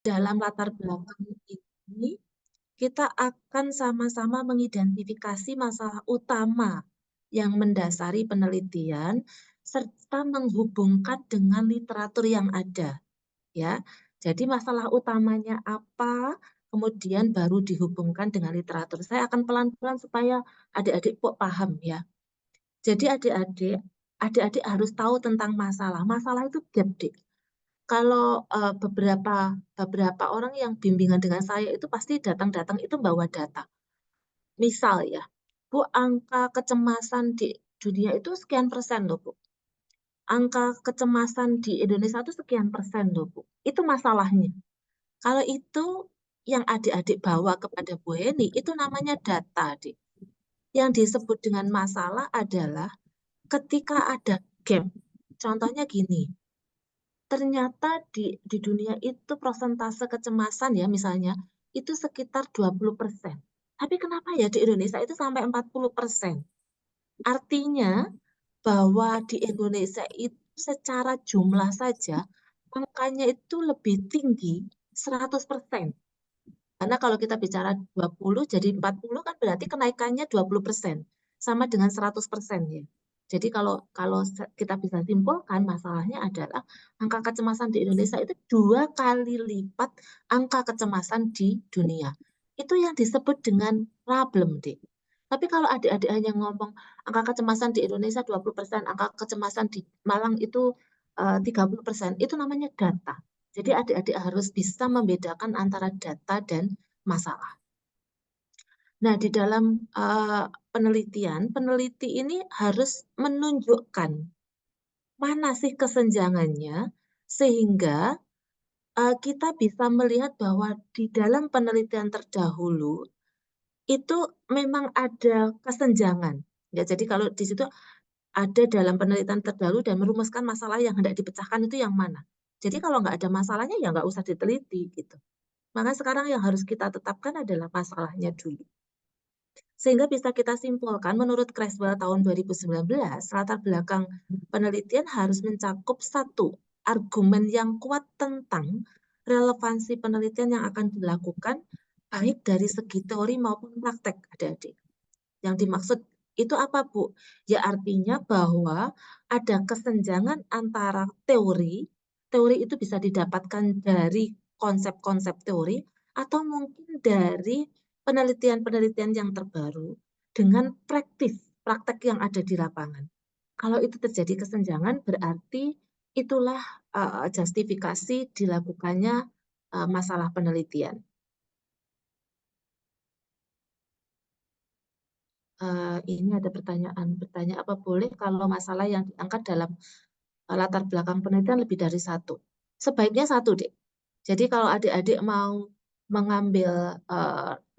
dalam latar belakang ini, kita akan sama-sama mengidentifikasi masalah utama yang mendasari penelitian serta menghubungkan dengan literatur yang ada, ya. Jadi masalah utamanya apa, kemudian baru dihubungkan dengan literatur. Saya akan pelan-pelan supaya adik-adik kok paham ya. Jadi adik-adik harus tahu tentang masalah. Masalah itu gap, Dik. Kalau beberapa orang yang bimbingan dengan saya itu pasti datang-datang itu bawa data. Misal ya, Bu, angka kecemasan di dunia itu sekian persen loh, Bu. Angka kecemasan di Indonesia itu sekian persen loh, Bu. Itu masalahnya. Kalau itu yang adik-adik bawa kepada Bu Heni, itu namanya data, Adik. Yang disebut dengan masalah adalah ketika ada gap. Contohnya gini, ternyata di dunia itu persentase kecemasan ya misalnya, itu sekitar 20%. Tapi kenapa ya di Indonesia itu sampai 40%? Artinya bahwa di Indonesia itu secara jumlah saja angkanya itu lebih tinggi 100%. Karena kalau kita bicara 20 jadi 40 kan berarti kenaikannya 20%. Sama dengan 100% ya. Jadi kalau kita bisa simpulkan masalahnya adalah angka kecemasan di Indonesia itu 2 kali lipat angka kecemasan di dunia. Itu yang disebut dengan problem, Dik. Tapi kalau adik-adik hanya ngomong angka kecemasan di Indonesia 20%, angka kecemasan di Malang itu 30%, itu namanya data. Jadi adik-adik harus bisa membedakan antara data dan masalah. Nah, di dalam penelitian, peneliti ini harus menunjukkan mana sih kesenjangannya sehingga kita bisa melihat bahwa di dalam penelitian terdahulu itu memang ada kesenjangan. Ya, jadi kalau di situ ada dalam penelitian terdahulu dan merumuskan masalah yang hendak dipecahkan itu yang mana. Jadi kalau nggak ada masalahnya ya nggak usah diteliti gitu. Maka sekarang yang harus kita tetapkan adalah masalahnya dulu. Sehingga bisa kita simpulkan menurut Creswell tahun 2019, latar belakang penelitian harus mencakup satu, argumen yang kuat tentang relevansi penelitian yang akan dilakukan baik dari segi teori maupun praktek, adik-adik. Yang dimaksud itu apa, Bu? Ya artinya bahwa ada kesenjangan antara teori itu bisa didapatkan dari konsep-konsep teori, atau mungkin dari penelitian-penelitian yang terbaru dengan praktek yang ada di lapangan. Kalau itu terjadi kesenjangan, berarti itulah justifikasi dilakukannya masalah penelitian. Ini ada bertanya apa boleh kalau masalah yang diangkat dalam latar belakang penelitian lebih dari satu? Sebaiknya satu, Dek. Jadi kalau adik-adik mau mengambil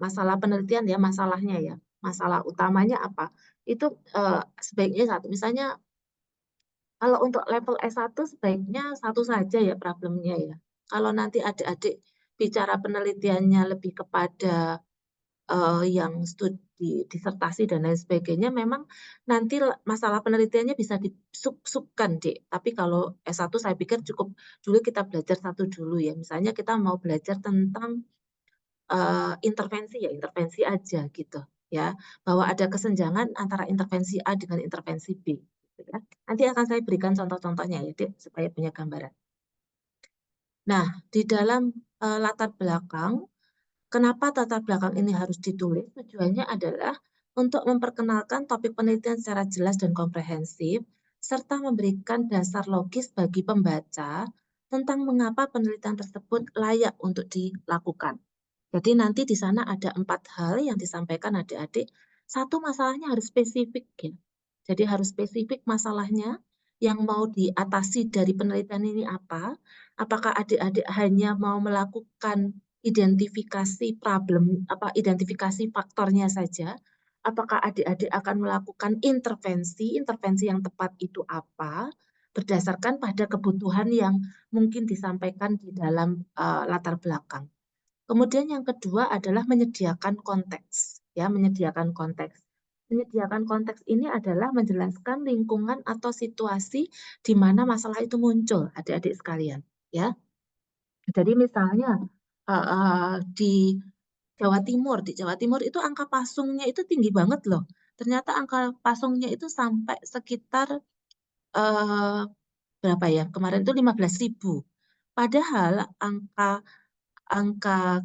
masalah penelitian ya, masalahnya ya, masalah utamanya apa, itu sebaiknya satu. Misalnya kalau untuk level S1 sebaiknya satu saja ya problemnya ya. Kalau nanti adik-adik bicara penelitiannya lebih kepada yang studi disertasi dan lain sebagainya, memang nanti masalah penelitiannya bisa disub-subkan, Dek. Tapi kalau S1 saya pikir cukup dulu kita belajar satu dulu ya. Misalnya kita mau belajar tentang intervensi ya, intervensi aja gitu ya. Bahwa ada kesenjangan antara intervensi A dengan intervensi B. Gitu ya. Nanti akan saya berikan contoh-contohnya ya, Dek, supaya punya gambaran. Nah, di dalam latar belakang, kenapa latar belakang ini harus ditulis? Tujuannya adalah untuk memperkenalkan topik penelitian secara jelas dan komprehensif, serta memberikan dasar logis bagi pembaca tentang mengapa penelitian tersebut layak untuk dilakukan. Jadi nanti di sana ada 4 hal yang disampaikan adik-adik. Satu, masalahnya harus spesifik ya. Jadi harus spesifik masalahnya yang mau diatasi dari penelitian ini apa. Apakah adik-adik hanya mau melakukan identifikasi problem, identifikasi faktornya saja? Apakah adik-adik akan melakukan intervensi yang tepat itu apa? Berdasarkan pada kebutuhan yang mungkin disampaikan di dalam latar belakang. Kemudian yang kedua adalah menyediakan konteks, ya, menyediakan konteks. Menyediakan konteks ini adalah menjelaskan lingkungan atau situasi di mana masalah itu muncul, adik-adik sekalian, ya. Jadi misalnya di Jawa Timur itu angka pasungnya itu tinggi banget loh. Ternyata angka pasungnya itu sampai sekitar eh, berapa ya? Kemarin itu 15.000. Padahal angka angka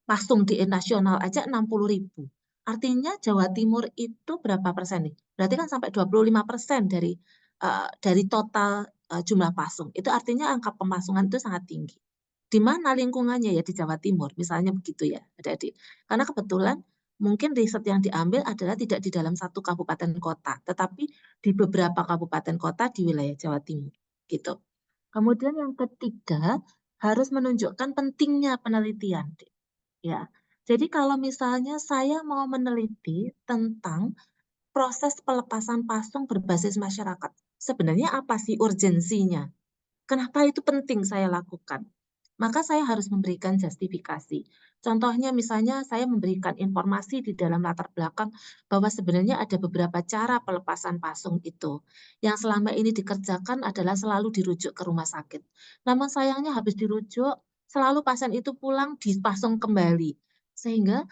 pasung di nasional aja 60.000. Artinya Jawa Timur itu berapa persen nih? Berarti kan sampai 25% dari total jumlah pasung. Itu artinya angka pemasungan itu sangat tinggi. Di mana lingkungannya ya di Jawa Timur, misalnya begitu ya, adik-adik. Karena kebetulan mungkin riset yang diambil adalah tidak di dalam satu kabupaten kota, tetapi di beberapa kabupaten kota di wilayah Jawa Timur, gitu. Kemudian yang ketiga, harus menunjukkan pentingnya penelitian. Ya, jadi kalau misalnya saya mau meneliti tentang proses pelepasan pasung berbasis masyarakat, sebenarnya apa sih urgensinya? Kenapa itu penting saya lakukan? Maka saya harus memberikan justifikasi. Contohnya misalnya saya memberikan informasi di dalam latar belakang bahwa sebenarnya ada beberapa cara pelepasan pasung itu. Yang selama ini dikerjakan adalah selalu dirujuk ke rumah sakit. Namun sayangnya habis dirujuk, selalu pasien itu pulang dipasung kembali. Sehingga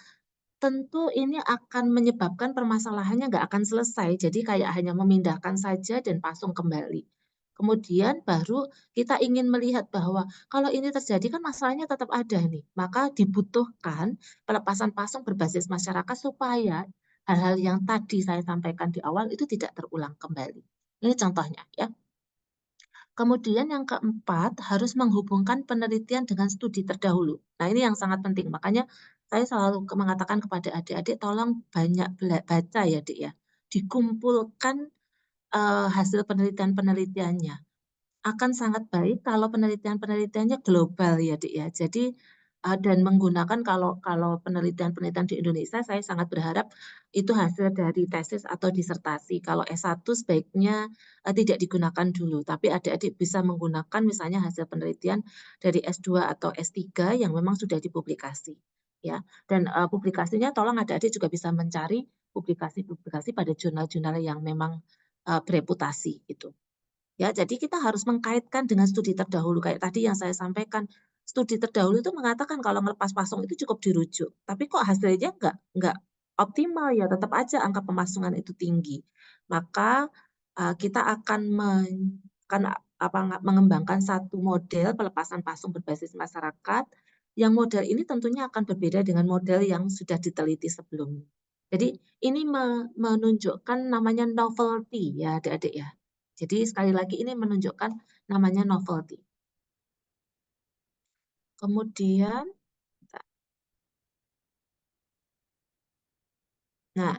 tentu ini akan menyebabkan permasalahannya nggak akan selesai. Jadi kayak hanya memindahkan saja dan pasung kembali. Kemudian baru kita ingin melihat bahwa kalau ini terjadi kan masalahnya tetap ada nih. Maka dibutuhkan pelepasan pasung berbasis masyarakat supaya hal-hal yang tadi saya sampaikan di awal itu tidak terulang kembali. Ini contohnya ya. Kemudian yang keempat, harus menghubungkan penelitian dengan studi terdahulu. Nah, ini yang sangat penting. Makanya saya selalu mengatakan kepada adik-adik, tolong banyak baca ya, Dik ya. Dikumpulkan hasil penelitian-penelitiannya. Akan sangat baik kalau penelitian-penelitiannya global ya, Dik ya. Jadi dan menggunakan kalau penelitian-penelitian di Indonesia, saya sangat berharap itu hasil dari tesis atau disertasi. Kalau S1 sebaiknya tidak digunakan dulu, tapi adik-adik bisa menggunakan misalnya hasil penelitian dari S2 atau S3 yang memang sudah dipublikasi. Ya, dan publikasinya tolong adik-adik juga bisa mencari publikasi-publikasi pada jurnal-jurnal yang memang bereputasi itu. Ya, jadi kita harus mengkaitkan dengan studi terdahulu. Kayak tadi yang saya sampaikan, studi terdahulu itu mengatakan kalau ngelepas pasung itu cukup dirujuk. Tapi kok hasilnya nggak optimal ya, tetap aja angka pemasungan itu tinggi. Maka kita akan mengembangkan satu model pelepasan pasung berbasis masyarakat. Yang model ini tentunya akan berbeda dengan model yang sudah diteliti sebelumnya. Jadi ini menunjukkan namanya novelty ya adik-adik ya. Jadi sekali lagi ini menunjukkan namanya novelty. Kemudian, nah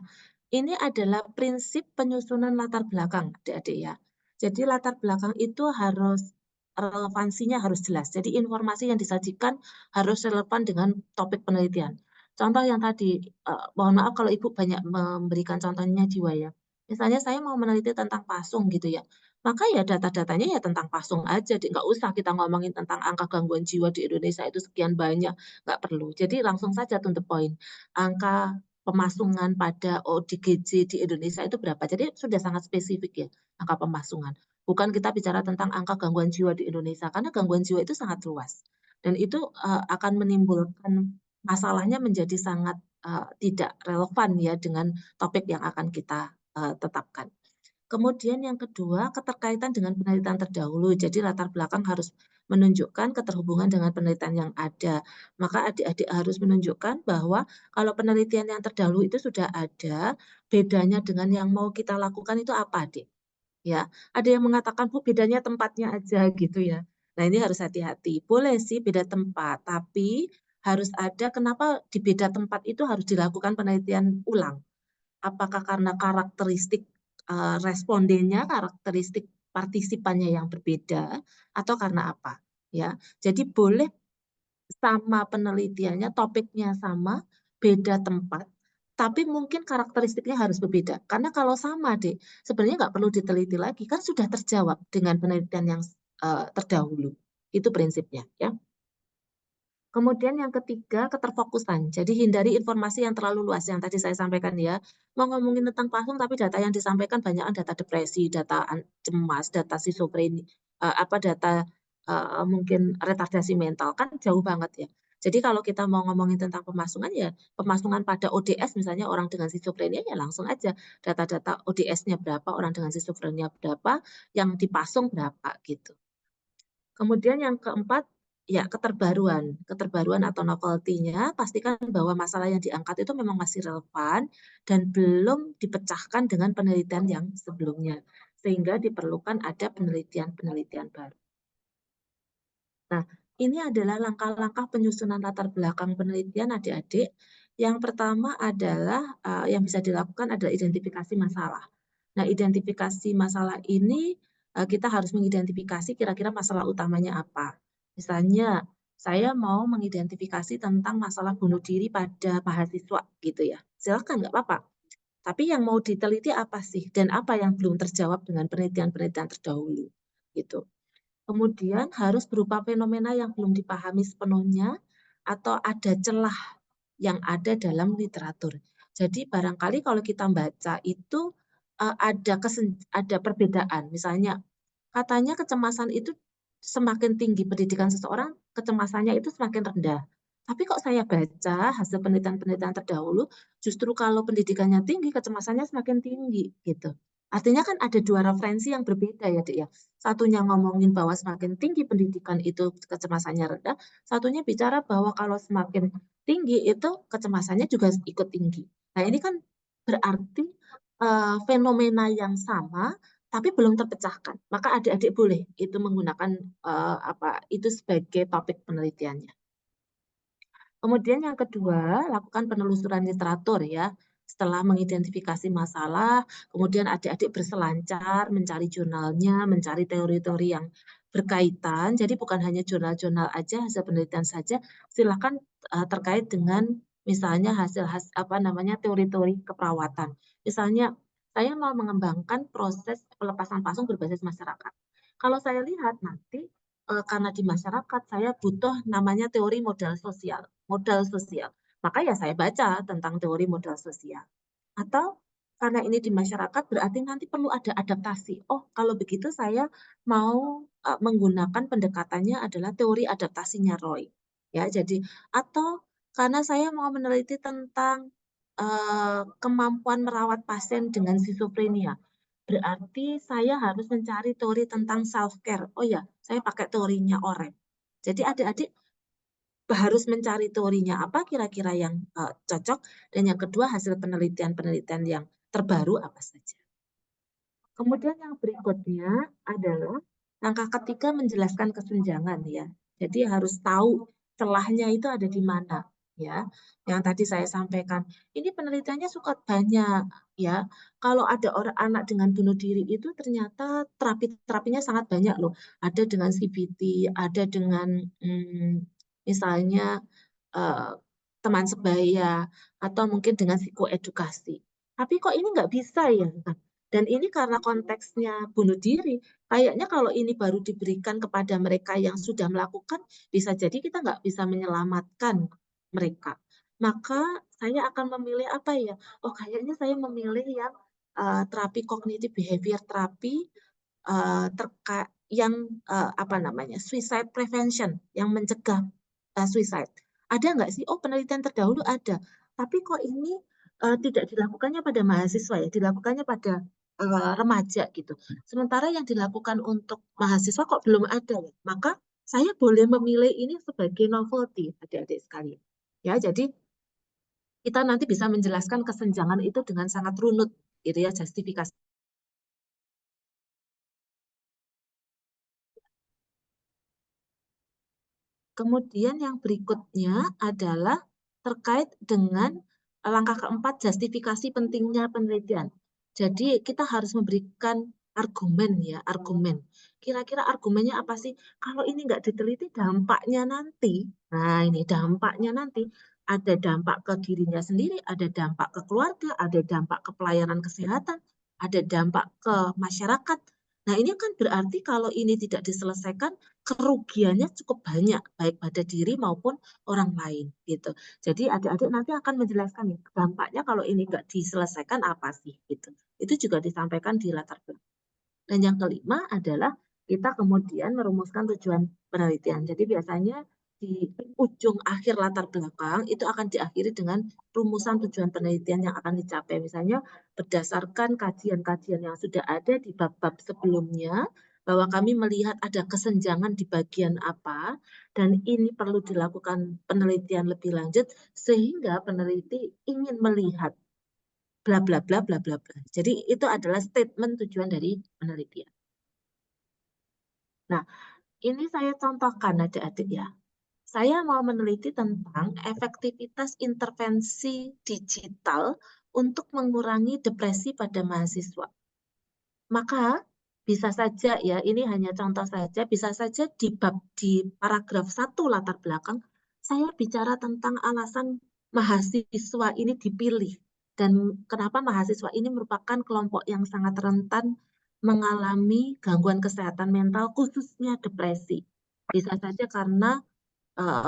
ini adalah prinsip penyusunan latar belakang, adik-adik ya. Jadi latar belakang itu harus relevansinya harus jelas. Jadi informasi yang disajikan harus relevan dengan topik penelitian. Contoh yang tadi, mohon maaf kalau Ibu banyak memberikan contohnya jiwa ya. Misalnya saya mau meneliti tentang pasung gitu ya. Maka ya data-datanya ya tentang pasung aja. Nggak usah kita ngomongin tentang angka gangguan jiwa di Indonesia itu sekian banyak. Nggak perlu. Jadi langsung saja to the point. Angka pemasungan pada ODGJ di Indonesia itu berapa. Jadi sudah sangat spesifik ya angka pemasungan. Bukan kita bicara tentang angka gangguan jiwa di Indonesia, karena gangguan jiwa itu sangat luas. Dan itu akan menimbulkan masalahnya menjadi sangat tidak relevan ya dengan topik yang akan kita tetapkan. Kemudian yang kedua, keterkaitan dengan penelitian terdahulu. Jadi latar belakang harus menunjukkan keterhubungan dengan penelitian yang ada. Maka adik-adik harus menunjukkan bahwa kalau penelitian yang terdahulu itu sudah ada, bedanya dengan yang mau kita lakukan itu apa, Adik? Ya, ada yang mengatakan, Bu, bedanya tempatnya aja gitu ya. Nah, ini harus hati-hati. Boleh sih beda tempat, tapi harus ada kenapa di beda tempat itu harus dilakukan penelitian ulang. Apakah karena karakteristik respondennya, karakteristik partisipannya yang berbeda, atau karena apa? Ya, jadi boleh sama penelitiannya, topiknya sama, beda tempat, tapi mungkin karakteristiknya harus berbeda. Karena kalau sama, Dek, sebenarnya nggak perlu diteliti lagi, kan sudah terjawab dengan penelitian yang terdahulu. Itu prinsipnya, ya. Kemudian yang ketiga, keterfokusan. Jadi hindari informasi yang terlalu luas yang tadi saya sampaikan ya. Mau ngomongin tentang pasung tapi data yang disampaikan banyak data depresi, data cemas, data schizophrenia, data mungkin retardasi mental, kan jauh banget ya. Jadi kalau kita mau ngomongin tentang pemasungan ya pemasungan pada ODS misalnya orang dengan skizofrenia ya langsung aja data-data ODS-nya berapa, orang dengan skizofrenia berapa, yang dipasung berapa gitu. Kemudian yang keempat, ya keterbaruan. Keterbaruan atau novelty-nya, pastikan bahwa masalah yang diangkat itu memang masih relevan dan belum dipecahkan dengan penelitian yang sebelumnya. Sehingga diperlukan ada penelitian-penelitian baru. Nah, ini adalah langkah-langkah penyusunan latar belakang penelitian adik-adik. Yang pertama adalah yang bisa dilakukan adalah identifikasi masalah. Nah, identifikasi masalah ini kita harus mengidentifikasi kira-kira masalah utamanya apa. Misalnya, saya mau mengidentifikasi tentang masalah bunuh diri pada mahasiswa gitu ya. Silakan, nggak apa-apa. Tapi yang mau diteliti apa sih dan apa yang belum terjawab dengan penelitian-penelitian terdahulu gitu. Kemudian harus berupa fenomena yang belum dipahami sepenuhnya atau ada celah yang ada dalam literatur. Jadi barangkali kalau kita baca itu ada perbedaan. Misalnya katanya kecemasan itu semakin tinggi pendidikan seseorang, kecemasannya itu semakin rendah. Tapi kok saya baca hasil penelitian-penelitian terdahulu, justru kalau pendidikannya tinggi, kecemasannya semakin tinggi gitu. Artinya kan ada dua referensi yang berbeda ya, Dek ya. Satunya ngomongin bahwa semakin tinggi pendidikan itu kecemasannya rendah, satunya bicara bahwa kalau semakin tinggi itu kecemasannya juga ikut tinggi. Nah, ini kan berarti fenomena yang sama tapi belum terpecahkan. Maka adik-adik boleh itu menggunakan itu sebagai topik penelitiannya. Kemudian yang kedua, lakukan penelusuran literatur ya. Setelah mengidentifikasi masalah, kemudian adik-adik berselancar mencari jurnalnya, mencari teori-teori yang berkaitan. Jadi bukan hanya jurnal-jurnal aja, hasil penelitian saja. Silakan terkait dengan misalnya hasil apa namanya teori-teori keperawatan. Misalnya saya mau mengembangkan proses pelepasan pasung berbasis masyarakat. Kalau saya lihat nanti karena di masyarakat saya butuh namanya teori modal sosial. Modal sosial. Maka ya saya baca tentang teori modal sosial. Atau karena ini di masyarakat berarti nanti perlu ada adaptasi. Oh, kalau begitu saya mau menggunakan pendekatannya adalah teori adaptasinya Roy. Ya, jadi atau karena saya mau meneliti tentang kemampuan merawat pasien dengan skizofrenia. Berarti saya harus mencari teori tentang self-care. Oh ya, saya pakai teorinya Orem. Jadi adik-adik harus mencari teorinya apa kira-kira yang cocok. Dan yang kedua hasil penelitian-penelitian yang terbaru apa saja. Kemudian yang berikutnya adalah langkah ketiga menjelaskan kesenjangan ya. Jadi harus tahu celahnya itu ada di mana ya. Yang tadi saya sampaikan, ini penelitiannya suka banyak ya. Kalau ada orang anak dengan bunuh diri itu ternyata terapinya sangat banyak loh. Ada dengan CBT, ada dengan misalnya eh, teman sebaya atau mungkin dengan psikoedukasi. Tapi kok ini nggak bisa ya? Dan ini karena konteksnya bunuh diri, kayaknya kalau ini baru diberikan kepada mereka yang sudah melakukan, bisa jadi kita nggak bisa menyelamatkan mereka. Maka saya akan memilih apa ya? Oh, kayaknya saya memilih yang terapi kognitif behavior terapi terkait yang apa namanya suicide prevention, yang mencegah suicide. Ada nggak sih? Oh, penelitian terdahulu ada. Tapi kok ini tidak dilakukannya pada mahasiswa ya, dilakukannya pada remaja gitu. Sementara yang dilakukan untuk mahasiswa kok belum ada ya. Maka saya boleh memilih ini sebagai novelty, adik-adik sekalian. Ya, jadi kita nanti bisa menjelaskan kesenjangan itu dengan sangat runut, gitu ya, justifikasi. Kemudian yang berikutnya adalah terkait dengan langkah keempat, justifikasi pentingnya penelitian. Jadi kita harus memberikan argumen ya, argumen. Kira-kira argumennya apa sih? Kalau ini nggak diteliti dampaknya nanti, nah ini dampaknya nanti ada dampak ke dirinya sendiri, ada dampak ke keluarga, ada dampak ke pelayanan kesehatan, ada dampak ke masyarakat. Nah ini kan berarti kalau ini tidak diselesaikan, kerugiannya cukup banyak baik pada diri maupun orang lain gitu. Jadi adik-adik nanti akan menjelaskan nih dampaknya kalau ini nggak diselesaikan apa sih gitu. Itu juga disampaikan di latar belakang. Dan yang kelima adalah kita kemudian merumuskan tujuan penelitian. Jadi biasanya di ujung akhir latar belakang itu akan diakhiri dengan rumusan tujuan penelitian yang akan dicapai. Misalnya berdasarkan kajian-kajian yang sudah ada di bab-bab sebelumnya, bahwa kami melihat ada kesenjangan di bagian apa, dan ini perlu dilakukan penelitian lebih lanjut, sehingga peneliti ingin melihat bla bla bla bla bla bla. Jadi itu adalah statement tujuan dari penelitian. Nah, ini saya contohkan adik-adik ya. Saya mau meneliti tentang efektivitas intervensi digital untuk mengurangi depresi pada mahasiswa. Maka bisa saja ya, ini hanya contoh saja, bisa saja di paragraf 1 latar belakang, saya bicara tentang alasan mahasiswa ini dipilih. Dan kenapa mahasiswa ini merupakan kelompok yang sangat rentan mengalami gangguan kesehatan mental, khususnya depresi. Bisa saja karena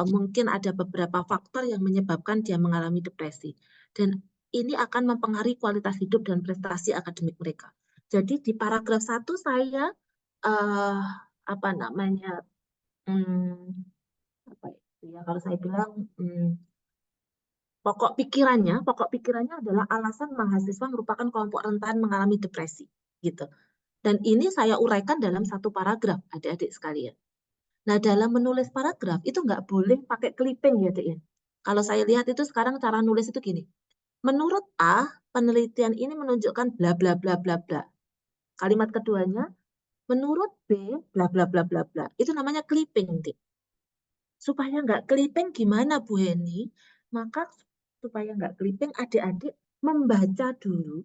mungkin ada beberapa faktor yang menyebabkan dia mengalami depresi. Dan ini akan mempengaruhi kualitas hidup dan prestasi akademik mereka. Jadi di paragraf 1 saya uh, apa namanya apa itu ya kalau saya bilang pokok pikirannya adalah alasan mahasiswa merupakan kelompok rentan mengalami depresi gitu. Dan ini saya uraikan dalam satu paragraf, adik-adik sekalian. Nah, dalam menulis paragraf itu nggak boleh pakai clipping ya, Dek ya. Kalau saya lihat itu sekarang cara nulis itu gini. Menurut A, penelitian ini menunjukkan bla bla bla bla bla. Kalimat keduanya, menurut B, bla bla bla bla bla. Itu namanya clipping, Dek. Supaya nggak clipping gimana, Bu Heni? Maka supaya nggak clipping, adik-adik membaca dulu.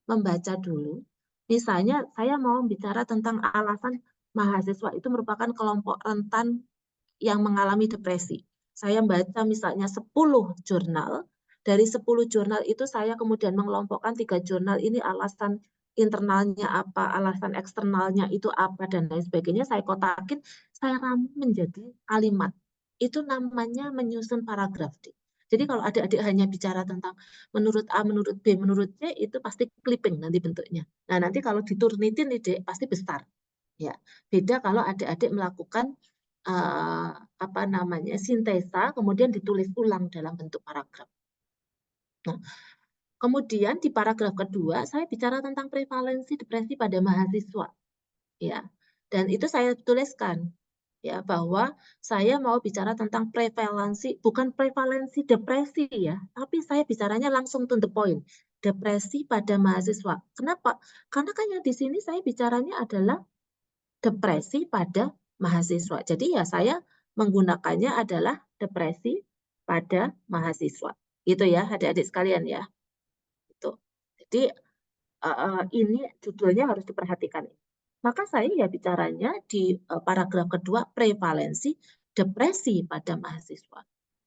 Membaca dulu. Misalnya saya mau bicara tentang alasan mahasiswa itu merupakan kelompok rentan yang mengalami depresi. Saya baca misalnya 10 jurnal, dari 10 jurnal itu saya kemudian mengelompokkan 3 jurnal ini alasan internalnya apa, alasan eksternalnya itu apa, dan lain sebagainya. Saya kotakin, saya ramu menjadi kalimat. Itu namanya menyusun paragraf. Jadi kalau adik-adik hanya bicara tentang menurut A, menurut B, menurut C, itu pasti clipping nanti bentuknya. Nah, nanti kalau diturnitin nih, pasti besar. Ya, beda kalau adik-adik melakukan uh, apa namanya sintesa kemudian ditulis ulang dalam bentuk paragraf. Nah, kemudian di paragraf kedua saya bicara tentang prevalensi depresi pada mahasiswa, ya. Dan itu saya tuliskan ya bahwa saya mau bicara tentang prevalensi, bukan prevalensi depresi ya, tapi saya bicaranya langsung to the point. Depresi pada mahasiswa. Kenapa? Karena kan yang di sini saya bicaranya adalah depresi pada mahasiswa. Jadi ya saya menggunakannya adalah depresi pada mahasiswa. Itu ya adik-adik sekalian ya. Itu. Jadi ini judulnya harus diperhatikan. Maka saya ya bicaranya di paragraf kedua prevalensi depresi pada mahasiswa.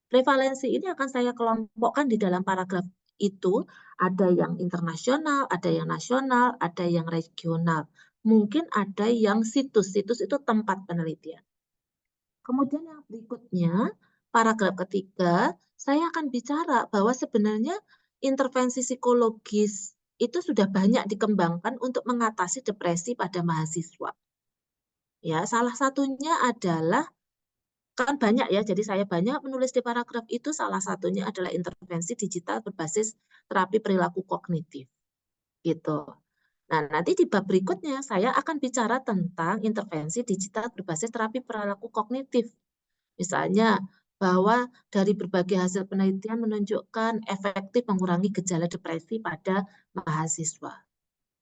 Prevalensi ini akan saya kelompokkan di dalam paragraf itu, ada yang internasional, ada yang nasional, ada yang regional. Mungkin ada yang situs. Situs itu tempat penelitian. Kemudian yang berikutnya, paragraf ketiga, saya akan bicara bahwa sebenarnya intervensi psikologis itu sudah banyak dikembangkan untuk mengatasi depresi pada mahasiswa. Ya, salah satunya adalah kan banyak ya, jadi saya banyak menulis di paragraf itu, salah satunya adalah intervensi digital berbasis terapi perilaku kognitif. Gitu. Nah, nanti di bab berikutnya saya akan bicara tentang intervensi digital berbasis terapi perilaku kognitif. Misalnya, bahwa dari berbagai hasil penelitian menunjukkan efektif mengurangi gejala depresi pada mahasiswa.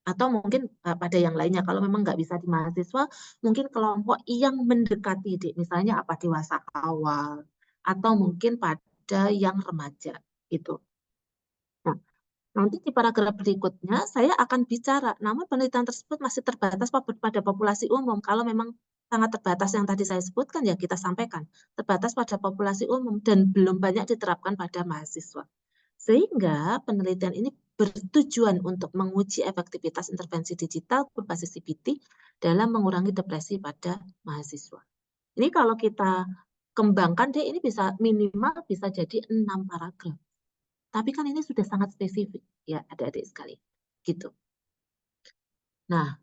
Atau mungkin pada yang lainnya, kalau memang nggak bisa di mahasiswa, mungkin kelompok yang mendekati, misalnya apa dewasa awal, atau mungkin pada yang remaja. Gitu. Nah, nanti di paragraf berikutnya saya akan bicara, namun penelitian tersebut masih terbatas pada populasi umum. Kalau memang sangat terbatas yang tadi saya sebutkan, ya kita sampaikan. Terbatas pada populasi umum dan belum banyak diterapkan pada mahasiswa. Sehingga penelitian ini bertujuan untuk menguji efektivitas intervensi digital berbasis CBT dalam mengurangi depresi pada mahasiswa. Ini kalau kita kembangkan deh, ini bisa minimal bisa jadi 6 paragraf. Tapi kan ini sudah sangat spesifik ya adik-adik sekali. Gitu. Nah,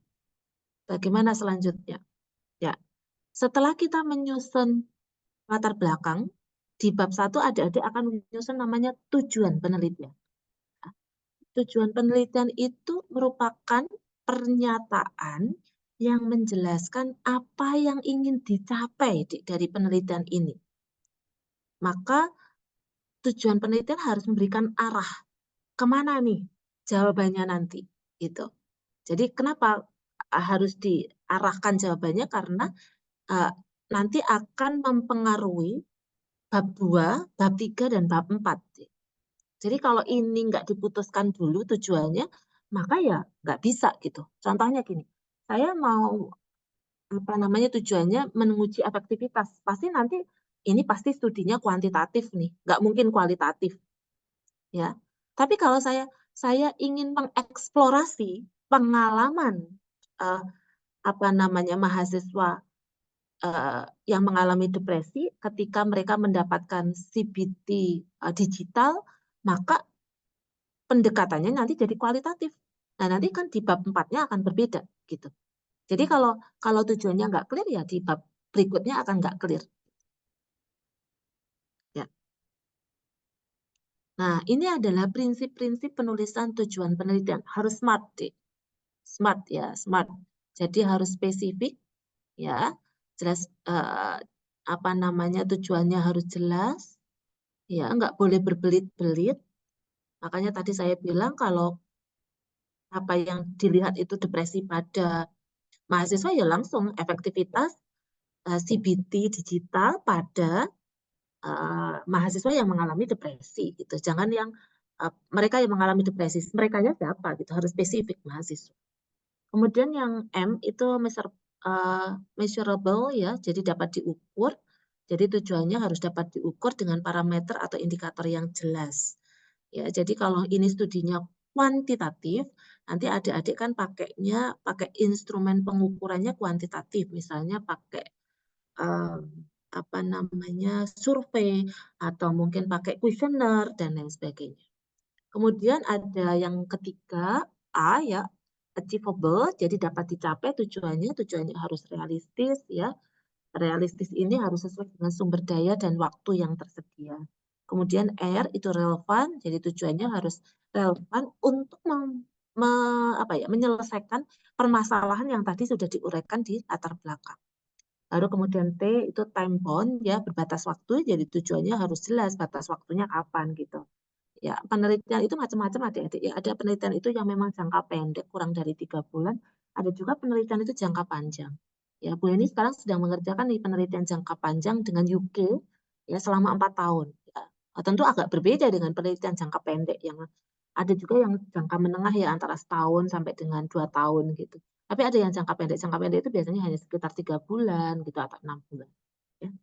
bagaimana selanjutnya? Setelah kita menyusun latar belakang, di bab 1 adik-adik akan menyusun namanya tujuan penelitian. Tujuan penelitian itu merupakan pernyataan yang menjelaskan apa yang ingin dicapai dari penelitian ini. Maka tujuan penelitian harus memberikan arah kemana nih jawabannya nanti. Gitu. Jadi kenapa harus diarahkan jawabannya? Karena nanti akan mempengaruhi bab 2, bab 3, dan bab 4. Jadi kalau ini nggak diputuskan dulu tujuannya, maka ya nggak bisa gitu. Contohnya gini, saya mau tujuannya menguji efektivitas. Pasti nanti ini pasti studinya kuantitatif nih, nggak mungkin kualitatif, ya. Tapi kalau saya ingin mengeksplorasi pengalaman mahasiswa yang mengalami depresi ketika mereka mendapatkan CBT digital, maka pendekatannya nanti jadi kualitatif. Nah, nanti kan di bab 4-nya akan berbeda gitu. Jadi kalau tujuannya nggak clear ya di bab berikutnya akan nggak clear. Ya. Nah, ini adalah prinsip-prinsip penulisan tujuan penelitian. Harus smart, deh. Smart ya, smart. Jadi harus spesifik, ya, jelas tujuannya harus jelas, ya, nggak boleh berbelit-belit. Makanya tadi saya bilang kalau apa yang dilihat itu depresi pada mahasiswa ya langsung efektivitas CBT digital pada mahasiswa yang mengalami depresi gitu. Jangan yang mereka yang mengalami depresi, mereka siapa gitu, harus spesifik mahasiswa. Kemudian yang M itu measurable ya, jadi dapat diukur. Jadi tujuannya harus dapat diukur dengan parameter atau indikator yang jelas. Ya, jadi kalau ini studinya kuantitatif, nanti adik-adik kan pakai instrumen pengukurannya kuantitatif, misalnya pakai survei atau mungkin pakai kuesioner dan lain sebagainya. Kemudian ada yang ketiga A ya, achievable, jadi dapat dicapai tujuannya harus realistis ya. Realistis ini harus sesuai dengan sumber daya dan waktu yang tersedia. Kemudian R itu relevan, jadi tujuannya harus relevan untuk menyelesaikan permasalahan yang tadi sudah diuraikan di latar belakang. Lalu kemudian T itu time bound ya, berbatas waktu, jadi tujuannya harus jelas batas waktunya kapan gitu. Ya, penelitian itu macam-macam adik-adik. Ya, ada penelitian itu yang memang jangka pendek kurang dari 3 bulan, ada juga penelitian itu jangka panjang. Ya, Bu Eni sekarang sedang mengerjakan nih penelitian jangka panjang dengan UK ya selama 4 tahun. Ya, tentu agak berbeda dengan penelitian jangka pendek yang ada juga yang jangka menengah ya antara setahun sampai dengan 2 tahun gitu. Tapi ada yang jangka pendek. Jangka pendek itu biasanya hanya sekitar 3 bulan gitu atau 6 bulan. Ya.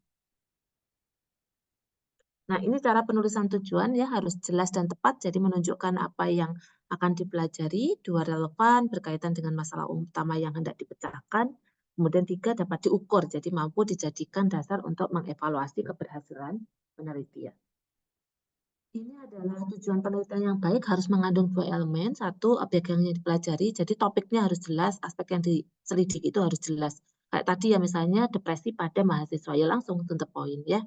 Nah, ini cara penulisan tujuan ya harus jelas dan tepat, jadi menunjukkan apa yang akan dipelajari, 2 relevan, berkaitan dengan masalah utama yang hendak dipecahkan, kemudian 3 dapat diukur, jadi mampu dijadikan dasar untuk mengevaluasi keberhasilan penelitian. Ini adalah tujuan penelitian yang baik harus mengandung 2 elemen, satu objek yang dipelajari, jadi topiknya harus jelas, aspek yang diselidiki itu harus jelas. Kayak tadi ya misalnya depresi pada mahasiswa, ya langsung to the point ya.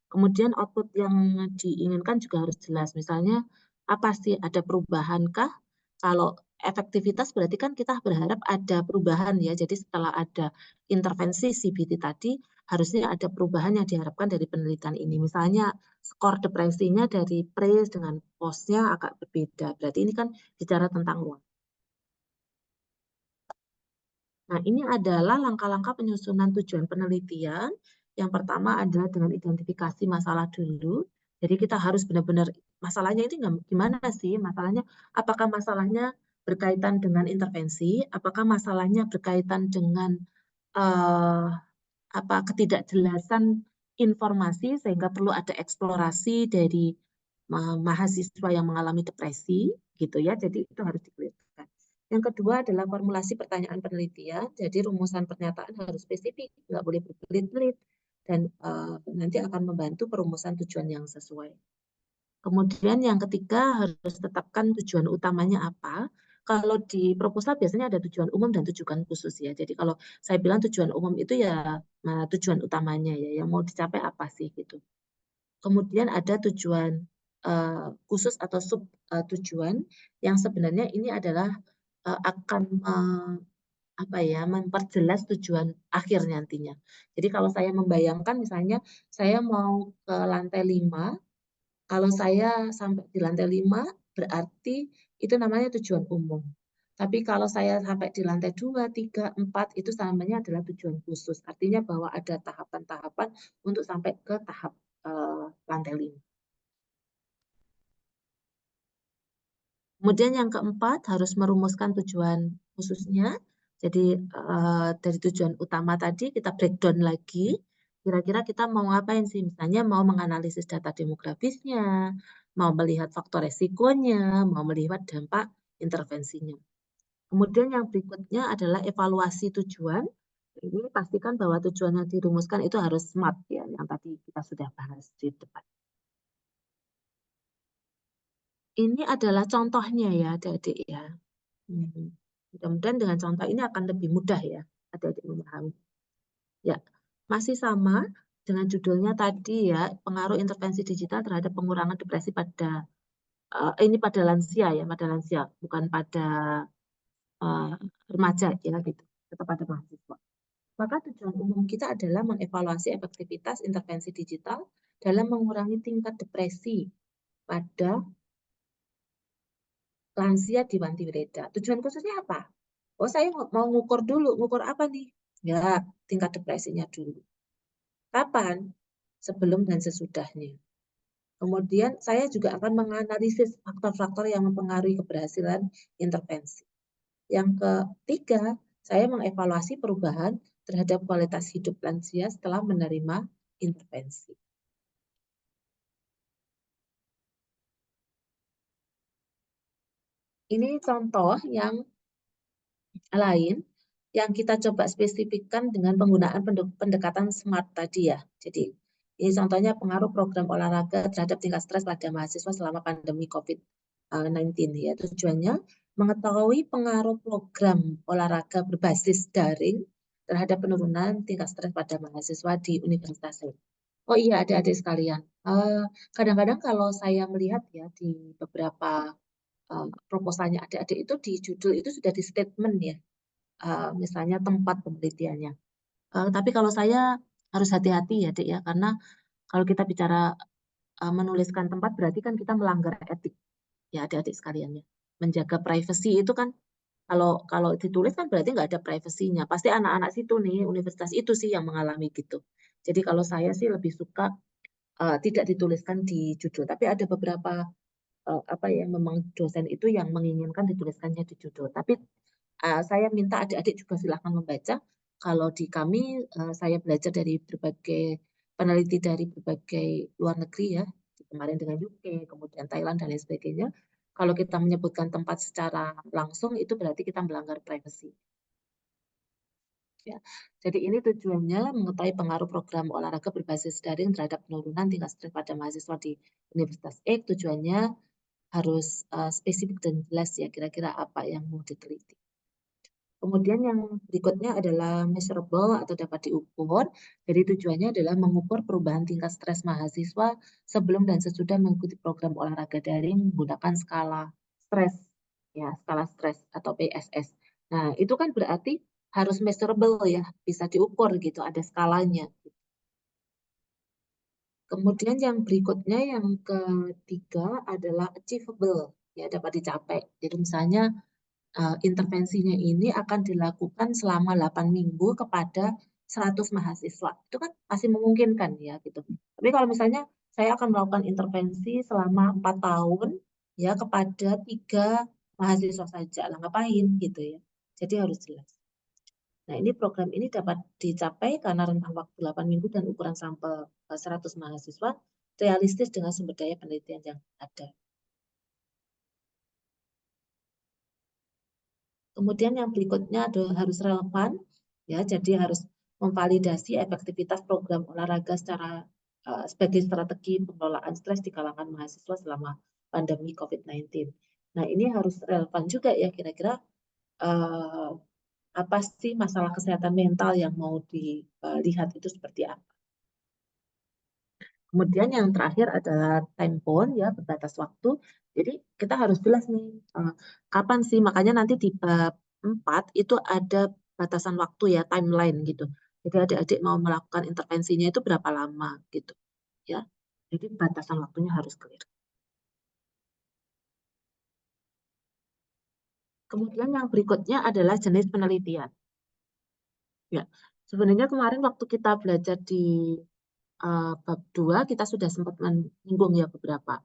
Kemudian output yang diinginkan juga harus jelas. Misalnya, apa sih, ada perubahankah? Kalau efektivitas berarti kan kita berharap ada perubahan ya. Jadi setelah ada intervensi CBT tadi, harusnya ada perubahan yang diharapkan dari penelitian ini. Misalnya, skor depresinya dari pre dengan post-nya agak berbeda. Berarti ini kan bicara tentang uang. Nah, ini adalah langkah-langkah penyusunan tujuan penelitian. Yang pertama adalah dengan identifikasi masalah dulu. Jadi kita harus benar-benar masalahnya itu gimana sih? Masalahnya apakah masalahnya berkaitan dengan intervensi? Apakah masalahnya berkaitan dengan eh, ketidakjelasan informasi sehingga perlu ada eksplorasi dari mahasiswa yang mengalami depresi gitu ya. Jadi itu harus dikliarkan. Yang kedua adalah formulasi pertanyaan penelitian. Jadi rumusan pernyataan harus spesifik, nggak boleh berbelit-belit dan nanti akan membantu perumusan tujuan yang sesuai. Kemudian yang ketiga harus tetapkan tujuan utamanya apa. kalau di proposal biasanya ada tujuan umum dan tujuan khusus ya. Jadi kalau saya bilang tujuan umum itu ya tujuan utamanya ya, yang mau dicapai apa sih gitu. Kemudian ada tujuan khusus atau sub tujuan yang sebenarnya ini adalah akan apa ya, memperjelas tujuan akhir nantinya. Jadi kalau saya membayangkan misalnya saya mau ke lantai 5, kalau saya sampai di lantai 5 berarti itu namanya tujuan umum. Tapi kalau saya sampai di lantai 2, 3, 4 itu namanya adalah tujuan khusus. Artinya bahwa ada tahapan-tahapan untuk sampai ke tahap lantai 5. Kemudian yang keempat harus merumuskan tujuan khususnya. Jadi dari tujuan utama tadi kita breakdown lagi. Kira-kira kita mau ngapain sih? Misalnya mau menganalisis data demografisnya, mau melihat faktor resikonya, mau melihat dampak intervensinya. Kemudian yang berikutnya adalah evaluasi tujuan. Ini pastikan bahwa tujuan yang dirumuskan itu harus SMART ya, yang tadi kita sudah bahas di depan. Ini adalah contohnya ya, adik-adik ya. Mudah-mudahan dengan contoh ini akan lebih mudah ya, adik-adik memahami. Ya, masih sama dengan judulnya tadi ya, pengaruh intervensi digital terhadap pengurangan depresi pada ini pada lansia ya, pada lansia, bukan pada uh, remaja ya gitu, tetap pada mahasiswa. Maka tujuan umum kita adalah mengevaluasi efektivitas intervensi digital dalam mengurangi tingkat depresi pada lansia di Wanti Wireda. Tujuan khususnya apa? Oh, saya mau ngukur dulu. Ngukur apa nih? Ya, tingkat depresinya dulu. Kapan? Sebelum dan sesudahnya. Kemudian saya juga akan menganalisis faktor-faktor yang mempengaruhi keberhasilan intervensi. Yang ketiga, saya mengevaluasi perubahan terhadap kualitas hidup lansia setelah menerima intervensi. Ini contoh yang lain yang kita coba spesifikkan dengan penggunaan pendekatan SMART tadi ya. Jadi ini contohnya pengaruh program olahraga terhadap tingkat stres pada mahasiswa selama pandemi COVID-19 ya. Tujuannya mengetahui pengaruh program olahraga berbasis daring terhadap penurunan tingkat stres pada mahasiswa di Universitas. Oh iya, adik-adik sekalian. Kadang-kadang kalau saya melihat ya di beberapa proposalnya adik-adik itu di judul itu sudah di statement ya, misalnya tempat penelitiannya. Tapi kalau saya harus hati-hati ya, Dek ya, karena kalau kita bicara menuliskan tempat berarti kan kita melanggar etik ya, adik-adik sekalian ya. Menjaga privasi itu kan kalau kalau ditulis kan berarti nggak ada privasinya. Pasti anak-anak situ nih, universitas itu sih yang mengalami gitu. Jadi kalau saya sih lebih suka tidak dituliskan di judul, tapi ada beberapa apa ya memang dosen itu yang menginginkan dituliskannya di judul. Tapi saya minta adik-adik juga silahkan membaca. Kalau di kami, saya belajar dari berbagai peneliti dari berbagai luar negeri ya, kemarin dengan UK, kemudian Thailand dan lain sebagainya. Kalau kita menyebutkan tempat secara langsung, itu berarti kita melanggar privasi. Ya. Jadi ini tujuannya mengetahui pengaruh program olahraga berbasis daring terhadap penurunan tingkat stres pada mahasiswa di Universitas X. Tujuannya harus spesifik dan jelas ya kira-kira apa yang mau diteliti. Kemudian yang berikutnya adalah measurable atau dapat diukur. Jadi tujuannya adalah mengukur perubahan tingkat stres mahasiswa sebelum dan sesudah mengikuti program olahraga daring menggunakan skala stres, ya skala stres atau PSS. Nah itu kan berarti harus measurable ya, bisa diukur gitu, ada skalanya. Kemudian yang berikutnya yang ketiga adalah achievable, ya dapat dicapai. Jadi misalnya intervensinya ini akan dilakukan selama 8 minggu kepada 100 mahasiswa. Itu kan masih memungkinkan ya gitu. Tapi kalau misalnya saya akan melakukan intervensi selama 4 tahun ya kepada 3 mahasiswa saja, lah ngapain gitu ya. Jadi harus jelas. Nah, ini program ini dapat dicapai karena rentang waktu 8 minggu dan ukuran sampel 100 mahasiswa realistis dengan sumber daya penelitian yang ada. Kemudian yang berikutnya adalah harus relevan, ya, jadi harus memvalidasi efektivitas program olahraga sebagai strategi pengelolaan stres di kalangan mahasiswa selama pandemi COVID-19. Nah, ini harus relevan juga ya kira-kira apa sih masalah kesehatan mental yang mau dilihat itu seperti apa. Kemudian yang terakhir adalah time bound ya, berbatas waktu. Jadi kita harus jelas nih kapan sih, makanya nanti di bab 4 itu ada batasan waktu ya, timeline gitu. Jadi adik-adik mau melakukan intervensinya itu berapa lama gitu ya. Jadi batasan waktunya harus clear. Kemudian yang berikutnya adalah jenis penelitian. Ya, sebenarnya kemarin waktu kita belajar di bab 2 kita sudah sempat menyinggung ya beberapa.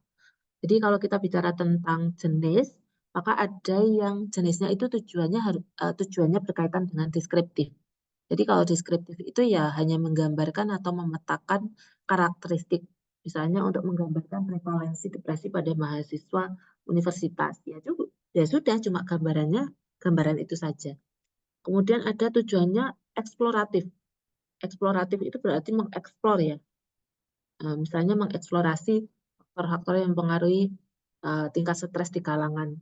Jadi kalau kita bicara tentang jenis, maka ada yang jenisnya itu tujuannya berkaitan dengan deskriptif. Jadi kalau deskriptif itu ya hanya menggambarkan atau memetakan karakteristik. Misalnya untuk menggambarkan prevalensi depresi pada mahasiswa universitas. Ya sudah, cuma gambaran itu saja. Kemudian ada tujuannya eksploratif. Eksploratif itu berarti mengeksplor ya. Misalnya mengeksplorasi faktor-faktor yang mempengaruhi tingkat stres di kalangan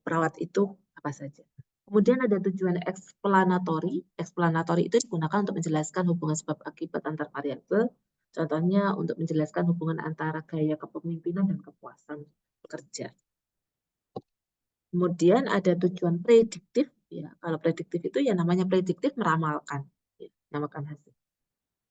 perawat itu apa saja. Kemudian ada tujuan eksplanatori. Eksplanatori itu digunakan untuk menjelaskan hubungan sebab akibat antar variabel. Contohnya untuk menjelaskan hubungan antara gaya kepemimpinan dan kepuasan bekerja. Kemudian ada tujuan prediktif. Ya, kalau prediktif itu ya namanya prediktif meramalkan, ya, meramalkan hasil.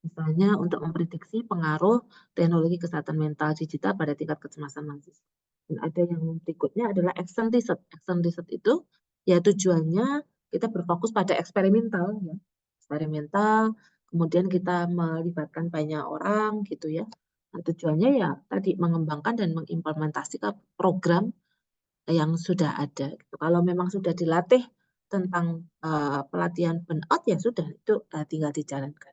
Misalnya untuk memprediksi pengaruh teknologi kesehatan mental digital pada tingkat kecemasan mahasiswa. Dan ada yang berikutnya adalah action research. Action research itu ya tujuannya kita berfokus pada eksperimental ya. Eksperimental, kemudian kita melibatkan banyak orang gitu ya. Nah, tujuannya ya tadi mengembangkan dan mengimplementasikan program yang sudah ada. Gitu. Kalau memang sudah dilatih tentang pelatihan burnout ya sudah itu tinggal dijalankan.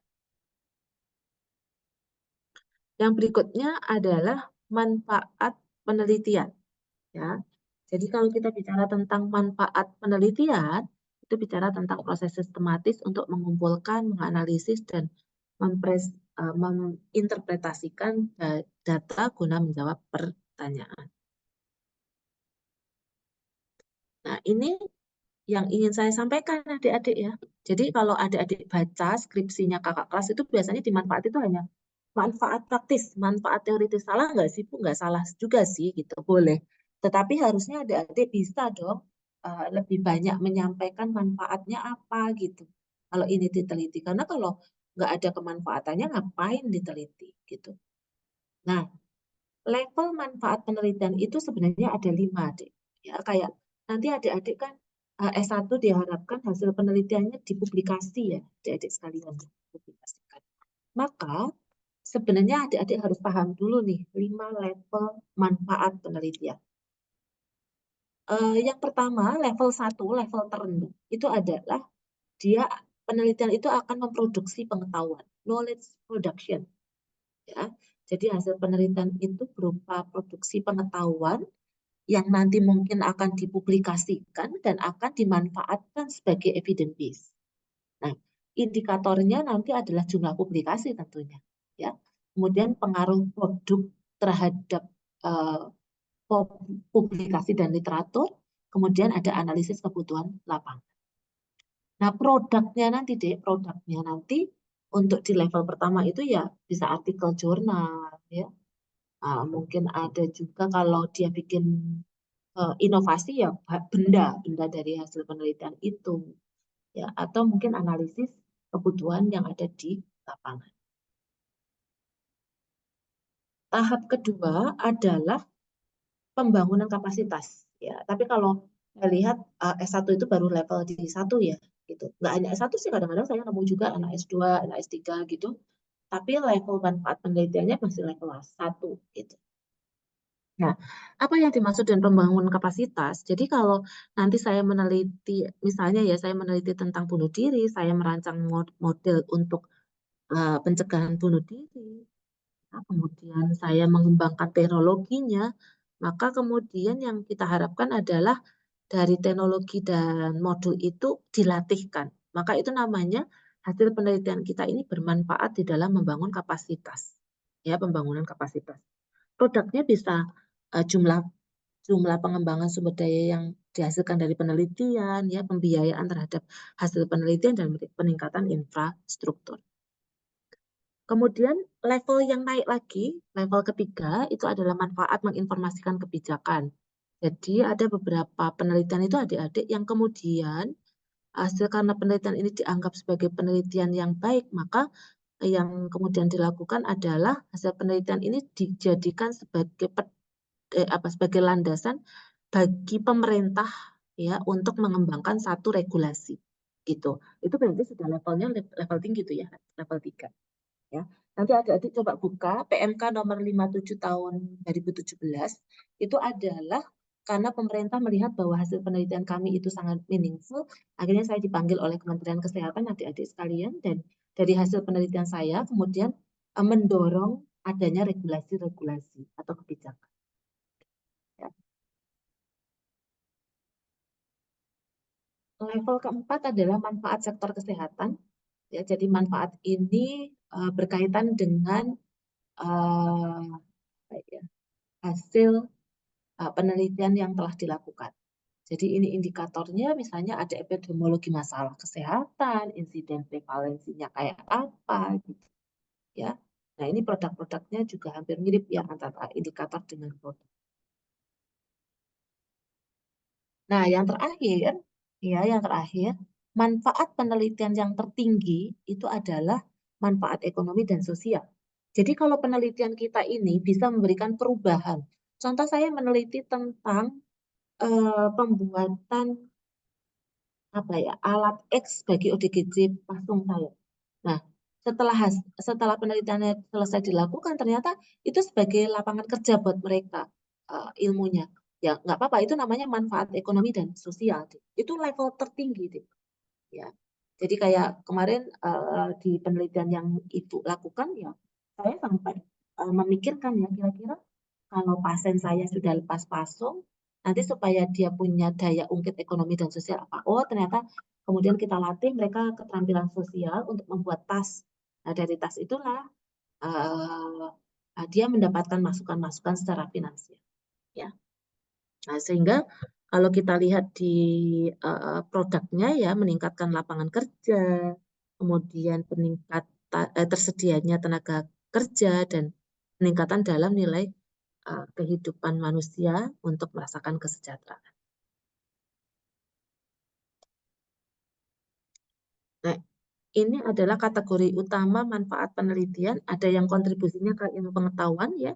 Yang berikutnya adalah manfaat penelitian. Ya. Jadi kalau kita bicara tentang manfaat penelitian, itu bicara tentang proses sistematis untuk mengumpulkan, menganalisis, dan menginterpretasikan data guna menjawab pertanyaan. Nah, ini yang ingin saya sampaikan adik-adik ya. Jadi kalau adik-adik baca skripsinya kakak kelas itu biasanya dimanfaat itu hanya manfaat praktis, manfaat teoritis. Salah nggak sih Bu? Nggak salah juga sih gitu, boleh. Tetapi harusnya adik-adik bisa dong lebih banyak menyampaikan manfaatnya apa gitu. Kalau ini diteliti, karena kalau nggak ada kemanfaatannya ngapain diteliti gitu. Nah, level manfaat penelitian itu sebenarnya ada 5 adik. Ya, kayak nanti adik-adik kan S1 diharapkan hasil penelitiannya dipublikasi ya, adik-adik sekalian dipublikasikan. Maka sebenarnya adik-adik harus paham dulu nih 5 level manfaat penelitian. Yang pertama, level 1, level terendah, itu adalah dia penelitian itu akan memproduksi pengetahuan, knowledge production. Ya. Jadi hasil penelitian itu berupa produksi pengetahuan yang nanti mungkin akan dipublikasikan dan akan dimanfaatkan sebagai evidence base. Nah, indikatornya nanti adalah jumlah publikasi tentunya, ya. Kemudian pengaruh produk terhadap uh, publikasi dan literatur, kemudian ada analisis kebutuhan lapangan. Nah, produknya nanti untuk di level pertama itu ya bisa artikel jurnal, ya. Mungkin ada juga kalau dia bikin inovasi ya benda dari hasil penelitian itu, ya, atau mungkin analisis kebutuhan yang ada di lapangan. Tahap kedua adalah pembangunan kapasitas, ya. Tapi kalau saya lihat S1 itu baru level di 1 ya, gitu. Nggak hanya S1 sih, kadang-kadang saya nemu juga anak S2, anak S3 gitu. Tapi level manfaat penelitiannya masih level 1 gitu. Nah, apa yang dimaksud dengan pembangunan kapasitas? Jadi kalau nanti saya meneliti, misalnya ya saya meneliti tentang bunuh diri, saya merancang model untuk pencegahan bunuh diri, nah, kemudian saya mengembangkan teknologinya, maka kemudian yang kita harapkan adalah dari teknologi dan modul itu dilatihkan. Maka itu namanya hasil penelitian kita ini bermanfaat di dalam membangun kapasitas. Ya, pembangunan kapasitas. Produknya bisa jumlah jumlah pengembangan sumber daya yang dihasilkan dari penelitian, ya, pembiayaan terhadap hasil penelitian dan peningkatan infrastruktur. Kemudian level yang naik lagi, level ketiga itu adalah manfaat menginformasikan kebijakan. Jadi ada beberapa penelitian itu adik-adik yang kemudian hasil karena penelitian ini dianggap sebagai penelitian yang baik, maka yang kemudian dilakukan adalah hasil penelitian ini dijadikan sebagai landasan bagi pemerintah, ya, untuk mengembangkan satu regulasi gitu. Itu berarti sudah levelnya level tinggi tuh ya, level 3. Ya. Nanti adik-adik coba buka PMK nomor 57 tahun 2017, itu adalah karena pemerintah melihat bahwa hasil penelitian kami itu sangat meaningful, akhirnya saya dipanggil oleh Kementerian Kesehatan, adik-adik sekalian, dan dari hasil penelitian saya kemudian mendorong adanya regulasi-regulasi atau kebijakan. Ya. Level keempat adalah manfaat sektor kesehatan. Ya, jadi manfaat ini berkaitan dengan ya, hasil penelitian yang telah dilakukan. Jadi ini indikatornya misalnya ada epidemiologi masalah kesehatan, insiden prevalensinya kayak apa gitu ya. Nah, ini produk-produknya juga hampir mirip ya antara indikator dengan produk. Nah, yang terakhir, manfaat penelitian yang tertinggi itu adalah manfaat ekonomi dan sosial. Jadi kalau penelitian kita ini bisa memberikan perubahan. Contoh saya meneliti tentang pembuatan alat X bagi ODGJ pasung saya. Nah, setelah penelitiannya selesai dilakukan, ternyata itu sebagai lapangan kerja buat mereka ilmunya. Ya, nggak apa-apa, itu namanya manfaat ekonomi dan sosial. Itu level tertinggi. Ya. Jadi kayak kemarin di penelitian yang Ibu lakukan, ya, saya sampai memikirkan ya, kira-kira kalau pasien saya sudah lepas pasung, nanti supaya dia punya daya ungkit ekonomi dan sosial apa? Oh, ternyata kemudian kita latih mereka keterampilan sosial untuk membuat tas. Nah, dari tas itulah dia mendapatkan masukan-masukan secara finansial. Ya. Nah, sehingga kalau kita lihat di produknya ya meningkatkan lapangan kerja, kemudian tersedianya tenaga kerja dan peningkatan dalam nilai kehidupan manusia untuk merasakan kesejahteraan. Nah, ini adalah kategori utama manfaat penelitian. Ada yang kontribusinya ke ilmu pengetahuan ya.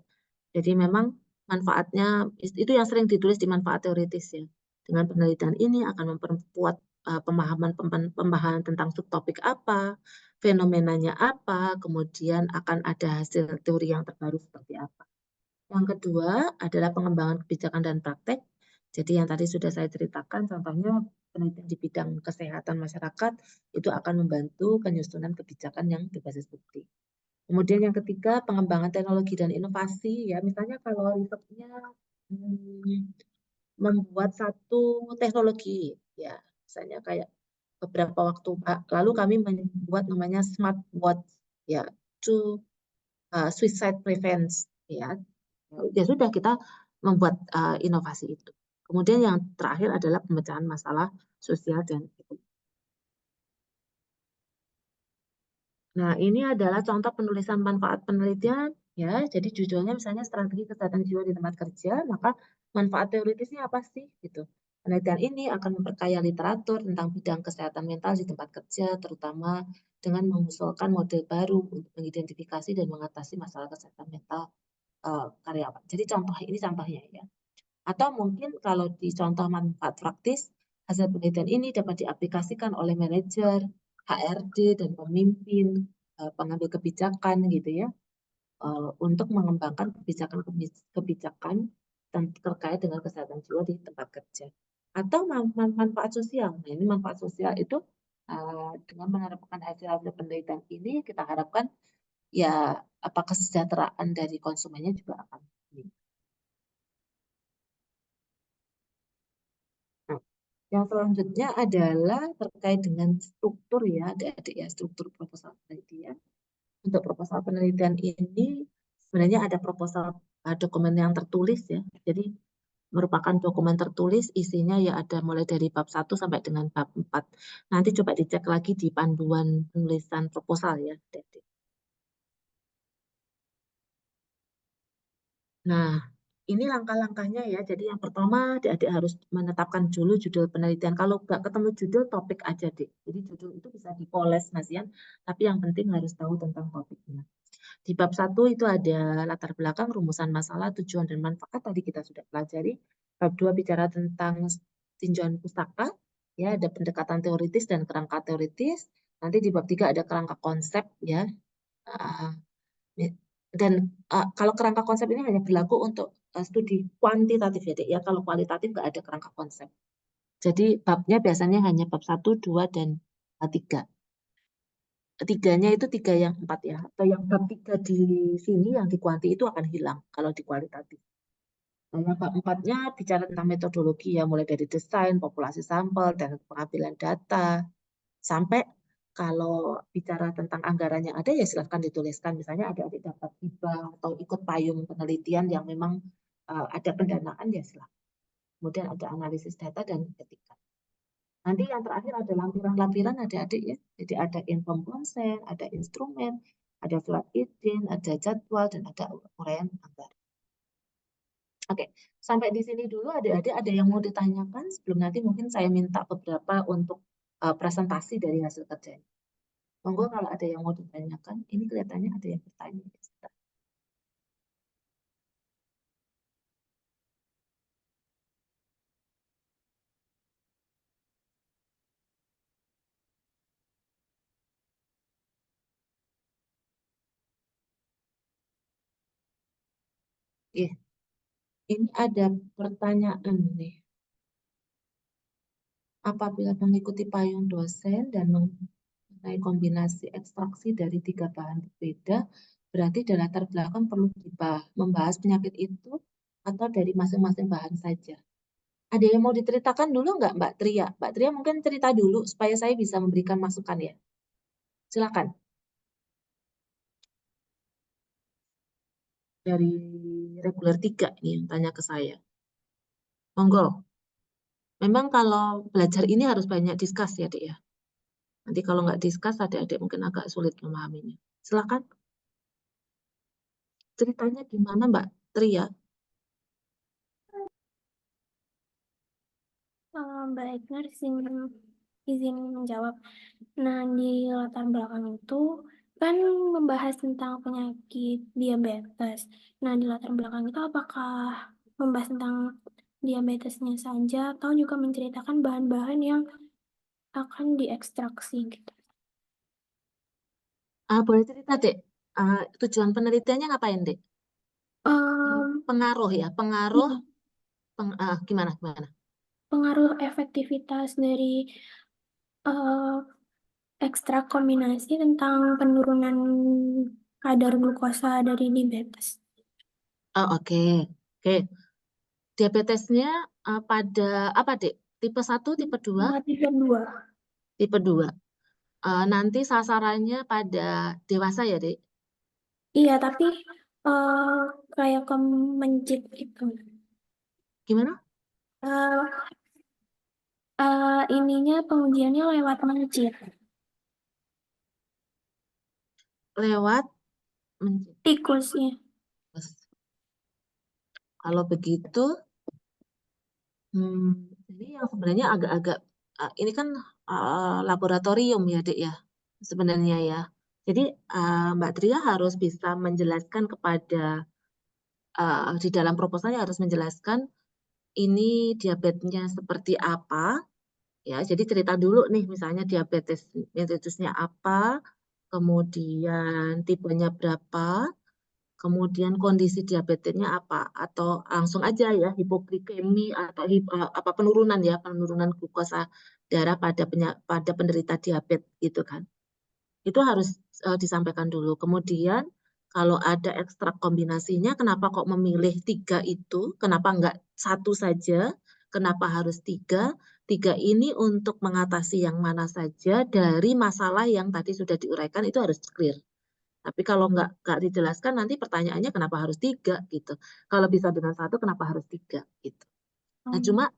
Jadi memang manfaatnya itu yang sering ditulis di manfaat teoritis ya. Dengan penelitian ini akan memperkuat pemahaman tentang subtopik apa, fenomenanya apa, kemudian akan ada hasil teori yang terbaru seperti apa. Yang kedua adalah pengembangan kebijakan dan praktek. Jadi yang tadi sudah saya ceritakan, contohnya penelitian di bidang kesehatan masyarakat itu akan membantu penyusunan kebijakan yang berbasis bukti. Kemudian yang ketiga, pengembangan teknologi dan inovasi. Ya, misalnya kalau risetnya membuat satu teknologi, ya, misalnya kayak beberapa waktu lalu kami membuat namanya smartwatch, ya, to suicide prevent, ya. Ya sudah kita membuat inovasi itu. Kemudian yang terakhir adalah pemecahan masalah sosial dan ekonomi. Nah, ini adalah contoh penulisan manfaat penelitian ya. Jadi judulnya misalnya strategi kesehatan jiwa di tempat kerja, maka manfaat teoritisnya apa sih gitu. Penelitian ini akan memperkaya literatur tentang bidang kesehatan mental di tempat kerja, terutama dengan mengusulkan model baru untuk mengidentifikasi dan mengatasi masalah kesehatan mental karyawan. Jadi contohnya ya. Atau mungkin kalau di contoh manfaat praktis, hasil penelitian ini dapat diaplikasikan oleh manajer, HRD, dan pemimpin, pengambil kebijakan gitu ya, untuk mengembangkan kebijakan terkait dengan kesehatan jiwa di tempat kerja. Atau manfaat sosial. Nah, ini manfaat sosial itu dengan menerapkan hasil-hasil penelitian ini, kita harapkan ya apa kesejahteraan dari konsumennya juga akan meningkat. Nah, yang selanjutnya adalah terkait dengan struktur ya, adik-adik ya, struktur proposal penelitian. Untuk proposal penelitian ini sebenarnya ada proposal dokumen yang tertulis ya. Jadi merupakan dokumen tertulis, isinya ya ada mulai dari bab 1 sampai dengan bab 4. Nanti coba dicek lagi di panduan penulisan proposal ya, Adik-adik. Nah, ini langkah-langkahnya ya. Jadi yang pertama, adik-adik harus menetapkan dulu judul penelitian. Kalau nggak ketemu judul, topik aja, Dik. Jadi judul itu bisa dipoles, Mas Yan. Tapi yang penting harus tahu tentang topiknya. Di bab 1 itu ada latar belakang, rumusan masalah, tujuan, dan manfaat. Tadi kita sudah pelajari. Bab 2 bicara tentang tinjauan pustaka. Ya, ada pendekatan teoritis dan kerangka teoritis. Nanti di bab 3 ada kerangka konsep, ya. Ah, dan kalau kerangka konsep ini hanya berlaku untuk studi kuantitatif ya, Dek. Ya, kalau kualitatif nggak ada kerangka konsep. Jadi babnya biasanya hanya bab 1, 2, dan 3. Tiganya itu 3 yang 4 ya. Atau yang bab 3 di sini yang di kuanti itu akan hilang kalau di kualitatif. Nah, yang bab 4-nya bicara tentang metodologi ya, mulai dari desain, populasi sampel, dan pengambilan data. Sampai kalau bicara tentang anggaran yang ada ya silahkan dituliskan. Misalnya ada adik dapat hibah atau ikut payung penelitian yang memang ada pendanaan ya silahkan. Kemudian ada analisis data dan etika. Nanti yang terakhir ada lampiran-lampiran adik-adik ya. Jadi ada inform consent, ada instrumen, ada surat izin, ada jadwal, dan ada uraian anggaran. Oke, sampai di sini dulu adik-adik ada yang mau ditanyakan sebelum nanti mungkin saya minta beberapa untuk presentasi dari hasil kerjanya. Monggo kalau ada yang mau ditanyakan, ini kelihatannya ada yang bertanya. Ini ada pertanyaan nih. Apabila mengikuti payung dosen dan mengenai kombinasi ekstraksi dari 3 bahan berbeda, berarti dari latar belakang perlu membahas penyakit itu atau dari masing-masing bahan saja. Ada yang mau diceritakan dulu nggak, Mbak Tria? Mbak Tria mungkin cerita dulu supaya saya bisa memberikan masukan ya. Silakan. Dari reguler 3 nih yang tanya ke saya. Monggo. Memang kalau belajar ini harus banyak diskus ya, Dek ya. Nanti kalau nggak diskus, adik-adik mungkin agak sulit memahaminya. Silakan. Ceritanya gimana, Mbak Tria? Baik, izin menjawab. Nah, di latar belakang itu kan membahas tentang penyakit diabetes. Nah, di latar belakang itu apakah membahas tentang diabetesnya saja atau juga menceritakan bahan-bahan yang akan diekstraksi gitu? Boleh cerita, Dek. Tujuan penelitiannya ngapain, Dek? Pengaruh ya, pengaruh. Gimana, gimana? Pengaruh efektivitas dari ekstrak kombinasi tentang penurunan kadar glukosa dari diabetes. Oke. Oke. Diabetesnya pada apa, Dek? Tipe 1, tipe 2? Tipe 2. Tipe 2. Nanti sasarannya pada dewasa ya, Dek? Iya, tapi kayak kemencit gitu. Gimana? Ininya pengujiannya lewat mencit. Lewat mencit. Tikusnya. Kalau begitu, ini yang sebenarnya agak-agak, ini kan laboratorium ya, Dek ya, sebenarnya ya. Jadi Mbak Tria harus bisa menjelaskan kepada, di dalam proposalnya harus menjelaskan ini diabetesnya seperti apa, ya. Jadi cerita dulu nih, misalnya diabetesnya apa, kemudian tipenya berapa, kemudian kondisi diabetesnya apa, atau langsung aja ya hipoglikemi atau apa penurunan glukosa darah pada penderita diabetes gitu kan. Itu harus disampaikan dulu. Kemudian kalau ada ekstrak kombinasinya, kenapa kok memilih 3 itu? Kenapa enggak 1 saja? Kenapa harus 3? 3 ini untuk mengatasi yang mana saja dari masalah yang tadi sudah diuraikan itu harus clear. Tapi kalau nggak dijelaskan nanti pertanyaannya kenapa harus 3 gitu. Kalau bisa dengan 1 kenapa harus 3 gitu. Nah, cuma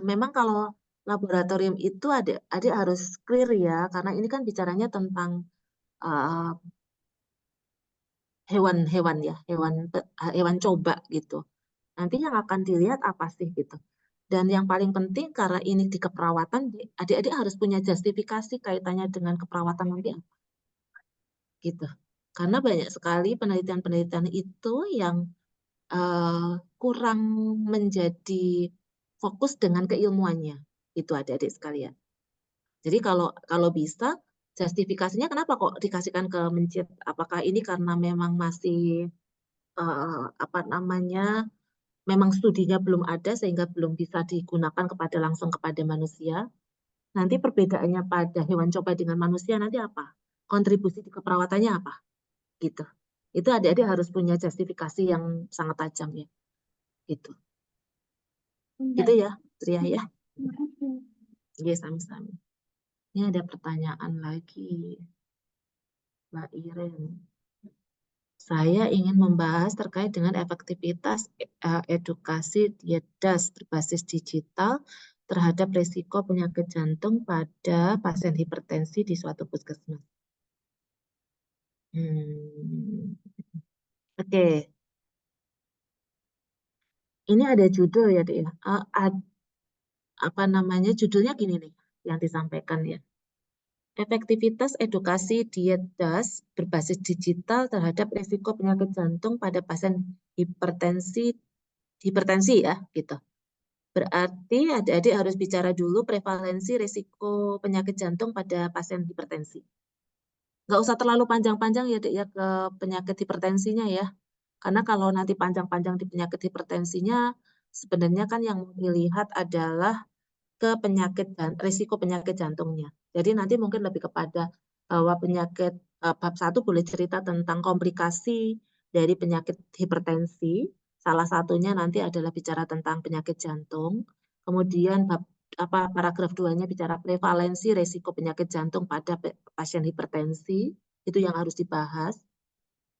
memang kalau laboratorium itu adik harus clear ya, karena ini kan bicaranya tentang hewan-hewan ya, hewan coba gitu. Nanti yang akan dilihat apa sih gitu. Dan yang paling penting karena ini di keperawatan, adik-adik harus punya justifikasi kaitannya dengan keperawatan nanti apa gitu. Karena banyak sekali penelitian-penelitian itu yang kurang menjadi fokus dengan keilmuannya. Itu adik-adik sekalian. Jadi kalau bisa justifikasinya kenapa kok dikasihkan ke mencit? Apakah ini karena memang masih apa namanya memang studinya belum ada sehingga belum bisa digunakan langsung kepada manusia. Nanti perbedaannya pada hewan coba dengan manusia nanti apa? Kontribusi di keperawatannya apa? Gitu. Itu adik-adik harus punya justifikasi yang sangat tajam ya. Gitu. Gitu ya, Tria ya. Iya, sami-sami. Ini ada pertanyaan lagi, Mbak Iren. Saya ingin membahas terkait dengan efektivitas edukasi dietdas berbasis digital terhadap risiko penyakit jantung pada pasien hipertensi di suatu puskesmas. Oke. Ini ada judul ya, Dek, ya. Apa namanya? Judulnya gini nih yang disampaikan ya. Efektivitas edukasi dietdas berbasis digital terhadap risiko penyakit jantung pada pasien hipertensi ya, gitu. Berarti adik-adik harus bicara dulu prevalensi risiko penyakit jantung pada pasien hipertensi. Nggak usah terlalu panjang-panjang ya, Dek, ya ke penyakit hipertensinya ya. Karena kalau nanti panjang-panjang di penyakit hipertensinya, sebenarnya kan yang dilihat adalah ke penyakit dan risiko penyakit jantungnya. Jadi nanti mungkin lebih kepada bahwa penyakit bab 1 boleh cerita tentang komplikasi dari penyakit hipertensi. Salah satunya nanti adalah bicara tentang penyakit jantung. Kemudian paragraf 2-nya bicara prevalensi risiko penyakit jantung pada pasien hipertensi. Itu yang harus dibahas.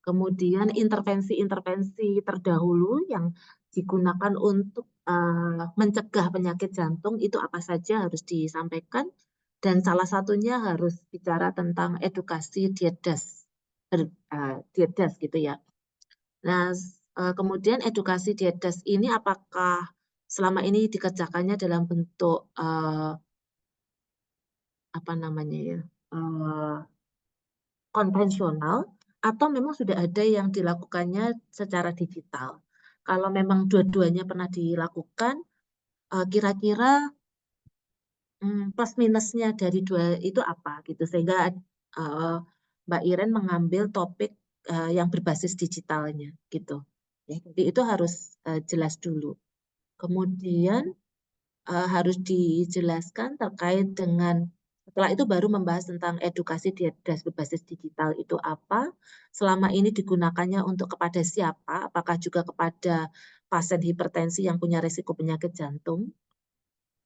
Kemudian intervensi-intervensi terdahulu yang digunakan untuk mencegah penyakit jantung itu apa saja harus disampaikan. Dan salah satunya harus bicara tentang edukasi dietdas gitu ya. Nah, kemudian edukasi dietdas ini apakah selama ini dikerjakannya dalam bentuk apa namanya ya konvensional atau memang sudah ada yang dilakukannya secara digital. Kalau memang dua-duanya pernah dilakukan, kira-kira plus minusnya dari dua itu apa gitu sehingga Mbak Iren mengambil topik yang berbasis digitalnya gitu. Ya, jadi itu harus jelas dulu. Kemudian harus dijelaskan terkait dengan setelah itu baru membahas tentang edukasi dietdas berbasis digital itu apa, selama ini digunakannya untuk kepada siapa, apakah juga kepada pasien hipertensi yang punya risiko penyakit jantung.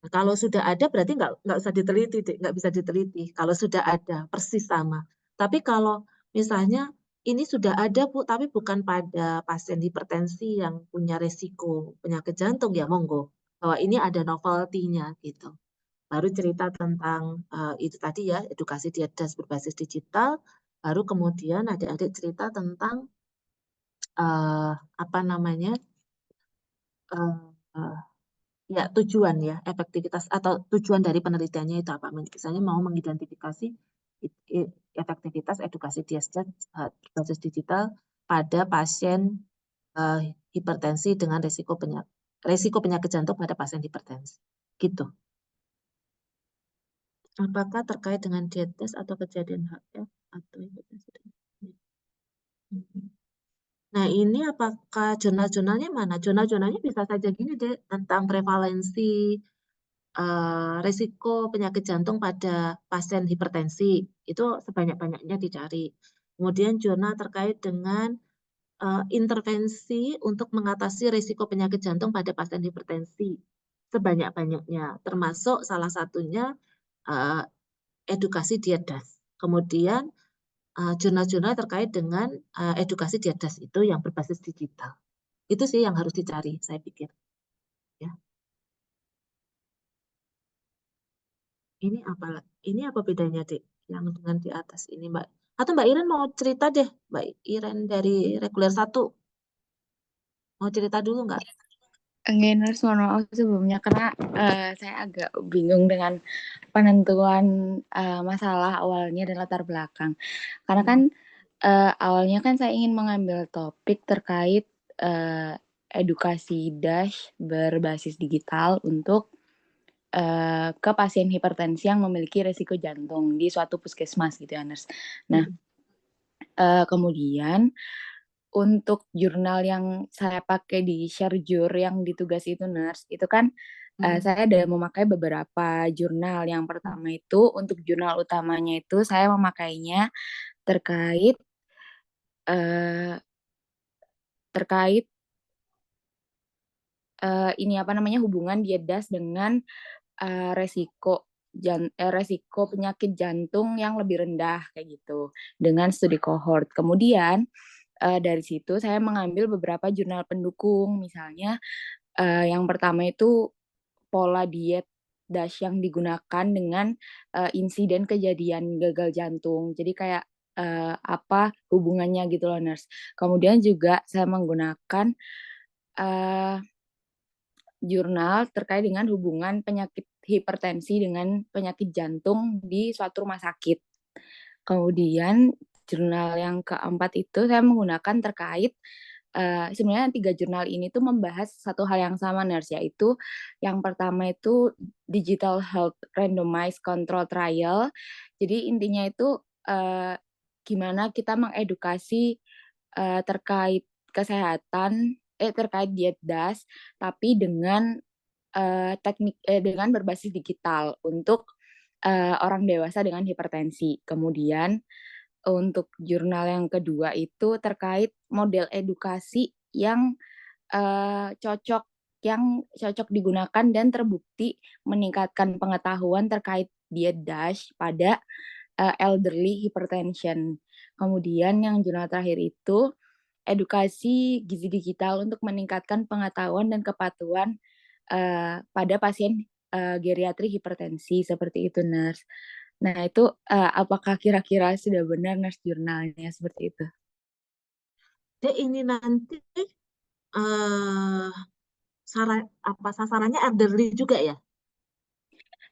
Nah, kalau sudah ada berarti nggak usah diteliti, nggak bisa diteliti. Kalau sudah ada persis sama. Tapi kalau misalnya ini sudah ada Bu, tapi bukan pada pasien hipertensi yang punya risiko penyakit jantung ya monggo. Bahwa ini ada novelty-nya gitu. Baru cerita tentang itu tadi ya, edukasi dietdas berbasis digital. Baru kemudian adik-adik cerita tentang apa namanya uh, ya tujuan ya efektivitas atau tujuan dari penelitiannya itu apa? Misalnya mau mengidentifikasi efektivitas edukasi dietdas berbasis digital pada pasien hipertensi dengan risiko penyakit jantung pada pasien hipertensi. Gitu. Apakah terkait dengan diabetes atau kejadian HF atau hipertensi? Nah, ini apakah jurnal-jurnalnya mana? Jurnal-jurnalnya bisa saja gini deh, tentang prevalensi risiko penyakit jantung pada pasien hipertensi. Itu sebanyak-banyaknya dicari. Kemudian jurnal terkait dengan intervensi untuk mengatasi risiko penyakit jantung pada pasien hipertensi. Sebanyak-banyaknya, termasuk salah satunya edukasi dietdas. Kemudian jurnal-jurnal terkait dengan edukasi dietdas itu yang berbasis digital. Itu sih yang harus dicari, saya pikir. Ya, ini apa bedanya, Dek? Yang dengan di atas ini, Mbak? Atau Mbak Iren mau cerita deh, Mbak Iren dari reguler 1. Mau cerita dulu nggak? Enggak, Nurse, mohon maaf sebelumnya karena saya agak bingung dengan penentuan masalah awalnya dan latar belakang. Karena kan awalnya kan saya ingin mengambil topik terkait edukasi DASH berbasis digital untuk ke pasien hipertensi yang memiliki resiko jantung di suatu puskesmas gitu ya, Nurse. Nah, kemudian untuk jurnal yang saya pakai di Sharejur yang ditugas itu, Nurse, itu kan saya ada memakai beberapa jurnal. Yang pertama itu untuk jurnal utamanya itu saya memakainya terkait terkait ini apa namanya hubungan diet DAS dengan resiko penyakit jantung yang lebih rendah kayak gitu dengan studi cohort. Kemudian dari situ saya mengambil beberapa jurnal pendukung, misalnya yang pertama itu pola diet DASH yang digunakan dengan insiden kejadian gagal jantung. Jadi kayak apa hubungannya gitu loh, Nurse. Kemudian juga saya menggunakan jurnal terkait dengan hubungan penyakit hipertensi dengan penyakit jantung di suatu rumah sakit. Kemudian jurnal yang keempat itu saya menggunakan terkait sebenarnya 3 jurnal ini tuh membahas satu hal yang sama, Nurse, yaitu yang pertama itu Digital Health Randomized Control Trial. Jadi intinya itu gimana kita mengedukasi terkait kesehatan, terkait diet DAS, tapi dengan teknik dengan berbasis digital untuk orang dewasa dengan hipertensi. Kemudian untuk jurnal yang kedua itu terkait model edukasi yang cocok digunakan dan terbukti meningkatkan pengetahuan terkait diet DASH pada elderly hypertension. Kemudian yang jurnal terakhir itu edukasi gizi digital untuk meningkatkan pengetahuan dan kepatuhan pada pasien geriatri hipertensi seperti itu, Nurse. Nah, itu apakah kira-kira sudah benar, Nurse, jurnalnya seperti itu? Dek, ini nanti sasarannya elderly juga ya?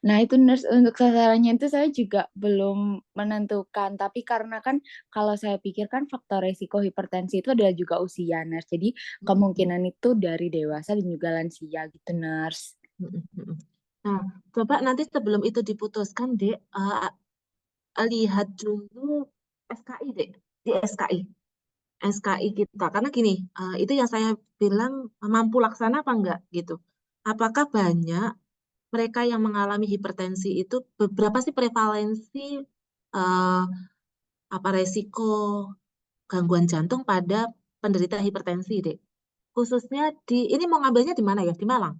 Nah, itu, Nurse, untuk sasarannya itu saya juga belum menentukan. Tapi karena kan kalau saya pikirkan faktor resiko hipertensi itu adalah juga usia, Nurse. Jadi kemungkinan itu dari dewasa dan juga lansia gitu, Nurse. Nah, coba nanti sebelum itu diputuskan, Dek, lihat dulu SKI, Dek. Di SKI kita. Karena gini, itu yang saya bilang mampu laksana apa enggak gitu. Apakah banyak mereka yang mengalami hipertensi itu beberapa sih prevalensi apa resiko gangguan jantung pada penderita hipertensi, Dek. Khususnya ini mau ngambilnya di mana ya? Di Malang.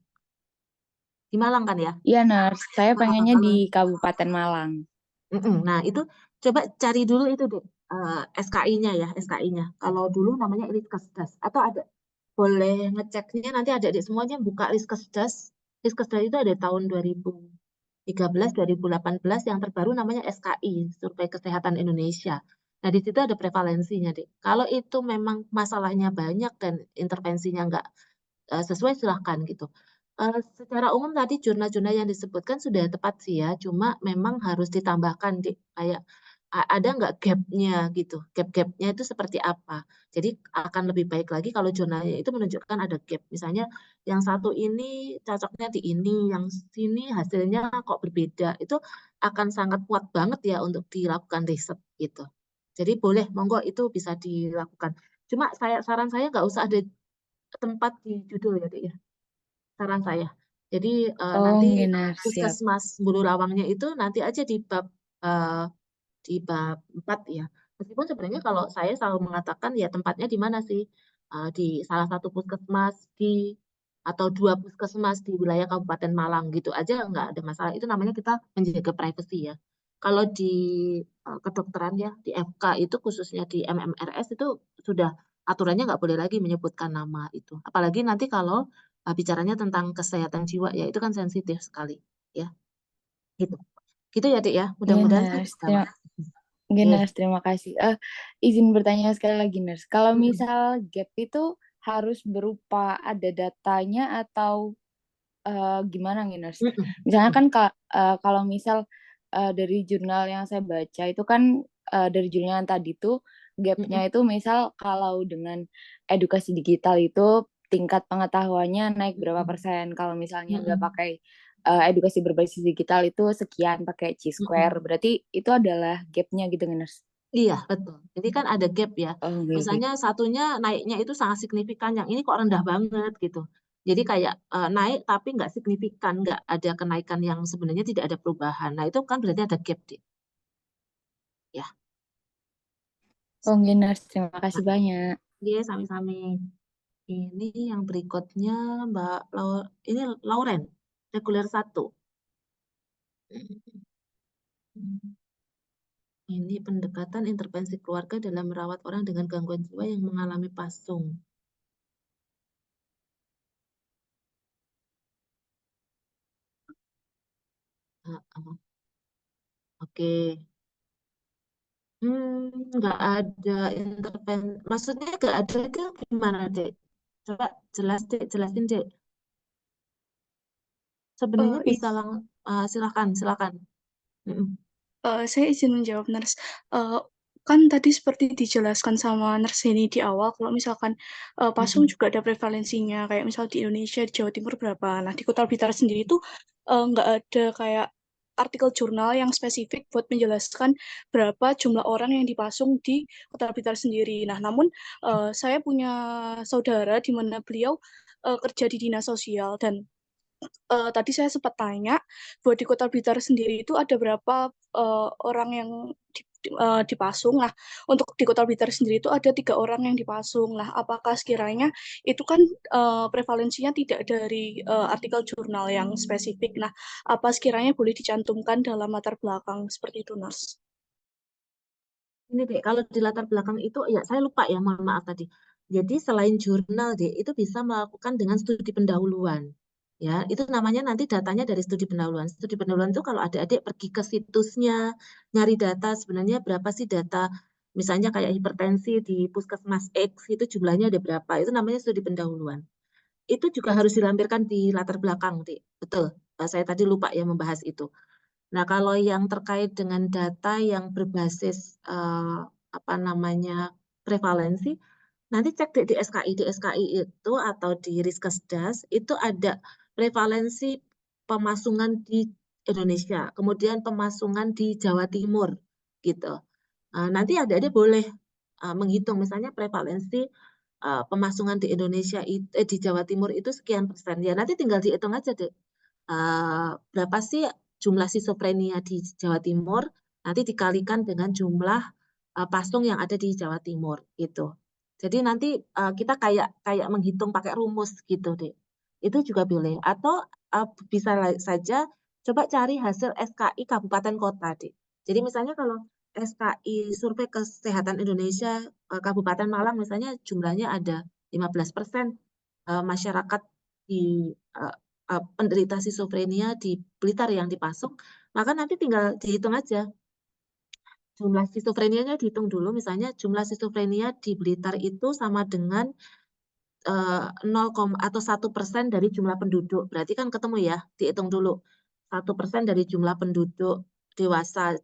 Di Malang kan ya? Iya, Nurse. Saya pengennya Kalau di Kabupaten Malang. Nah, itu coba cari dulu itu, Dek. SKI-nya ya, SKI-nya. Kalau dulu namanya Riskesdas atau ada boleh ngeceknya nanti adik-adik semuanya buka Riskesdas. Riskesdas itu ada tahun 2013, 2018 yang terbaru namanya SKI, Survei Kesehatan Indonesia. Nah, di situ ada prevalensinya, Dek. Kalau itu memang masalahnya banyak dan intervensinya nggak sesuai, silahkan gitu. Secara umum tadi jurnal-jurnal yang disebutkan sudah tepat sih ya, cuma memang harus ditambahkan, Dek. Kayak ada nggak gap-nya gitu. Gap-gapnya itu seperti apa. Jadi akan lebih baik lagi kalau jurnalnya itu menunjukkan ada gap. Misalnya yang satu ini cocoknya di ini, yang sini hasilnya kok berbeda. Itu akan sangat kuat banget ya untuk dilakukan riset gitu. Jadi boleh, monggo itu bisa dilakukan. Cuma saran saya nggak usah ada tempat di judul ya, Dek ya. Saran saya. Jadi Oh, nanti benar, siap. Puskesmas Bulu Lawangnya itu nanti aja eh, di bab 4 ya. Meskipun sebenarnya kalau saya selalu mengatakan ya tempatnya di mana sih? Di salah satu puskesmas atau 2 puskesmas di wilayah Kabupaten Malang gitu aja nggak ada masalah. Itu namanya kita menjaga privasi ya. Kalau di kedokteran ya, di FK itu khususnya di MMRS itu sudah aturannya nggak boleh lagi menyebutkan nama itu. Apalagi nanti kalau bicaranya tentang kesehatan jiwa, ya itu kan sensitif sekali, ya. Gitu. Gitu ya, Dik ya. Iya, Mudah-mudahan Nurse. sama. Oke, Oke. Nurse, terima kasih. Izin bertanya sekali lagi, Nurse. Kalau Mm-mm. misal gap itu harus berupa ada datanya atau gimana nih, Nurse? Mm-mm. Misalnya kan kalau misal dari jurnal yang saya baca itu kan dari jurnal yang tadi tuh gapnya Mm-mm. itu misal kalau dengan edukasi digital itu tingkat pengetahuannya naik berapa Mm-mm. persen. Kalau misalnya nggak Mm-mm. pakai edukasi berbasis digital itu sekian pakai Mm-mm. Chi-square. Berarti itu adalah gapnya gitu, Nurse. Iya, betul. Jadi kan ada gap ya. Oh, oke, oke. Misalnya satunya naiknya itu sangat signifikan, yang ini kok rendah banget gitu. Jadi kayak naik tapi nggak signifikan, nggak ada kenaikan yang sebenarnya tidak ada perubahan. Nah itu kan berarti ada gap deh. Ya, Oke, Nurse. Terima kasih nah, banyak. dia sami-sami. Ini yang berikutnya Mbak ini Lauren, reguler 1. Ini pendekatan intervensi keluarga dalam merawat orang dengan gangguan jiwa yang mengalami pasung. Oke. Nggak ada intervensi. Maksudnya nggak ada itu gimana, Dek? Coba jelasin, Dek. Eh, Sebenarnya i- bisa silakan, silakan. Mm-mm. saya izin menjawab, Nurse. Kan tadi seperti dijelaskan sama Nurse ini di awal, kalau misalkan pasung Mm-mm. juga ada prevalensinya, kayak misal di Indonesia, di Jawa Timur berapa. Nah, di Kota Blitar sendiri itu nggak ada kayak artikel jurnal yang spesifik buat menjelaskan berapa jumlah orang yang dipasung di Kota Blitar sendiri. Nah, namun saya punya saudara di mana beliau kerja di dinas sosial, dan tadi saya sempat tanya bahwa di Kota Blitar sendiri itu ada berapa orang yang dipasung. Nah, untuk di Kota Blitar sendiri itu ada 3 orang yang dipasung. Nah, apakah sekiranya itu kan prevalensinya tidak dari artikel jurnal yang spesifik. Nah, apa sekiranya boleh dicantumkan dalam latar belakang seperti itu, Nurse? Ini deh, kalau di latar belakang itu, ya saya lupa ya, mohon maaf tadi. Jadi selain jurnal deh, itu bisa melakukan dengan studi pendahuluan. Ya, itu namanya nanti datanya dari studi pendahuluan. Studi pendahuluan itu kalau adik-adik pergi ke situsnya, nyari data sebenarnya berapa sih data, misalnya kayak hipertensi di Puskesmas X, itu jumlahnya ada berapa, itu namanya studi pendahuluan. Itu juga harus dilampirkan di latar belakang, Dik. Betul, saya tadi lupa ya membahas itu. Nah, kalau yang terkait dengan data yang berbasis apa namanya prevalensi, nanti cek di SKI. Di SKI itu atau di Riskesdas itu ada prevalensi pemasungan di Indonesia, kemudian pemasungan di Jawa Timur, gitu. Nanti adik-adik boleh menghitung misalnya prevalensi pemasungan di Indonesia di Jawa Timur itu sekian persen. Ya nanti tinggal dihitung aja deh berapa sih jumlah skizofrenia di Jawa Timur, nanti dikalikan dengan jumlah pasung yang ada di Jawa Timur gitu. Jadi nanti kita kayak kayak menghitung pakai rumus gitu deh. Itu juga boleh. Atau bisa saja coba cari hasil SKI kabupaten kota deh. Jadi misalnya kalau SKI Survei Kesehatan Indonesia Kabupaten Malang misalnya jumlahnya ada 15% masyarakat di eh, penderita skizofrenia di Blitar yang dipasung, maka nanti tinggal dihitung aja jumlah skizofrenianya dihitung dulu, misalnya jumlah skizofrenia di Blitar itu sama dengan 0, atau 1% dari jumlah penduduk. Berarti kan ketemu ya, dihitung dulu. 1% dari jumlah penduduk dewasa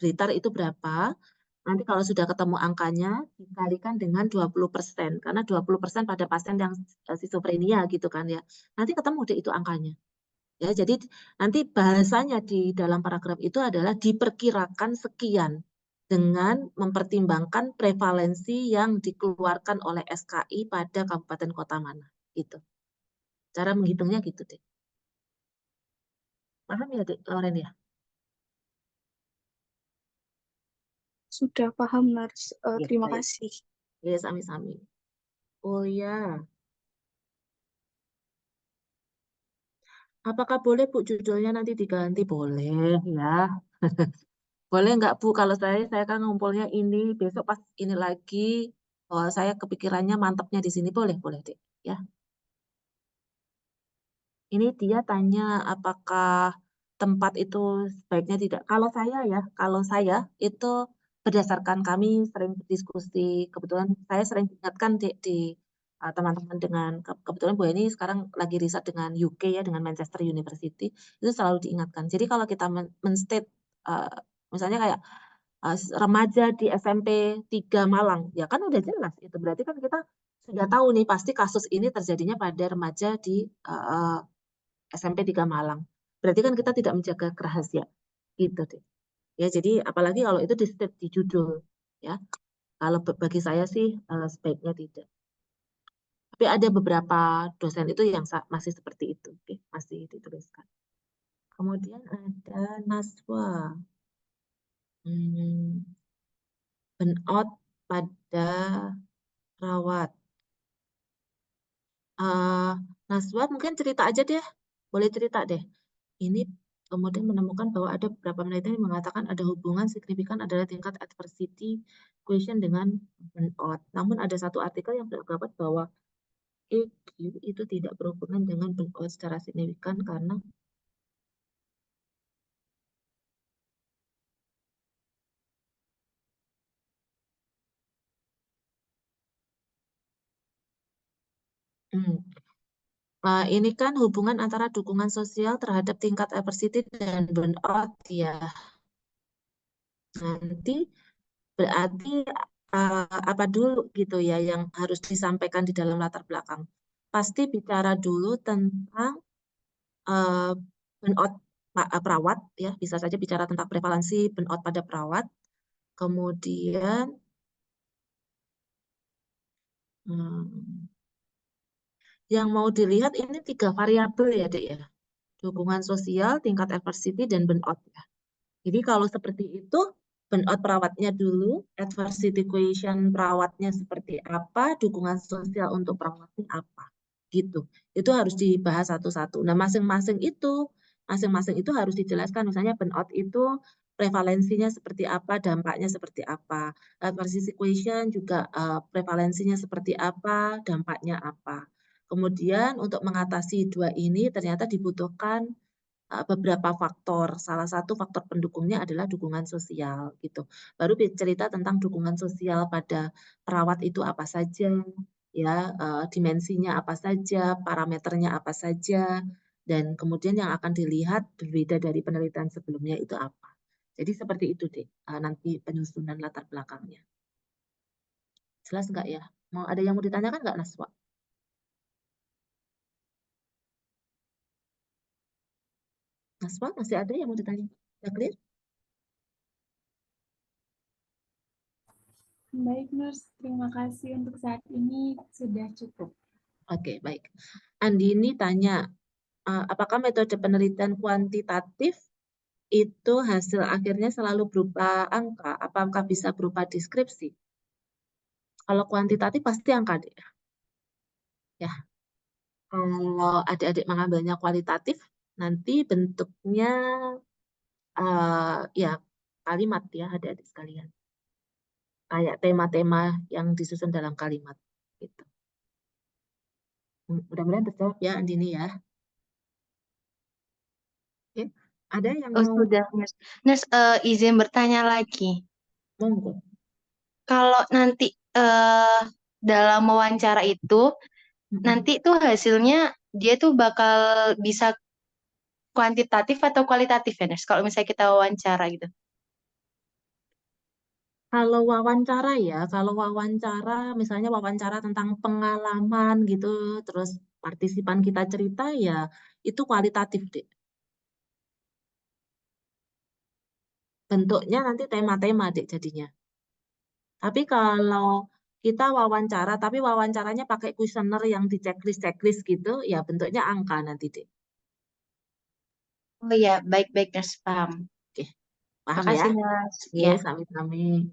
Blitar itu berapa? Nanti kalau sudah ketemu angkanya, dikalikan dengan 20%. Karena 20% pada pasien yang skizofrenia gitu kan ya. Nanti ketemu deh itu angkanya. Ya, jadi nanti bahasanya di dalam paragraf itu adalah diperkirakan sekian dengan mempertimbangkan prevalensi yang dikeluarkan oleh SKI pada kabupaten kota mana. Gitu. Cara menghitungnya gitu deh. Paham ya, Dek Loren ya? Sudah paham, Nurse. Ya, Terima baik. kasih. Ya, sami-sami. Oh ya, apakah boleh Bu judulnya nanti diganti? Boleh ya. Boleh nggak Bu? Kalau saya kan ngumpulnya ini, besok pas ini lagi. saya kepikirannya mantapnya di sini, boleh Dek, ya. Ini dia tanya apakah tempat itu sebaiknya tidak. Kalau saya itu berdasarkan kami sering berdiskusi, kebetulan saya sering diingatkan di teman-teman dengan kebetulan Bu ini sekarang lagi riset dengan UK ya, dengan Manchester University, itu selalu diingatkan. Jadi kalau kita men-state misalnya kayak remaja di SMP 3 Malang, ya kan udah jelas itu. Berarti kan kita sudah tahu nih pasti kasus ini terjadinya pada remaja di SMP 3 Malang. Berarti kan kita tidak menjaga kerahasiaan. Gitu deh. Ya, jadi apalagi kalau itu di-state di judul ya. Kalau bagi saya sih sebaiknya tidak. Tapi ada beberapa dosen itu yang masih seperti itu, oke, masih dituliskan. Kemudian ada Naswa. Burnout pada perawat. Naswa mungkin cerita aja deh. Boleh cerita deh. Ini kemudian menemukan bahwa ada beberapa penelitian yang mengatakan ada hubungan signifikan adalah tingkat adversity quotient dengan burnout. Namun ada satu artikel yang berpendapat bahwa EQ itu tidak berhubungan dengan burnout secara signifikan karena ini kan hubungan antara dukungan sosial terhadap tingkat adversity dan burnout ya. Nanti berarti apa dulu gitu ya yang harus disampaikan di dalam latar belakang. Pasti bicara dulu tentang burnout perawat ya, bisa saja bicara tentang prevalensi burnout pada perawat. Kemudian yang mau dilihat ini 3 variabel ya Dek ya. Dukungan sosial, tingkat adversity, dan burnout ya. Jadi kalau seperti itu, burnout perawatnya dulu, adversity quotient perawatnya seperti apa, dukungan sosial untuk perawatnya apa. Gitu. Itu harus dibahas satu-satu. Nah, masing-masing itu harus dijelaskan. Misalnya burnout itu prevalensinya seperti apa, dampaknya seperti apa. Adversity quotient juga prevalensinya seperti apa, dampaknya apa. Kemudian untuk mengatasi dua ini ternyata dibutuhkan beberapa faktor. Salah satu faktor pendukungnya adalah dukungan sosial gitu. Baru cerita tentang dukungan sosial pada perawat itu apa saja, ya dimensinya apa saja, parameternya apa saja, dan kemudian yang akan dilihat berbeda dari penelitian sebelumnya itu apa. Jadi seperti itu deh nanti penyusunan latar belakangnya. Jelas nggak ya? Mau ada yang mau ditanyakan nggak Naswa? Naswa masih ada yang mau ditanya? Udah clear? Baik, Nurse. Terima kasih untuk saat ini sudah cukup. Oke, baik. Andini tanya, apakah metode penelitian kuantitatif itu hasil akhirnya selalu berupa angka? Apakah bisa berupa deskripsi? Kalau kuantitatif pasti angka deh. Ya, kalau adik-adik mengambilnya kualitatif, nanti bentuknya ya kalimat ya adik-adik sekalian. Kayak tema-tema yang disusun dalam kalimat. Gitu. Mudah-mudahan terjawab ya Andini ya. Oke. Ada yang Oh, mau? sudah, Nurse. Nurse, izin bertanya lagi. Monggo. Kalau nanti dalam wawancara itu, nanti tuh hasilnya dia tuh bakal bisa kuantitatif atau kualitatif ya, Nurse? Kalau misalnya kita wawancara gitu. Kalau wawancara misalnya wawancara tentang pengalaman gitu, terus partisipan kita cerita ya itu kualitatif deh. Bentuknya nanti tema-tema deh jadinya. Tapi kalau kita wawancara, tapi wawancaranya pakai kuesioner yang di checklist gitu, ya bentuknya angka nanti deh. Oh ya, baik-baik, Nurse. Paham. Oke, paham ya? Makasih, Nurse. Oke, Ya. sami-sami.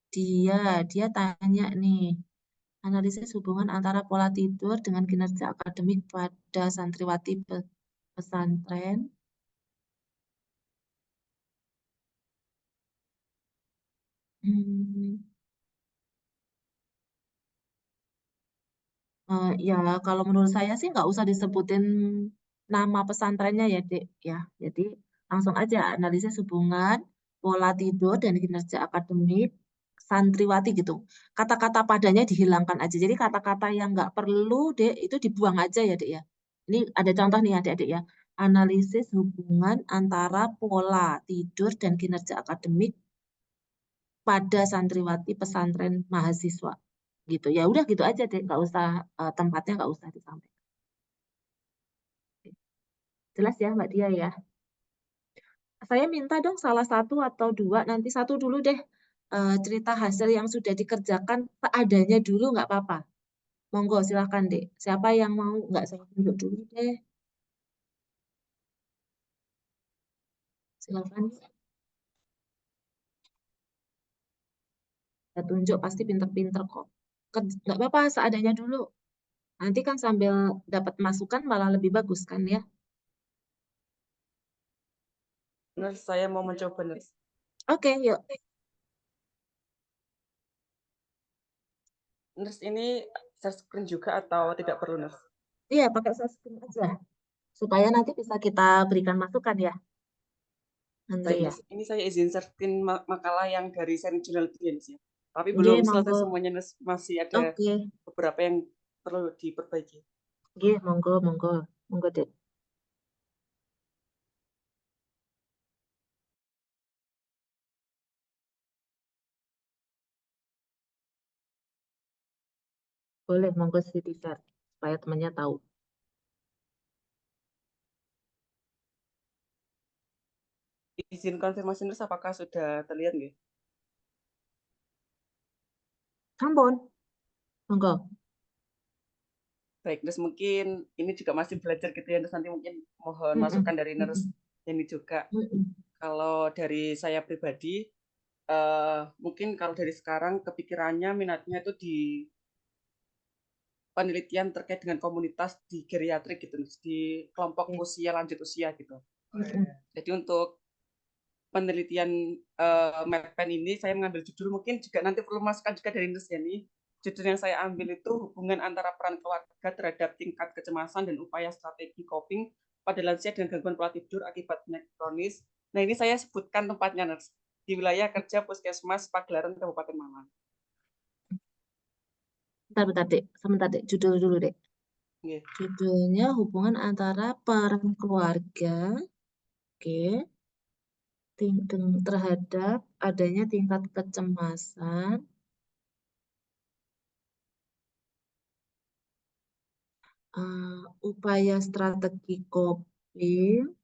Dia tanya nih, analisis hubungan antara pola tidur dengan kinerja akademik pada santriwati pesantren. Ya, kalau menurut saya sih nggak usah disebutin nama pesantrennya ya, Dek. Ya, jadi langsung aja analisis hubungan, pola tidur, dan kinerja akademik santriwati gitu. Kata-kata padanya dihilangkan aja. Jadi kata-kata yang nggak perlu, Dek, itu dibuang aja ya, Dek ya. Ini ada contoh nih adik-adik ya. Analisis hubungan antara pola tidur dan kinerja akademik pada santriwati pesantren mahasiswa gitu. Ya udah gitu aja deh, nggak usah tempatnya nggak usah disampaikan. Jelas ya Mbak Dia ya. Saya minta dong salah satu atau dua, nanti satu dulu deh cerita hasil yang sudah dikerjakan seadanya dulu nggak apa-apa. Monggo silahkan deh. Siapa yang mau nggak saya tunjuk dulu deh. Silahkan. Saya tunjuk pasti pinter-pinter kok. Nggak apa-apa seadanya dulu. Nanti kan sambil dapat masukan malah lebih bagus kan ya. Nurse, saya mau mencoba, Nurse. Oke, yuk. Nurse, ini share screen juga atau tidak perlu, Nurse? Iya, pakai share screen aja. Supaya nanti bisa kita berikan masukan ya. Andre Baik, ya. Nurse. Ini saya izin share screen makalah yang dari sharing jurnal Biens ya. Tapi Oke, belum monggo. selesai semuanya, Nurse. Masih ada Oke. beberapa yang perlu diperbaiki. Oke, monggo, monggo. Monggo, Dek. Boleh, monggo di share supaya temannya tahu. Izin konfirmasi, Nurse, apakah sudah terlihat nggih? Sampun. Monggo. Baik, Nurse, mungkin ini juga masih belajar gitu ya, Nurse. Nanti mungkin mohon masukan dari Nurse ini juga. Kalau dari saya pribadi, mungkin kalau dari sekarang kepikirannya minatnya itu di penelitian terkait dengan komunitas di geriatrik gitu, di kelompok usia lanjut usia gitu. Jadi untuk penelitian MedPen ini saya mengambil judul, mungkin juga nanti perlu masukan juga dari Nurse Yani. Judul yang saya ambil itu hubungan antara peran keluarga terhadap tingkat kecemasan dan upaya strategi coping pada lansia dengan gangguan pola tidur akibat penyakit kronis. Nah, ini saya sebutkan tempatnya, Nurse, di wilayah kerja Puskesmas Pagelaran Kabupaten Malang. Bentar, Dek. Sebentar, Dek. Judul dulu, Dek. Yeah. Judulnya hubungan antara peran keluarga, oke, terhadap adanya tingkat kecemasan, upaya strategi coping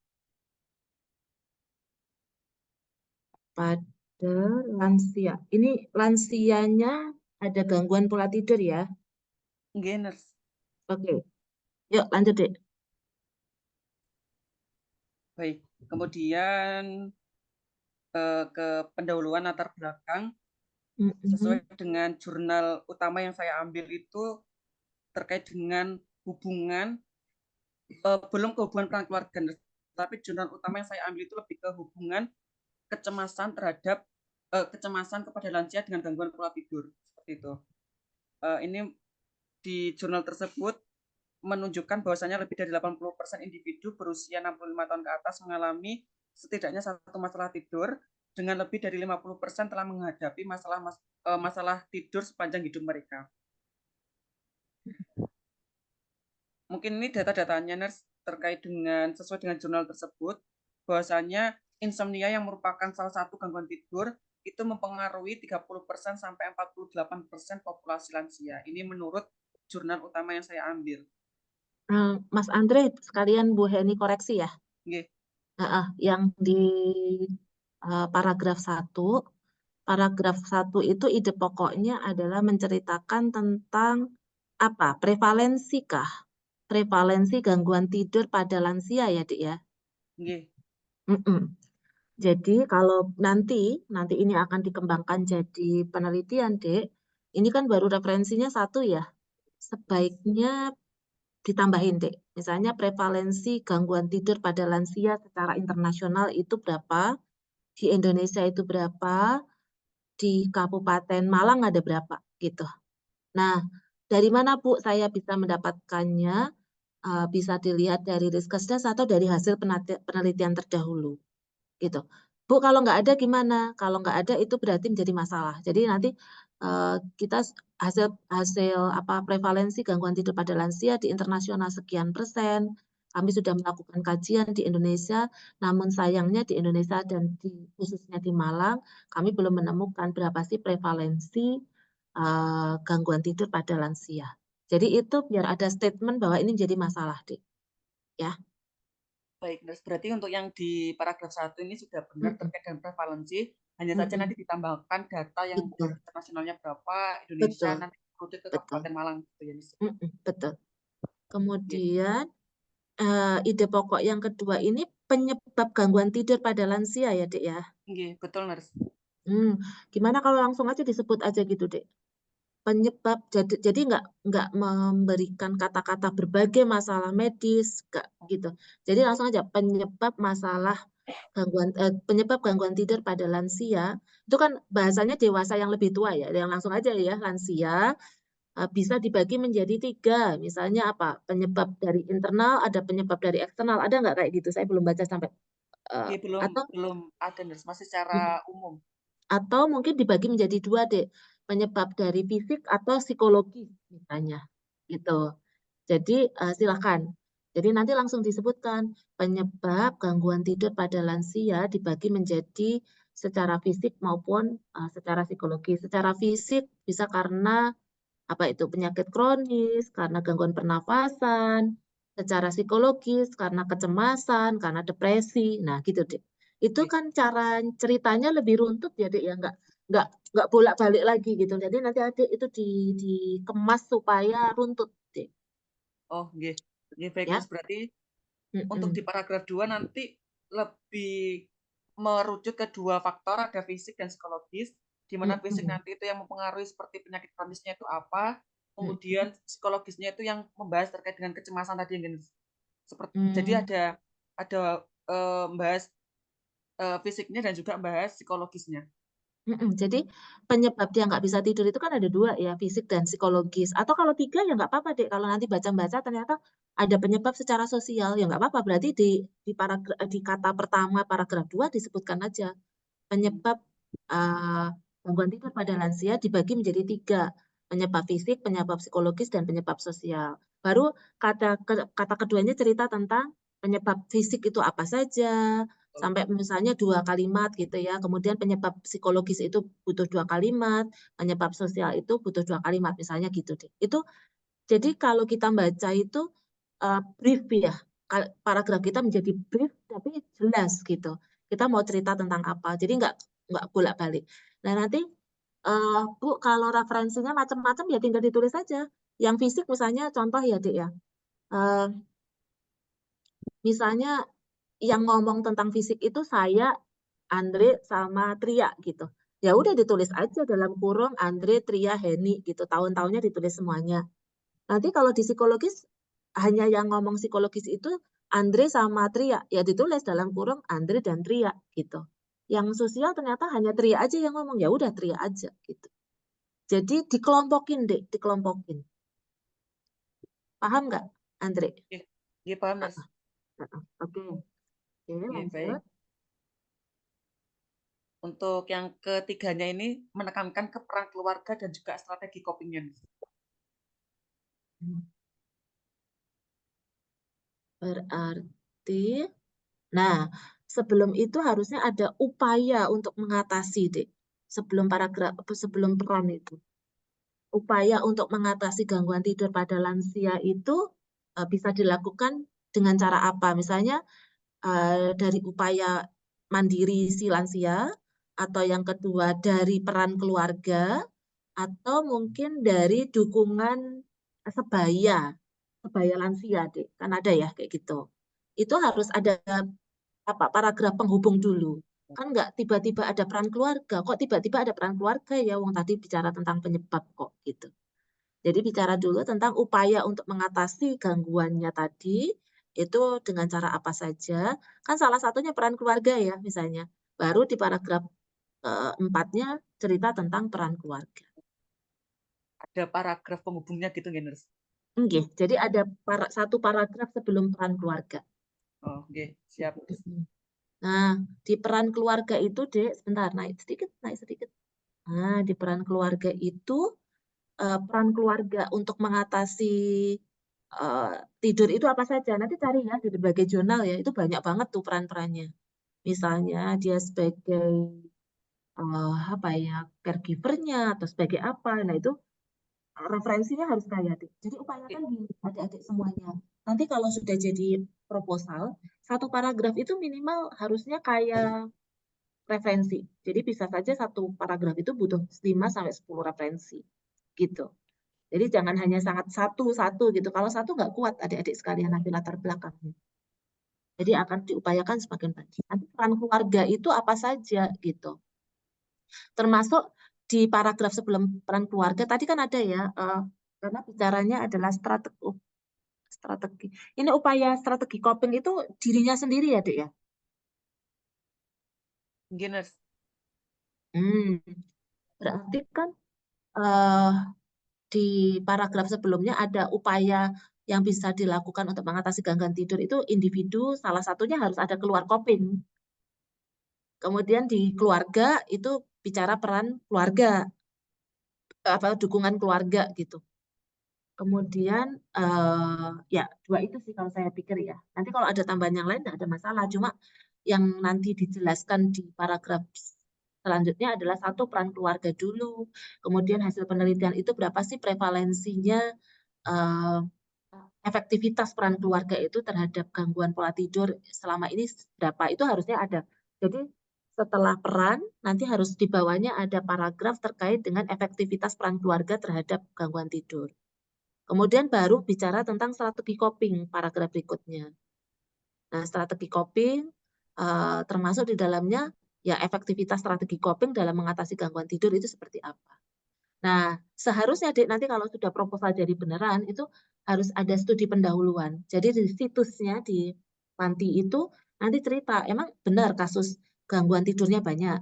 pada lansia. Ini lansianya ada gangguan pola tidur ya? Nggih, Nurse. Oke. Yuk lanjut, Dek. Baik, kemudian ke pendahuluan latar belakang. Sesuai dengan jurnal utama yang saya ambil itu terkait dengan hubungan, belum ke hubungan peran keluarga, tapi jurnal utama yang saya ambil itu lebih ke hubungan kecemasan terhadap kecemasan kepada lansia dengan gangguan pola tidur, seperti itu. Ini di jurnal tersebut menunjukkan bahwasanya lebih dari 80% individu berusia 65 tahun ke atas mengalami setidaknya satu masalah tidur, dengan lebih dari 50% telah menghadapi masalah tidur sepanjang hidup mereka. Mungkin ini data-datanya, Nurse, terkait dengan sesuai dengan jurnal tersebut, bahwasanya insomnia yang merupakan salah satu gangguan tidur itu mempengaruhi 30% sampai 48% populasi lansia. Ini menurut jurnal utama yang saya ambil. Mas Andre, sekalian Bu Heni koreksi ya. Nggih. Yang di paragraf 1, paragraf 1 itu ide pokoknya adalah menceritakan tentang apa? Prevalensi kah? Prevalensi gangguan tidur pada lansia ya, Dik ya? Nggih. Jadi kalau nanti ini akan dikembangkan jadi penelitian, Dek. Ini kan baru referensinya 1 ya. Sebaiknya ditambahin, Dek. Misalnya prevalensi gangguan tidur pada lansia secara internasional itu berapa, di Indonesia itu berapa, di Kabupaten Malang ada berapa, gitu. Nah, Dari mana Bu saya bisa mendapatkannya? Bisa dilihat dari Riskesdas atau dari hasil penelitian terdahulu gitu. Bu, kalau nggak ada gimana? Kalau nggak ada itu berarti menjadi masalah. Jadi nanti kita hasil prevalensi gangguan tidur pada lansia di internasional sekian %. Kami sudah melakukan kajian di Indonesia, namun sayangnya di Indonesia dan khususnya di Malang, kami belum menemukan berapa sih prevalensi gangguan tidur pada lansia. Jadi itu biar ada statement bahwa ini menjadi masalah, Dik. Ya. Baik, Nurse. Berarti untuk yang di paragraf 1 ini sudah benar terkait dengan prevalensi, hanya saja nanti ditambahkan data yang Betul. internasionalnya berapa, Indonesia Betul. nanti rute ke Betul. Kabupaten Malang gitu ya, Nurse. Betul. Kemudian ide pokok yang kedua ini penyebab gangguan tidur pada lansia ya, Dek ya. Nggih, betul, Nurse. Gimana kalau langsung aja disebut aja gitu, Dek? Penyebab, jadi nggak memberikan kata-kata berbagai masalah medis, nggak gitu. Jadi langsung aja penyebab gangguan tidur pada lansia. Itu kan bahasanya dewasa yang lebih tua ya, yang langsung aja ya lansia. Bisa dibagi menjadi 3, misalnya apa? Penyebab dari internal, ada penyebab dari eksternal, ada nggak kayak gitu? Saya belum baca sampai Belum ada, Nurse, masih secara umum. Atau mungkin dibagi menjadi 2 deh, penyebab dari fisik atau psikologis misalnya, gitu. Jadi silakan. Jadi nanti langsung disebutkan penyebab gangguan tidur pada lansia dibagi menjadi secara fisik maupun secara psikologis. Secara fisik bisa karena penyakit kronis, karena gangguan pernafasan, secara psikologis karena kecemasan, karena depresi. Nah, gitu, Dek. Itu kan cara ceritanya lebih runtut ya, Dek, ya, nggak bolak-balik lagi gitu. Jadi nanti Adik itu dikemas supaya runtut, Dek. Oh, nggih. Nggih, baik, Ya. Nurse. Berarti untuk di paragraf 2 nanti lebih merujuk ke 2 faktor, ada fisik dan psikologis, di mana fisik nanti itu yang mempengaruhi seperti penyakit kronisnya itu apa, kemudian psikologisnya itu yang membahas terkait dengan kecemasan tadi yang jadi ada membahas fisiknya dan juga membahas psikologisnya. Jadi penyebab dia nggak bisa tidur itu kan ada 2 ya, fisik dan psikologis. Atau kalau 3 ya nggak apa-apa, Dek. Kalau nanti baca-baca ternyata ada penyebab secara sosial, ya nggak apa-apa. Berarti di kata pertama paragraf 2 disebutkan aja penyebab gangguan tidur pada lansia dibagi menjadi 3, penyebab fisik, penyebab psikologis, dan penyebab sosial. Baru kata keduanya cerita tentang penyebab fisik itu apa saja, sampai misalnya 2 kalimat gitu ya. Kemudian penyebab psikologis itu butuh 2 kalimat, penyebab sosial itu butuh 2 kalimat, misalnya gitu deh. Itu jadi kalau kita baca itu brief ya, paragraf kita menjadi brief tapi jelas gitu. Kita mau cerita tentang apa, jadi nggak bolak-balik. Nah nanti Bu, kalau referensinya macam-macam ya tinggal ditulis saja. Yang fisik misalnya contoh ya, Dek ya. Misalnya yang ngomong tentang fisik itu saya, Andre, sama Tria gitu. Ya udah ditulis aja dalam kurung Andre, Tria, Heni gitu. Tahun-tahunnya ditulis semuanya. Nanti kalau di psikologis hanya yang ngomong psikologis itu Andre sama Tria. Ya ditulis dalam kurung Andre dan Tria gitu. Yang sosial ternyata hanya Tria aja yang ngomong. Ya udah Tria aja gitu. Jadi dikelompokin, Dek, dikelompokin. Paham nggak, Andre? Iya, paham, Nurse. Oke, Baik. lanjut. Untuk yang ketiganya ini menekankan ke peran keluarga dan juga strategi coping-nya. Berarti, nah sebelum itu harusnya ada upaya untuk mengatasi, Dek. Sebelum peran itu. Upaya untuk mengatasi gangguan tidur pada lansia itu bisa dilakukan dengan cara apa? Misalnya dari upaya mandiri si lansia, atau yang kedua dari peran keluarga, atau mungkin dari dukungan sebaya lansia, Dek. Kan ada ya kayak gitu. Itu harus ada paragraf penghubung dulu. Kan nggak tiba-tiba ada peran keluarga. Kok tiba-tiba ada peran keluarga ya? Wong tadi bicara tentang penyebab kok gitu. Jadi bicara dulu tentang upaya untuk mengatasi gangguannya tadi, itu dengan cara apa saja. Kan salah satunya peran keluarga ya misalnya. Baru di paragraf 4-nya cerita tentang peran keluarga. ada paragraf penghubungnya gitu nggih, Nurse? Nggih, jadi ada satu paragraf sebelum peran keluarga. Oh, nggih, siap. Nah, di peran keluarga itu, Dek, sebentar, naik sedikit. Nah, di peran keluarga itu, peran keluarga untuk mengatasi tidur itu apa saja? Nanti cari ya di berbagai jurnal ya, itu banyak banget tuh peran-perannya. Misalnya dia sebagai apa ya, caregiver-nya atau sebagai apa. Nah, itu referensinya harus kayak Dek. Jadi upayakan gini, adik-adik semuanya. Nanti kalau sudah jadi proposal, satu paragraf itu minimal harusnya kayak referensi. Jadi bisa saja satu paragraf itu butuh 5-10 referensi. Gitu. Jadi jangan hanya sangat satu gitu. Kalau satu nggak kuat adik-adik sekalian nanti latar belakangnya. Jadi akan diupayakan semakin banyak. Nanti peran keluarga itu apa saja gitu. Termasuk di paragraf sebelum peran keluarga tadi kan ada ya, karena bicaranya adalah strategi. Ini upaya strategi coping itu dirinya sendiri ya, Dek ya? Nggih, Nurse. Berarti kan di paragraf sebelumnya ada upaya yang bisa dilakukan untuk mengatasi gangguan tidur itu individu, salah satunya harus ada keluar coping. Kemudian di keluarga itu bicara peran keluarga, dukungan keluarga gitu. Kemudian ya 2 itu sih kalau saya pikir ya. Nanti kalau ada tambahan yang lain tidak ada masalah. Cuma yang nanti dijelaskan di paragraf selanjutnya adalah satu peran keluarga dulu. Kemudian hasil penelitian itu berapa sih prevalensinya, efektivitas peran keluarga itu terhadap gangguan pola tidur selama ini berapa, itu harusnya ada. Jadi setelah peran, nanti harus di bawahnya ada paragraf terkait dengan efektivitas peran keluarga terhadap gangguan tidur. Kemudian baru bicara tentang strategi coping, paragraf berikutnya. Nah, strategi coping termasuk di dalamnya ya efektivitas strategi coping dalam mengatasi gangguan tidur itu seperti apa. Nah, seharusnya Dek nanti kalau sudah proposal jadi beneran itu harus ada studi pendahuluan. Jadi di situsnya di Panti itu nanti cerita, emang benar kasus gangguan tidurnya banyak.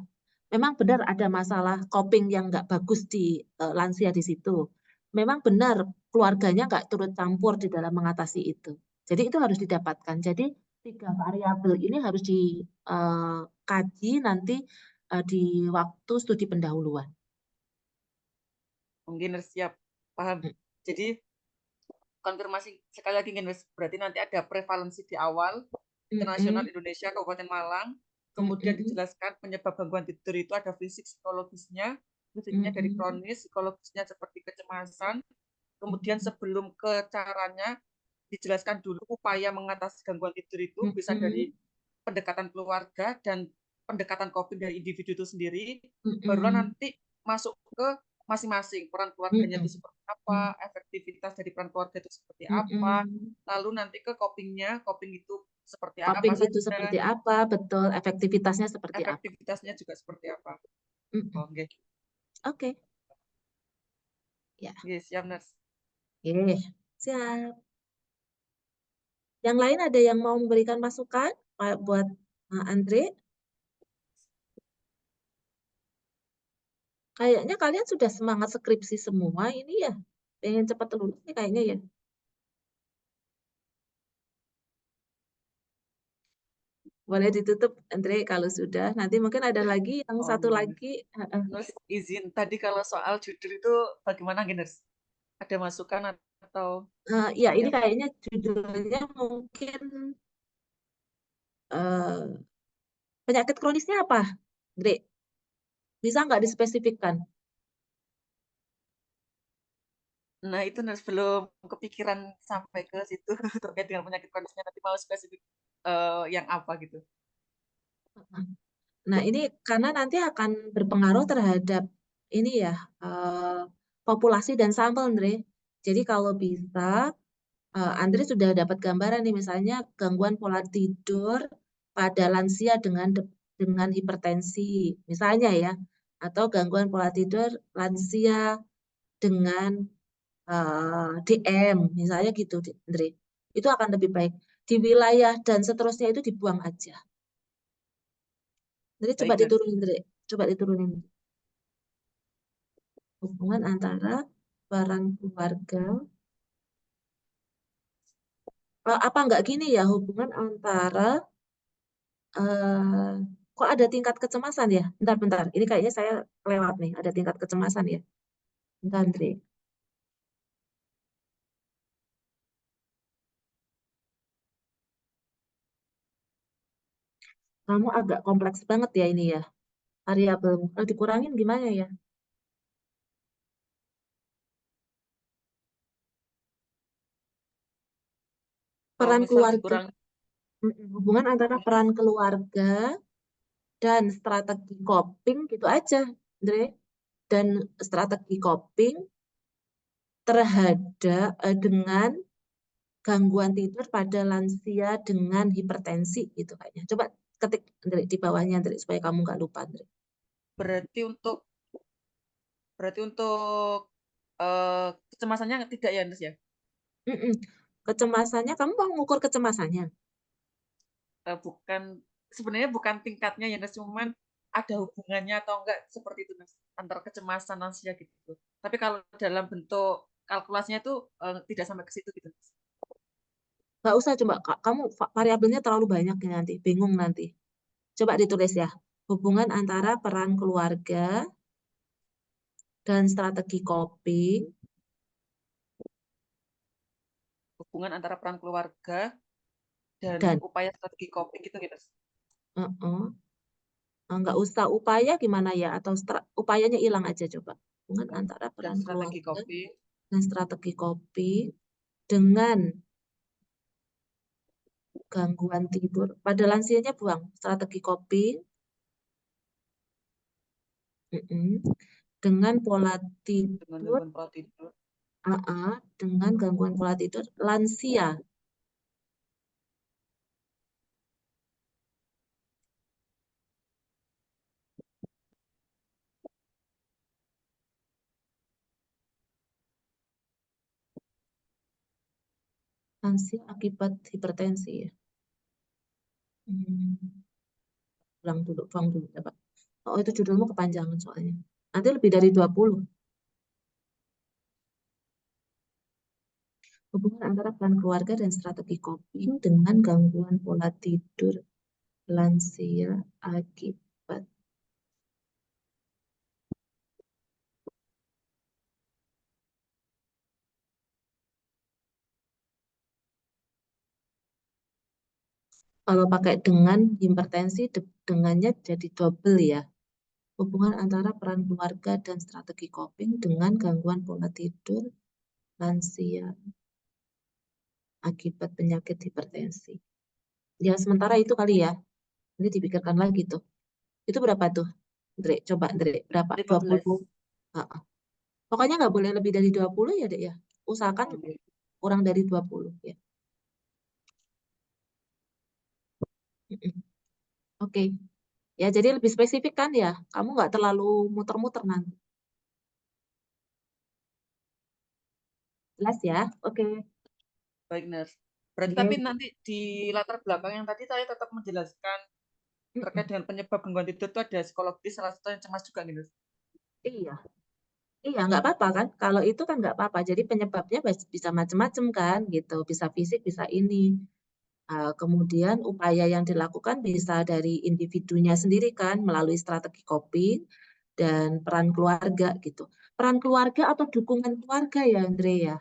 Memang benar ada masalah coping yang nggak bagus di lansia di situ. Memang benar keluarganya nggak turut campur di dalam mengatasi itu. Jadi itu harus didapatkan. Jadi 3 variabel ini harus dikaji nanti di waktu studi pendahuluan. Mungkin siap, paham. Jadi konfirmasi sekali lagi Nurse, berarti nanti ada prevalensi di awal, internasional Indonesia, Kabupaten Malang, kemudian dijelaskan penyebab gangguan tidur itu ada fisik psikologisnya, fisiknya dari kronis, psikologisnya seperti kecemasan, kemudian sebelum ke caranya dijelaskan dulu upaya mengatasi gangguan tidur itu bisa dari pendekatan keluarga dan pendekatan coping dari individu itu sendiri, barulah nanti masuk ke masing-masing peran keluarganya itu seperti apa, efektivitas dari peran keluarga itu seperti apa, lalu nanti ke copingnya, coping itu seperti apa Coping itu saja, seperti apa, betul, efektivitasnya seperti apa. efektivitasnya juga seperti apa. Oke. Oke. Ya. Siap, Nurse. Siap. Yang lain ada yang mau memberikan masukan buat Andre? Kayaknya kalian sudah semangat skripsi semua ini ya. Pengen cepat lulus nih kayaknya ya. Boleh ditutup Andre kalau sudah. Nanti mungkin ada lagi yang satu lagi. Nurse, izin tadi kalau soal judul itu bagaimana Nurse? Ada masukan atau ya ini kayaknya judulnya mungkin penyakit kronisnya apa, Andre? Bisa nggak dispesifikkan? Nah, itu Nurse belum kepikiran sampai ke situ terkait dengan penyakit kronisnya, nanti mau spesifik yang apa gitu. Nah, ini karena nanti akan berpengaruh terhadap ini ya, populasi dan sampel, Andre. Jadi kalau bisa, Andre sudah dapat gambaran nih, misalnya gangguan pola tidur pada lansia dengan hipertensi, misalnya ya, atau gangguan pola tidur lansia dengan DM, misalnya gitu, Andre. Itu akan lebih baik. Di wilayah dan seterusnya itu dibuang aja. Jadi coba diturunin, Andre. Coba diturunin. Hubungan antara peran keluarga. Apa enggak gini ya, hubungan antara kok ada tingkat kecemasan ya? Bentar. Ini kayaknya saya lewat nih, ada tingkat kecemasan ya. Bentar, Andre. Kamu agak kompleks banget ya ini ya, variabelmu. Kalau dikurangin gimana ya? Kalau Peran misal keluarga, dikurang, hubungan antara peran keluarga dan strategi coping gitu aja, Andre. Dan strategi coping terhadap dengan gangguan tidur pada lansia dengan hipertensi gitu kayaknya. Coba ketik Andre di bawahnya Andre supaya kamu nggak lupa Andre. berarti untuk kecemasannya tidak ya, Nes ya? Kecemasannya, kamu mau ngukur kecemasannya? Bukan, sebenarnya bukan tingkatnya ya, Nes, cuman ada hubungannya atau enggak seperti itu, Nes, antara kecemasan lansia gitu. Tapi kalau dalam bentuk kalkulasinya itu tidak sampai ke situ gitu, Nes. Nggak usah, coba kamu variabelnya terlalu banyak ya nanti, bingung nanti. Coba ditulis ya, hubungan antara peran keluarga dan strategi coping. Hubungan antara peran keluarga dan Dan upaya strategi coping gitu, Nes. nggak usah upaya gimana ya, atau upayanya hilang aja coba. Hubungan antara Dan peran strategi keluarga coping dan strategi coping dengan gangguan tidur. Pada lansianya buang strategi coping dengan pola dengan tidur, gangguan pola tidur. dengan gangguan pola tidur lansia. Lansia akibat hipertensi ya. Ulang dulu, dapat. Oh, itu judulmu kepanjangan soalnya. Nanti lebih dari 20. Hubungan antara peran keluarga dan strategi coping dengan gangguan pola tidur lansia akibat kalau pakai dengan hipertensi dengannya jadi double ya. Hubungan antara peran keluarga dan strategi coping dengan gangguan pola tidur lansia akibat penyakit hipertensi. Ya, sementara itu kali ya. Ini dipikirkan lagi tuh. Itu berapa tuh? Andre, coba Andre, berapa? 15. 20. Pokoknya nggak boleh lebih dari 20 ya, Dek ya. Usahakan kurang dari 20 ya. Oke. Ya, jadi lebih spesifik kan ya. Kamu nggak terlalu muter-muter nanti. Jelas ya? Oke. Baik, Nes. Berarti Oke. tapi nanti di latar belakang yang tadi saya tetap menjelaskan terkait dengan penyebab gangguan tidur itu ada psikologis, salah satu yang cemas juga nih, Nes. Iya. Iya, nggak apa-apa kan. Kalau itu kan nggak apa-apa. Jadi penyebabnya bisa macam-macam kan gitu. Bisa fisik, bisa ini. Kemudian upaya yang dilakukan bisa dari individunya sendiri kan, melalui strategi coping dan peran keluarga gitu. Peran keluarga atau dukungan keluarga ya, Andre ya.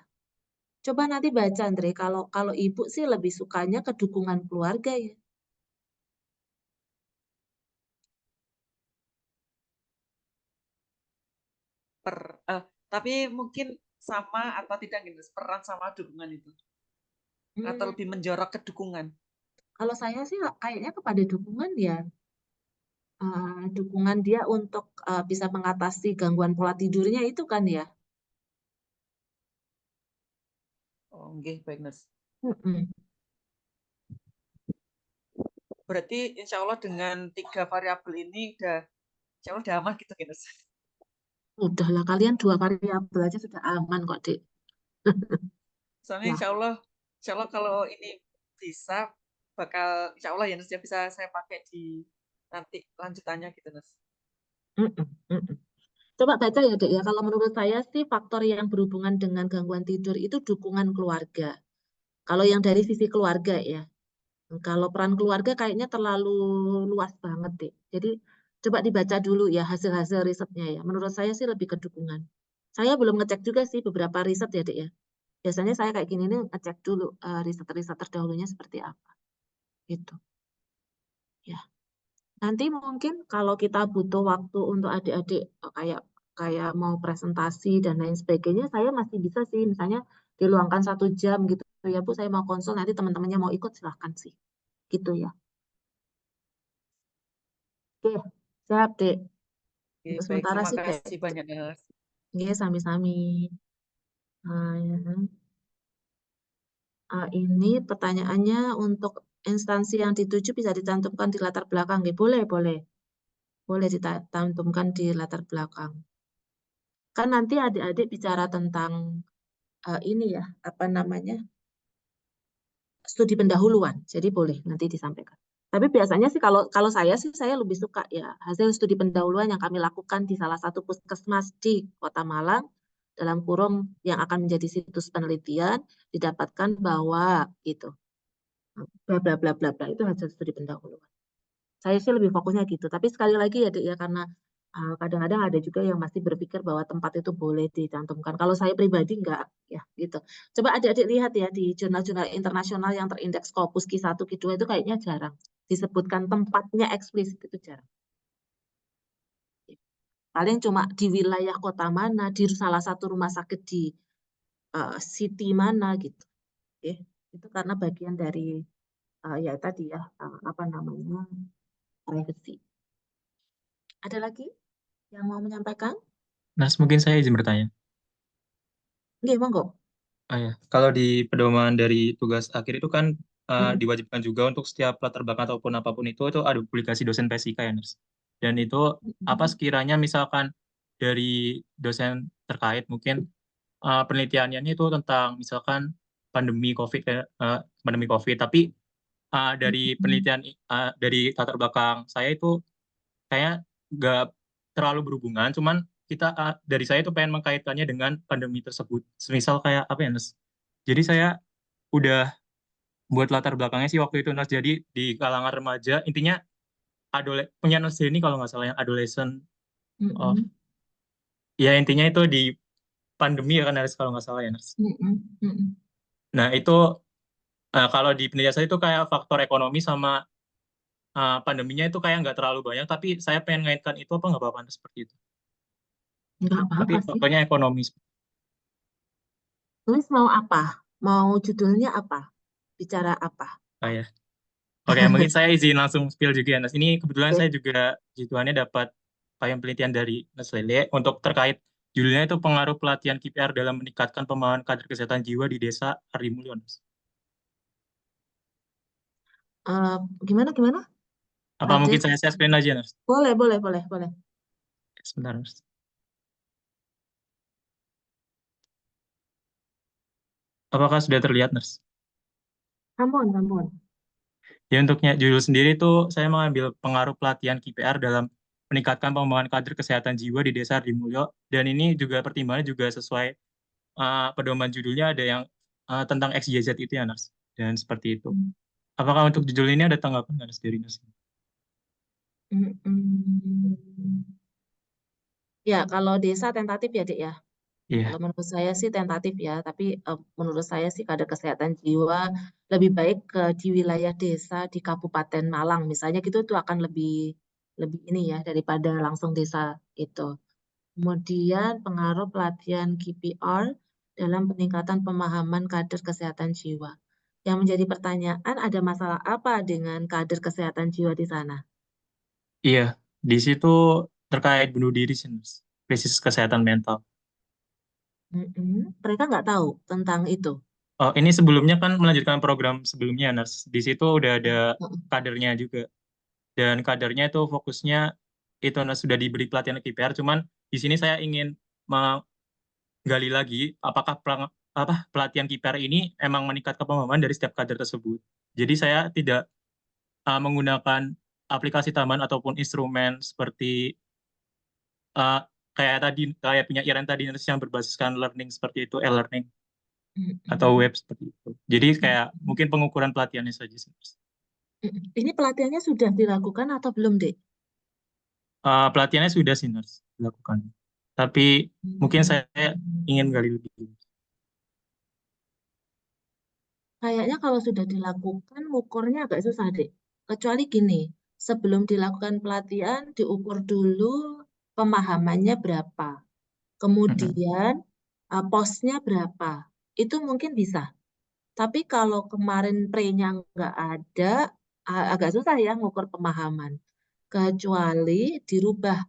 Coba nanti baca, Andre. Kalau ibu sih lebih sukanya ke dukungan keluarga ya. Tapi mungkin sama atau tidak gitu, peran sama dukungan itu. Atau lebih menjorok ke dukungan. Kalau saya sih kayaknya kepada dukungan ya. Dukungan dia untuk bisa mengatasi gangguan pola tidurnya itu kan ya. Oh, nggih, baik, Nes. Mm-mm. Berarti insya Allah dengan 3 variabel ini insya Allah udah aman gitu, Nes. Udahlah, kalian 2 variabel aja sudah aman kok, Dek. Soalnya Ya. insya Allah kalau ini bisa bakal insya Allah ya, Nes, ya bisa saya pakai di nanti lanjutannya gitu, Nes. Coba baca ya, Dek, ya. Kalau menurut saya sih faktor yang berhubungan dengan gangguan tidur itu dukungan keluarga. Kalau yang dari sisi keluarga ya. Kalau peran keluarga kayaknya terlalu luas banget, Dek. Jadi coba dibaca dulu ya hasil-hasil risetnya ya. Menurut saya sih lebih ke dukungan. Saya belum ngecek juga sih beberapa riset ya, Dek ya. Biasanya saya kayak gini nih ngecek dulu riset-riset terdahulunya seperti apa. Gitu. Ya. Nanti mungkin kalau kita butuh waktu untuk adik-adik kayak kayak mau presentasi dan lain sebagainya, saya masih bisa sih misalnya diluangkan 1 jam gitu ya Bu, saya mau konsul, nanti teman-temannya mau ikut silahkan sih, gitu ya. Oke, siap Dek. Oke, Untuk baik, sementara terima sih kayak kasih banyak ya. ya, sami-sami. Ya. Ini pertanyaannya untuk instansi yang dituju bisa dicantumkan di latar belakang. Ya, boleh, boleh. Boleh dicantumkan di latar belakang. Kan nanti adik-adik bicara tentang ini ya, apa namanya, studi pendahuluan. Jadi boleh nanti disampaikan. Tapi biasanya sih kalau saya sih saya lebih suka ya hasil studi pendahuluan yang kami lakukan di salah satu puskesmas di Kota Malang dalam kurung yang akan menjadi situs penelitian didapatkan bahwa gitu. Bla bla bla bla bla itu hasil studi pendahuluan. Saya sih lebih fokusnya gitu. Tapi sekali lagi ya, Dek, ya karena kadang-kadang ada juga yang masih berpikir bahwa tempat itu boleh dicantumkan. Kalau saya pribadi enggak, ya gitu. Coba adik-adik lihat ya di jurnal-jurnal internasional yang terindeks Scopus Q1, Q2 itu kayaknya jarang disebutkan tempatnya eksplisit, itu jarang. Paling cuma di wilayah kota mana, di salah satu rumah sakit di city mana gitu. Itu karena bagian dari ya tadi ya apa namanya privacy. Ada lagi yang mau menyampaikan? Nas, mungkin saya izin bertanya. Nggih, monggo. Ya. Kalau di pedoman dari tugas akhir itu kan Hmm. diwajibkan juga untuk setiap latar belakang ataupun apapun itu ada publikasi dosen PSIK ya, Nas. Dan itu apa sekiranya misalkan dari dosen terkait mungkin penelitiannya itu tentang misalkan pandemi COVID, pandemi COVID, tapi dari penelitian dari latar belakang saya itu kayak nggak terlalu berhubungan, cuman kita dari saya itu pengen mengkaitkannya dengan pandemi tersebut. Semisal kayak apa ya, Nes? Jadi saya udah buat latar belakangnya sih waktu itu, Nes. Jadi di kalangan remaja, intinya punya Nes ini kalau nggak salah yang adolescent of, ya intinya itu di pandemi ya kan, Nes, kalau nggak salah ya, Nes. Nah itu kalau di penelitian saya itu kayak faktor ekonomi sama pandeminya itu kayak nggak terlalu banyak, tapi saya pengen ngaitkan itu apa nggak apa-apa, Nes, seperti itu. Nggak Tapi apa-apa sih. faktornya ekonomi. Tulis mau apa? Mau judulnya apa? Bicara apa? Ya. Oke, mungkin saya izin langsung spill juga ya, Nas. Ini kebetulan Oke. saya juga tujuannya dapat penelitian dari Nas Lele untuk terkait judulnya itu pengaruh pelatihan KPR dalam meningkatkan pemahaman kader kesehatan jiwa di desa Arimulyo, Nas. Gimana? Apa mungkin saya explain aja, Nas? Boleh. Sebentar, Nas. Apakah sudah terlihat, Nas? Sampun. Ya, untuknya judul sendiri itu saya mengambil pengaruh pelatihan KPR dalam meningkatkan pengembangan kader kesehatan jiwa di desa Arimulyo, dan ini juga pertimbangannya juga sesuai pedoman judulnya ada yang tentang XYZ itu ya, Nas. Dan seperti itu. Apakah untuk judul ini ada tanggapan nggak, Nas, dari Nas? Ya, kalau desa tentatif ya, Dek ya. Iya. Kalau menurut saya sih tentatif ya, tapi menurut saya sih kader kesehatan jiwa lebih baik di wilayah desa di Kabupaten Malang misalnya gitu, itu akan lebih ini ya daripada langsung desa itu. Kemudian pengaruh pelatihan KPR dalam peningkatan pemahaman kader kesehatan jiwa. Yang menjadi pertanyaan, ada masalah apa dengan kader kesehatan jiwa di sana? Iya, di situ terkait bunuh diri sih, Mas. Krisis kesehatan mental. Mereka nggak tahu tentang itu. Oh, ini sebelumnya kan melanjutkan program sebelumnya, Nas. Di situ udah ada kadernya juga. Dan kadernya itu fokusnya itu, Nas, sudah diberi pelatihan KPR. Cuman di sini saya ingin menggali lagi apakah pelatihan KPR ini emang meningkatkan pemahaman dari setiap kader tersebut. Jadi saya tidak menggunakan aplikasi tambahan ataupun instrumen seperti kayak punya Iren tadi Nurse, yang berbasiskan learning seperti itu, e-learning atau Mm-mm. web seperti itu. Jadi kayak mungkin pengukuran pelatihannya saja sih, Nurse. Ini pelatihannya sudah dilakukan atau belum, Dek? Pelatihannya sudah sih Nurse dilakukan. Tapi mungkin saya ingin gali lebih. Kayaknya kalau sudah dilakukan, ngukurnya agak susah, Dek. Kecuali gini, sebelum dilakukan pelatihan, diukur dulu pemahamannya berapa. Kemudian posnya berapa. Itu mungkin bisa. Tapi kalau kemarin pre-nya nggak ada, agak susah ya ngukur pemahaman. Kecuali dirubah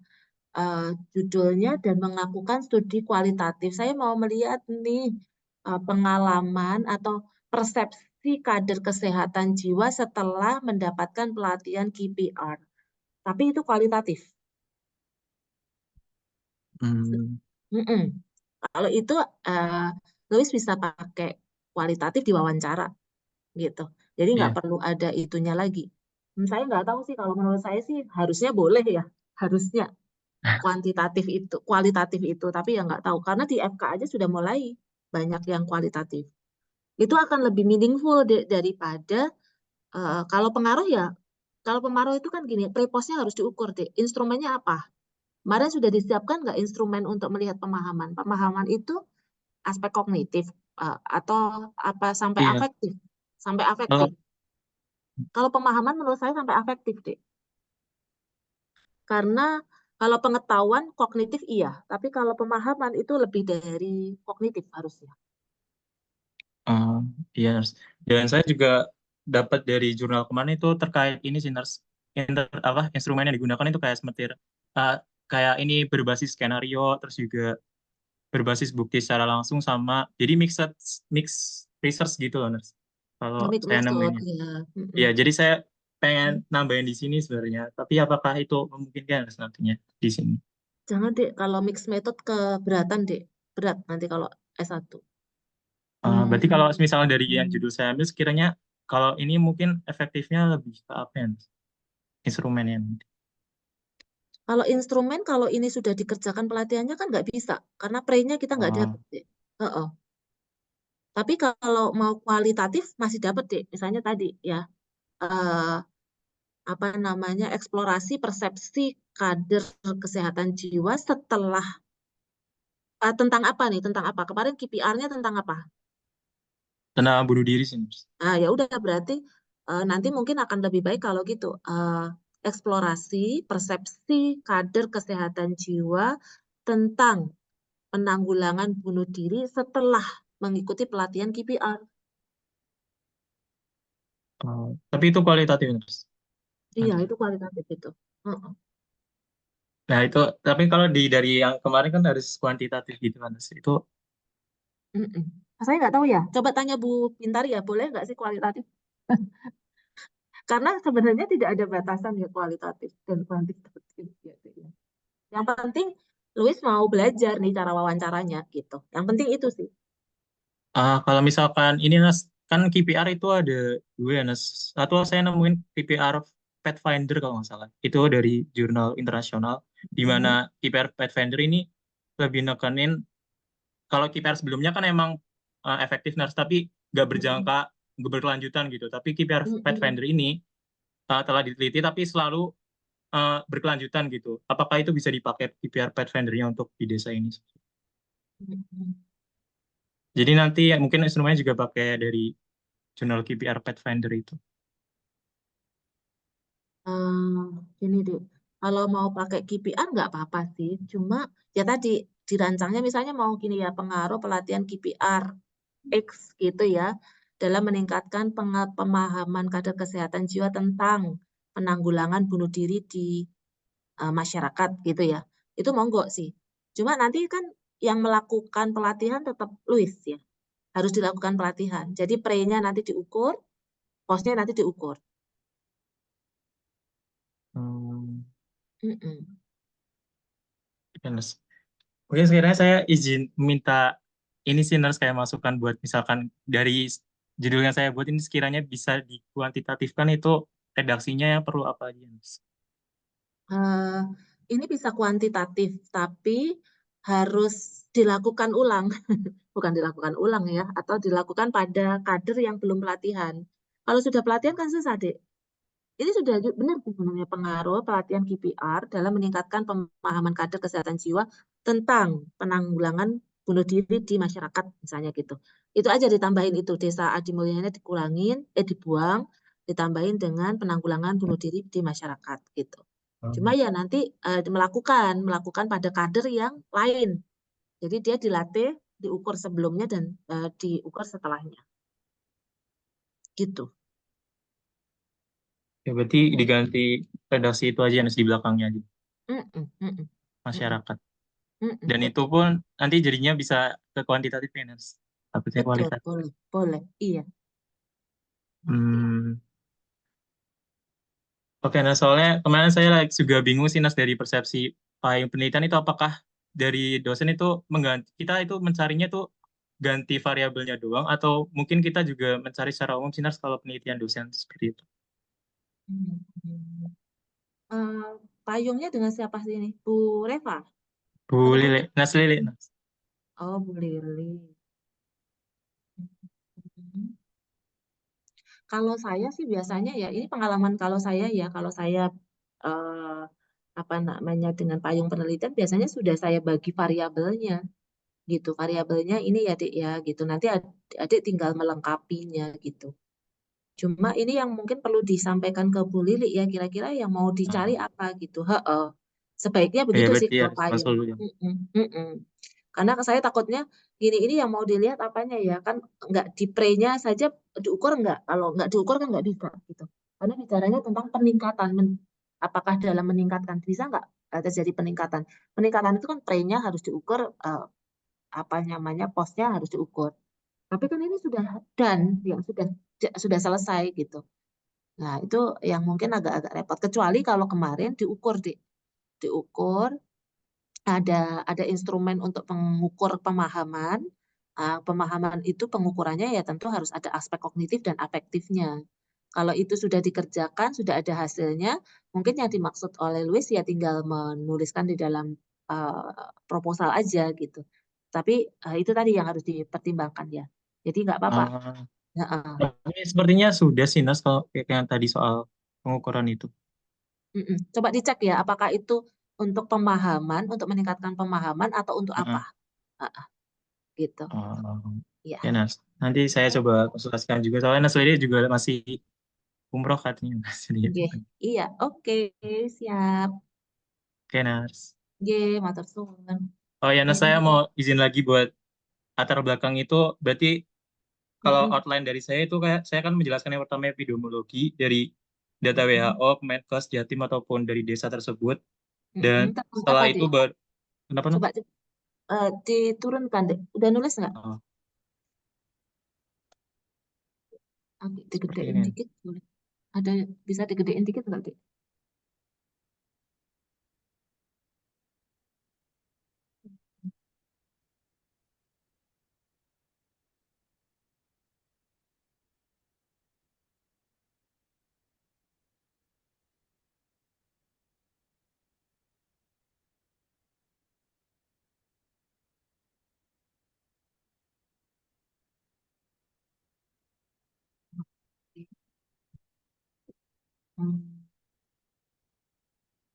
judulnya dan melakukan studi kualitatif. Saya mau melihat nih pengalaman atau persepsi kader kesehatan jiwa setelah mendapatkan pelatihan KPR. Tapi itu kualitatif. Mm-mm. Kalau itu Louis bisa pakai kualitatif di wawancara gitu. Jadi nggak Iya. perlu ada itunya lagi. Saya nggak tahu sih, kalau menurut saya sih harusnya boleh ya, harusnya kualitatif itu, tapi ya nggak tahu karena di FK aja sudah mulai banyak yang kualitatif. Itu akan lebih meaningful daripada kalau pengaruh ya. Kalau pengaruh itu kan gini, prepostnya harus diukur deh. Instrumennya apa? Kemarin sudah disiapkan nggak instrumen untuk melihat pemahaman? Pemahaman itu aspek kognitif atau apa sampai Iya. afektif? Sampai Kalau afektif. Kalau pemahaman menurut saya sampai afektif deh. Karena kalau pengetahuan kognitif iya, tapi kalau pemahaman itu lebih dari kognitif harusnya. iya, Nurse. Dan saya juga dapat dari jurnal kemarin itu terkait ini sih, Nurse. Instrumen yang digunakan itu kayak seperti kayak ini berbasis skenario, terus juga berbasis bukti secara langsung, sama jadi mix research gitu loh, Nurse. Kalau Mix saya method nemuinnya. ya. Ya, jadi saya pengen nambahin di sini sebenarnya. Tapi apakah itu memungkinkan, Nurse, nantinya di sini? Jangan deh, kalau mix method keberatan deh. Berat nanti kalau S1. Berarti kalau misalnya dari yang judul saya ambil, sekiranya kalau ini mungkin efektifnya lebih ke apa ya, Nurse? Instrumennya nanti. Kalau instrumen, kalau ini sudah dikerjakan pelatihannya kan nggak bisa. Karena pre-nya kita nggak dapat deh. Tapi kalau mau kualitatif masih dapat deh. Misalnya tadi ya, apa namanya, eksplorasi persepsi kader kesehatan jiwa setelah tentang apa nih? Tentang apa? Kemarin KPR-nya tentang apa? Tentang bunuh diri sih, Nurse. Ya udah berarti nanti mungkin akan lebih baik kalau gitu. Eksplorasi persepsi kader kesehatan jiwa tentang penanggulangan bunuh diri setelah mengikuti pelatihan KPR. Tapi itu kualitatif, Nurse. Iya, itu kualitatif itu. Heeh. Nah, itu, tapi kalau dari yang kemarin kan harus kuantitatif gitu kan, Nurse. Itu Mm-mm. Saya nggak tahu ya. Coba tanya Bu Pintari ya, boleh nggak sih kualitatif? Karena sebenarnya tidak ada batasan ya kualitatif dan kuantitatif. Gitu ya. Yang penting Louis mau belajar nih cara wawancaranya gitu. Yang penting itu sih. kalau misalkan ini, Nas, kan KPR itu ada dua ya, Nas. Satu saya nemuin KPR Pathfinder kalau nggak salah. Itu dari jurnal internasional, di mana KPR Pathfinder ini lebih nekenin, kalau KPR sebelumnya kan emang efektif, Nas, tapi nggak berjangka, nggak berkelanjutan gitu. Tapi KPR Pathfinder ini telah diteliti, tapi selalu berkelanjutan gitu. Apakah itu bisa dipakai KPR Pathfinder-nya untuk di desa ini? Jadi nanti ya, mungkin instrumennya juga pakai dari jurnal KPR Pathfinder itu. Ini deh, kalau mau pakai KPR nggak apa-apa sih. Cuma ya tadi dirancangnya misalnya mau gini ya, pengaruh pelatihan KPR X gitu ya, dalam meningkatkan pemahaman kader kesehatan jiwa tentang penanggulangan bunuh diri di masyarakat gitu ya. Itu monggo sih. Cuma nanti kan yang melakukan pelatihan tetap Louis ya. Harus dilakukan pelatihan. Jadi pre-nya nanti diukur, post-nya nanti diukur. Mm-mm. Ya, Nurse. Mungkin sekiranya saya izin minta ini sih, Nurse, kayak masukan buat misalkan dari judul yang saya buat ini sekiranya bisa dikuantitatifkan, itu redaksinya yang perlu apa aja, Nurse? ini bisa kuantitatif, tapi harus dilakukan ulang. Bukan dilakukan ulang ya, atau dilakukan pada kader yang belum pelatihan. Kalau sudah pelatihan kan susah, Dek. Ini sudah benar sebenarnya pengaruh pelatihan KPR dalam meningkatkan pemahaman kader kesehatan jiwa tentang penanggulangan bunuh diri di masyarakat, misalnya gitu. Itu aja ditambahin itu, desa Adi Mulyana dibuang, ditambahin dengan penanggulangan bunuh diri di masyarakat gitu. Cuma ya nanti melakukan pada kader yang lain. Jadi dia dilatih, diukur sebelumnya dan diukur setelahnya. Gitu. Ya, berarti diganti redaksi itu aja yang di belakangnya gitu, masyarakat. Dan itu pun nanti jadinya bisa ke kuantitatif ya, Nas. Takutnya Betul, kualitatif. boleh, iya. Oke, nah soalnya kemarin saya juga bingung sih, Nas, dari persepsi payung penelitian itu apakah dari dosen itu mengganti, kita itu mencarinya tuh ganti variabelnya doang, atau mungkin kita juga mencari secara umum sih, Nas, kalau penelitian dosen seperti itu. Payungnya dengan siapa sih ini? Bu Reva? Bu Lili, Nas Lili, Nas. Oh, Bu Lili. Kalau saya sih biasanya ya, ini pengalaman kalau saya apa namanya dengan payung penelitian biasanya sudah saya bagi variabelnya gitu. Variabelnya ini ya, Dik ya, gitu. Nanti adik tinggal melengkapinya gitu. Cuma ini yang mungkin perlu disampaikan ke Bu Lili ya, kira-kira yang mau dicari apa gitu. Sebaiknya begitu sih berarti kalau harus payung. masuk dulu ya. Karena saya takutnya ini yang mau dilihat apanya ya, kan nggak di pre-nya saja diukur nggak, kalau nggak diukur kan nggak bisa gitu. Karena bicaranya tentang peningkatan, apakah dalam meningkatkan bisa nggak terjadi peningkatan. Peningkatan itu kan pre-nya harus diukur, apa namanya posnya harus diukur. Tapi kan ini sudah done, yang sudah selesai gitu. Nah, itu yang mungkin agak-agak repot. Kecuali kalau kemarin diukur ada instrumen untuk mengukur pemahaman. Pemahaman itu pengukurannya ya tentu harus ada aspek kognitif dan afektifnya. Kalau itu sudah dikerjakan, sudah ada hasilnya, mungkin yang dimaksud oleh Louis ya tinggal menuliskan di dalam proposal aja gitu. Tapi itu tadi yang harus dipertimbangkan ya. Jadi nggak apa-apa. Ini sepertinya sudah sih, Nas, kalau kayak yang tadi soal pengukuran itu. Coba dicek ya, apakah itu untuk pemahaman, untuk meningkatkan pemahaman atau untuk apa? Gitu. Ya. Ya, Nas. Nanti saya coba konsultasikan juga. Soalnya Nas Lili juga masih umroh katanya. Iya, oke, siap. Oke, Nas. Matur suwun. Oh ya, Nas, saya mau izin lagi buat latar belakang itu. Berarti kalau outline dari saya itu kayak saya kan menjelaskan yang pertama epidemiologi dari data WHO, Kemenkes, Jatim ataupun dari desa tersebut. Dan setelah itu kenapa? Coba diturunkan deh. Udah nulis nggak? Digedein dikit boleh. Ada bisa digedein dikit nggak, Dik?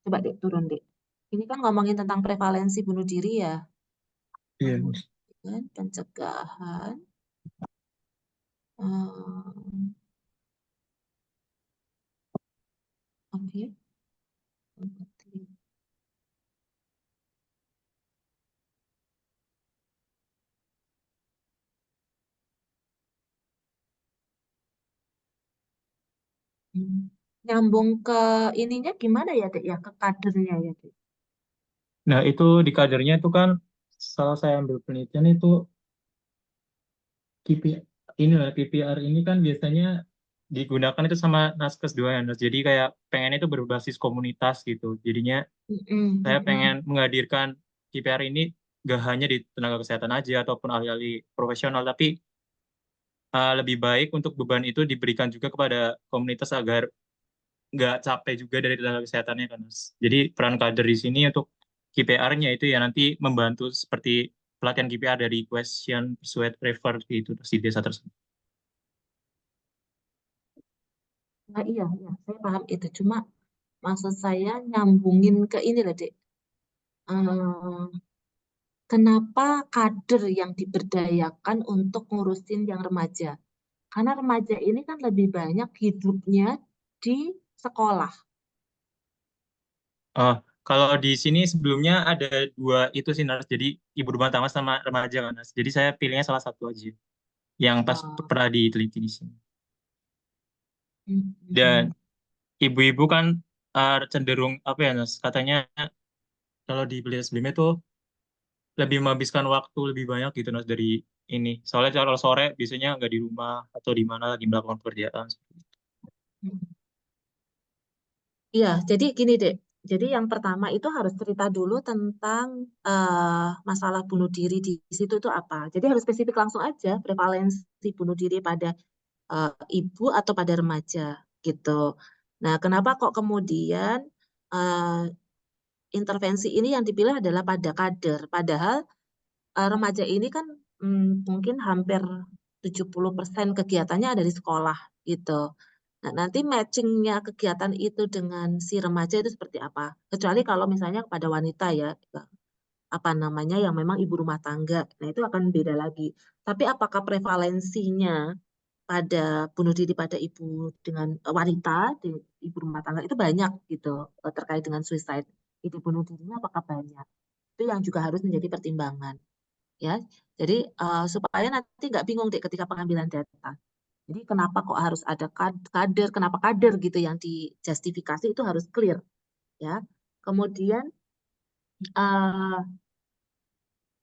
Coba Dik turun, Dik. Ini kan ngomongin tentang prevalensi bunuh diri ya. Iya. Pencegahan. Oke. Nyambung ke ininya gimana ya, Dek? Ya, ke kadernya ya, Dek? Nah, itu di kadernya itu kan salah saya ambil penelitian itu KPR ini kan biasanya digunakan itu sama Naskes 2 ya, Nas. Jadi kayak pengen itu berbasis komunitas gitu. Jadinya saya pengen menghadirkan KPR ini gak hanya di tenaga kesehatan aja ataupun ahli-ahli profesional, tapi lebih baik untuk beban itu diberikan juga kepada komunitas agar nggak capek juga dari tenaga kesehatannya kan, Mas. Jadi peran kader di sini untuk KPR-nya itu ya nanti membantu seperti pelatihan KPR dari question, persuade, refer gitu di desa tersebut. Nah, iya, saya paham itu. Cuma maksud saya nyambungin ke ini loh, Dek. Kenapa kader yang diberdayakan untuk ngurusin yang remaja? Karena remaja ini kan lebih banyak hidupnya di sekolah. Oh, kalau di sini sebelumnya ada 2 itu sih, Nars. Jadi ibu rumah tangga sama remaja kan, Nars. Jadi saya pilihnya salah satu aja yang pas pernah diteliti di sini. Dan ibu-ibu kan cenderung apa ya, Nars? Katanya kalau di pelitian sebelumnya tuh lebih menghabiskan waktu lebih banyak gitu, Nars, dari ini. Soalnya kalau sore biasanya nggak di rumah atau di mana lagi melakukan pekerjaan. Iya, jadi gini Dek. Jadi yang pertama itu harus cerita dulu tentang masalah bunuh diri di situ itu apa. Jadi harus spesifik langsung aja prevalensi bunuh diri pada ibu atau pada remaja gitu. Nah, kenapa kok kemudian intervensi ini yang dipilih adalah pada kader. Padahal remaja ini kan mungkin hampir 70% kegiatannya ada di sekolah gitu. Nah, nanti matchingnya kegiatan itu dengan si remaja itu seperti apa? Kecuali kalau misalnya pada wanita ya, apa namanya yang memang ibu rumah tangga. Nah, itu akan beda lagi. Tapi apakah prevalensinya pada bunuh diri pada ibu dengan wanita di ibu rumah tangga itu banyak gitu terkait dengan suicide. Itu bunuh dirinya apakah banyak? Itu yang juga harus menjadi pertimbangan ya. Jadi supaya nanti nggak bingung deh ketika pengambilan data. Jadi kenapa kok harus ada kader, kenapa kader gitu yang dijustifikasi itu harus clear ya. Kemudian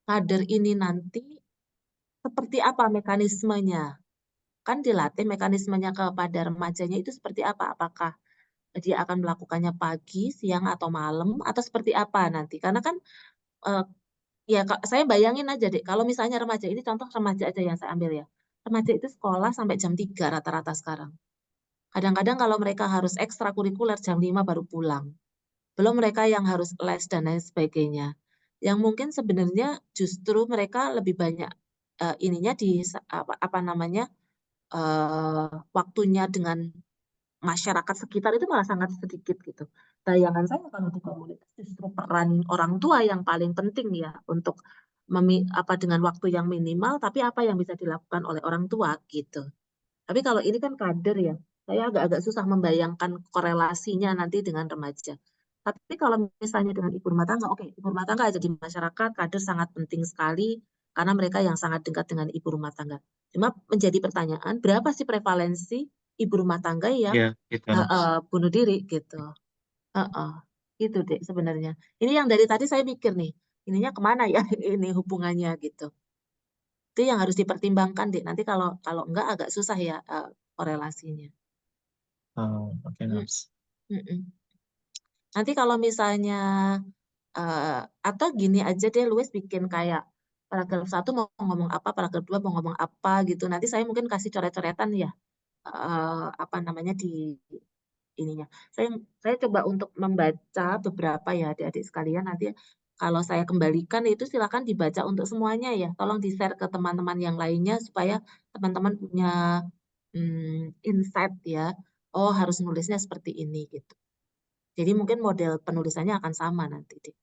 kader ini nanti seperti apa mekanismenya? Kan dilatih mekanismenya kepada remajanya itu seperti apa? Apakah dia akan melakukannya pagi, siang, atau malam, atau seperti apa nanti? Karena kan ya saya bayangin aja deh, kalau misalnya remaja ini, contoh remaja aja yang saya ambil ya. Remaja itu sekolah sampai jam 3 rata-rata sekarang. Kadang-kadang kalau mereka harus ekstrakurikuler jam 5 baru pulang. Belum mereka yang harus les dan lain sebagainya. Yang mungkin sebenarnya justru mereka lebih banyak ininya di apa namanya waktunya dengan masyarakat sekitar itu malah sangat sedikit gitu. Bayangan saya kalau di komunitas justru peran orang tua yang paling penting ya untuk apa dengan waktu yang minimal, tapi apa yang bisa dilakukan oleh orang tua gitu. Tapi kalau ini kan kader ya, saya agak-agak susah membayangkan korelasinya nanti dengan remaja. Tapi kalau misalnya dengan ibu rumah tangga, oke, ibu rumah tangga aja di masyarakat, kader sangat penting sekali karena mereka yang sangat dekat dengan ibu rumah tangga. Cuma menjadi pertanyaan, berapa sih prevalensi ibu rumah tangga yang gitu, bunuh diri gitu? Itu deh sebenarnya. Ini yang dari tadi saya mikir nih, ininya kemana ya ini hubungannya gitu. Itu yang harus dipertimbangkan deh. Nanti kalau enggak agak susah ya korelasinya. Oke, Nars. Nanti kalau misalnya atau gini aja deh, Luis bikin kayak paragraf 1 mau ngomong apa, paragraf 2 mau ngomong apa gitu. Nanti saya mungkin kasih coret-coretan ya, apa namanya di ininya. Saya coba untuk membaca beberapa ya adik-adik sekalian. Nanti kalau saya kembalikan itu silakan dibaca untuk semuanya ya. Tolong di-share ke teman-teman yang lainnya supaya teman-teman punya insight ya. Oh, harus nulisnya seperti ini gitu. Jadi mungkin model penulisannya akan sama nanti deh.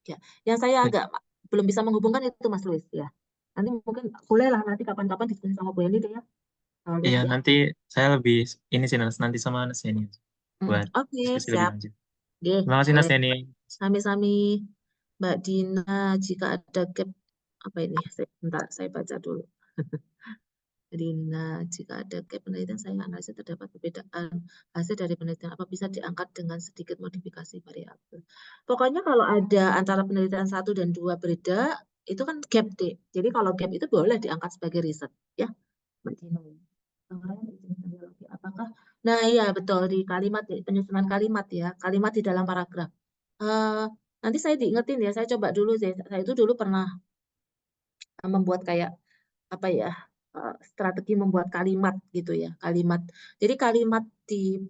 Ya, yang saya agak belum bisa menghubungkan itu Mas Luis ya. Nanti mungkin bolehlah nanti kapan-kapan diskusi sama Bu Yeni deh ya. Iya, nanti saya lebih ini sih, Nas, nanti sama Nas Yeni buat Oke, diskusi lebih siap. lanjut. Oke, Terima kasih, Nas boleh. Yeni. Sami-sami Mbak Dina, jika ada gap apa ini? Bentar, saya baca dulu. Dina, jika ada gap penelitian saya analisis terdapat perbedaan hasil dari penelitian apa bisa diangkat dengan sedikit modifikasi variabel. Pokoknya kalau ada antara penelitian 1 dan 2 beda, itu kan gap deh. Jadi kalau gap itu boleh diangkat sebagai riset ya, Mbak Dina. Apakah? Nah iya betul di kalimat penyusunan kalimat ya, kalimat di dalam paragraf. Nanti saya diingetin ya, saya coba dulu. Saya itu dulu pernah membuat kayak apa ya, strategi membuat kalimat gitu ya, kalimat. Jadi kalimat di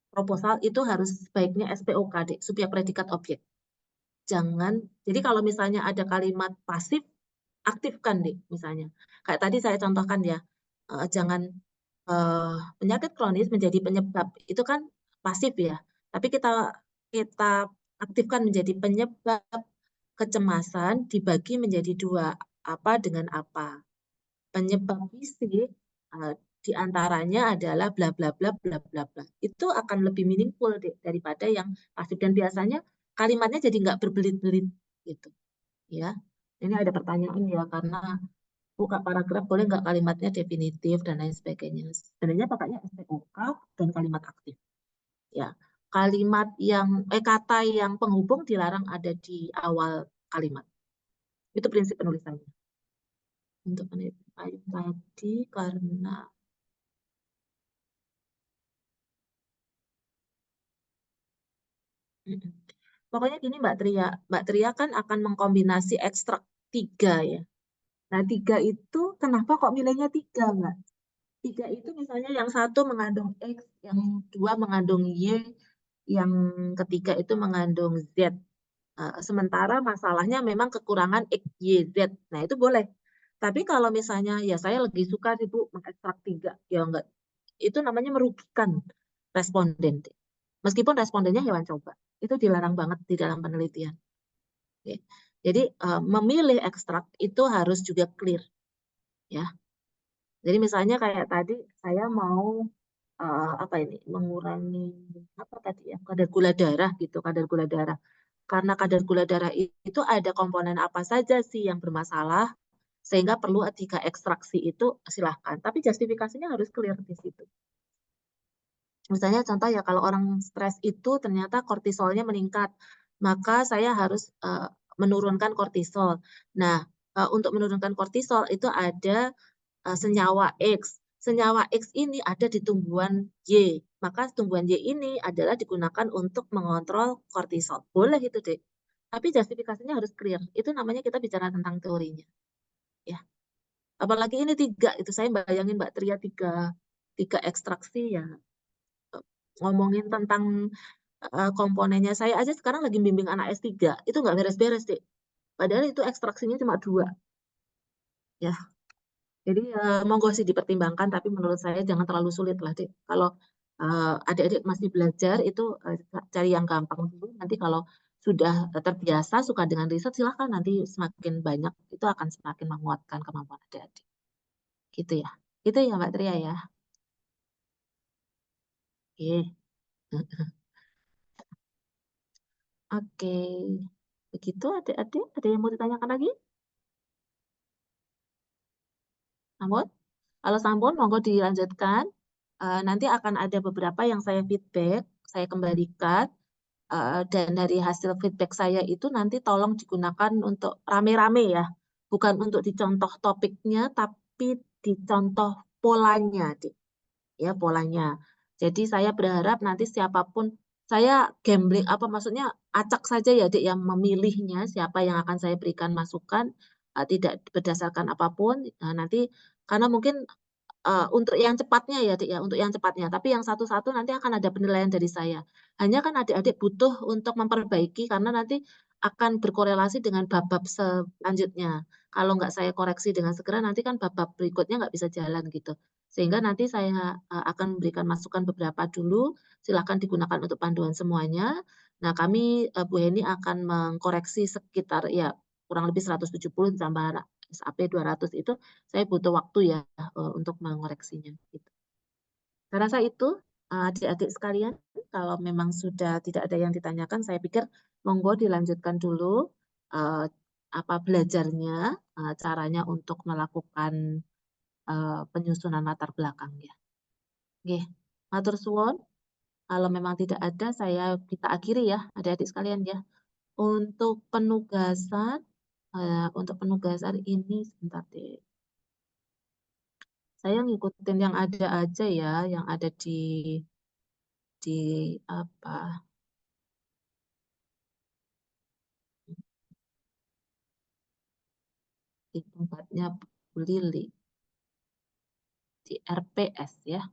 proposal itu harus sebaiknya SPOK, Dek, subjek predikat objek. Jangan, jadi kalau misalnya ada kalimat pasif, aktifkan deh misalnya. Kayak tadi saya contohkan ya, jangan penyakit kronis menjadi penyebab, itu kan pasif ya. Tapi kita aktifkan menjadi penyebab kecemasan dibagi menjadi dua, apa dengan apa. Penyebab fisik di antaranya adalah bla bla bla bla bla bla. Itu akan lebih meaningful daripada yang pasif, dan biasanya kalimatnya jadi nggak berbelit-belit gitu ya. Ini ada pertanyaan ya, karena buka paragraf boleh nggak kalimatnya definitif dan lain sebagainya. Sebenarnya pakainya SPOK dan kalimat aktif ya. Kalimat yang kata yang penghubung dilarang ada di awal kalimat. Itu prinsip penulisannya. Untuk penelitian tadi karena pokoknya gini Mbak Tria kan akan mengkombinasi ekstrak 3 ya. Nah 3 itu kenapa kok milihnya 3 Mbak? 3 itu misalnya yang satu mengandung X, yang dua mengandung Y, yang ketiga itu mengandung Z. Sementara masalahnya memang kekurangan X, Y, Z. Nah itu boleh. Tapi kalau misalnya ya saya lebih suka sih Bu mengekstrak 3, ya enggak. Itu namanya merugikan responden. Meskipun respondennya hewan coba. Itu dilarang banget di dalam penelitian. Oke. Jadi memilih ekstrak itu harus juga clear. Ya. Jadi misalnya kayak tadi saya mau apa ini mengurangi apa tadi ya kadar gula darah gitu, kadar gula darah. Karena kadar gula darah itu ada komponen apa saja sih yang bermasalah sehingga perlu jika ekstraksi itu silahkan. Tapi justifikasinya harus clear di situ. Misalnya contoh ya kalau orang stres itu ternyata kortisolnya meningkat, maka saya harus menurunkan kortisol. Nah, untuk menurunkan kortisol itu ada senyawa X. Senyawa X ini ada di tumbuhan Y. Maka tumbuhan Y ini adalah digunakan untuk mengontrol kortisol. Boleh itu, Dek. Tapi justifikasinya harus clear. Itu namanya kita bicara tentang teorinya. Ya. Apalagi ini 3, itu saya bayangin Mbak Tria 3 ekstraksi ya. Ngomongin tentang komponennya. Saya aja sekarang lagi bimbing anak S3. Itu nggak beres-beres, Dek. Padahal itu ekstraksinya cuma 2. Ya, jadi monggo sih dipertimbangkan, tapi menurut saya jangan terlalu sulit lah, Dek. Kalau adik-adik masih belajar itu cari yang gampang dulu. Nanti kalau sudah terbiasa suka dengan riset, silahkan nanti semakin banyak itu akan semakin menguatkan kemampuan adik-adik. Gitu ya. Gitu ya Mbak Tria ya. Oke. Oke. Begitu adik-adik. Ada yang mau ditanyakan lagi? Sampun? Kalau sampun, monggo dilanjutkan. Nanti akan ada beberapa yang saya feedback, saya kembalikan. Dan dari hasil feedback saya itu nanti tolong digunakan untuk rame-rame ya. Bukan untuk dicontoh topiknya, tapi dicontoh polanya, Dik. Ya, polanya. Jadi saya berharap nanti siapapun, saya gambling, apa maksudnya acak saja ya, Dik, yang memilihnya, siapa yang akan saya berikan masukan, tidak berdasarkan apapun. Nah, nanti, karena mungkin untuk yang cepatnya ya, Dik, ya, untuk yang cepatnya. Tapi yang satu-satu nanti akan ada penilaian dari saya. Hanya kan adik-adik butuh untuk memperbaiki karena nanti akan berkorelasi dengan bab-bab selanjutnya. Kalau nggak saya koreksi dengan segera, nanti kan bab-bab berikutnya nggak bisa jalan gitu. Sehingga nanti saya akan memberikan masukan beberapa dulu, silakan digunakan untuk panduan semuanya. Nah, kami Bu Heni akan mengkoreksi sekitar ya kurang lebih 170 tambah SAP 200 itu saya butuh waktu ya untuk mengoreksinya. Gitu. Saya rasa itu adik-adik sekalian, kalau memang sudah tidak ada yang ditanyakan, saya pikir monggo dilanjutkan dulu apa belajarnya, caranya untuk melakukan penyusunan latar belakang ya. Oke, matur suwun. Kalau memang tidak ada, kita akhiri ya, adik-adik sekalian ya. Untuk penugasan ini sebentar deh. Saya ngikutin yang ada aja ya, yang ada di apa di tempatnya Bu Lili. di RPS ya.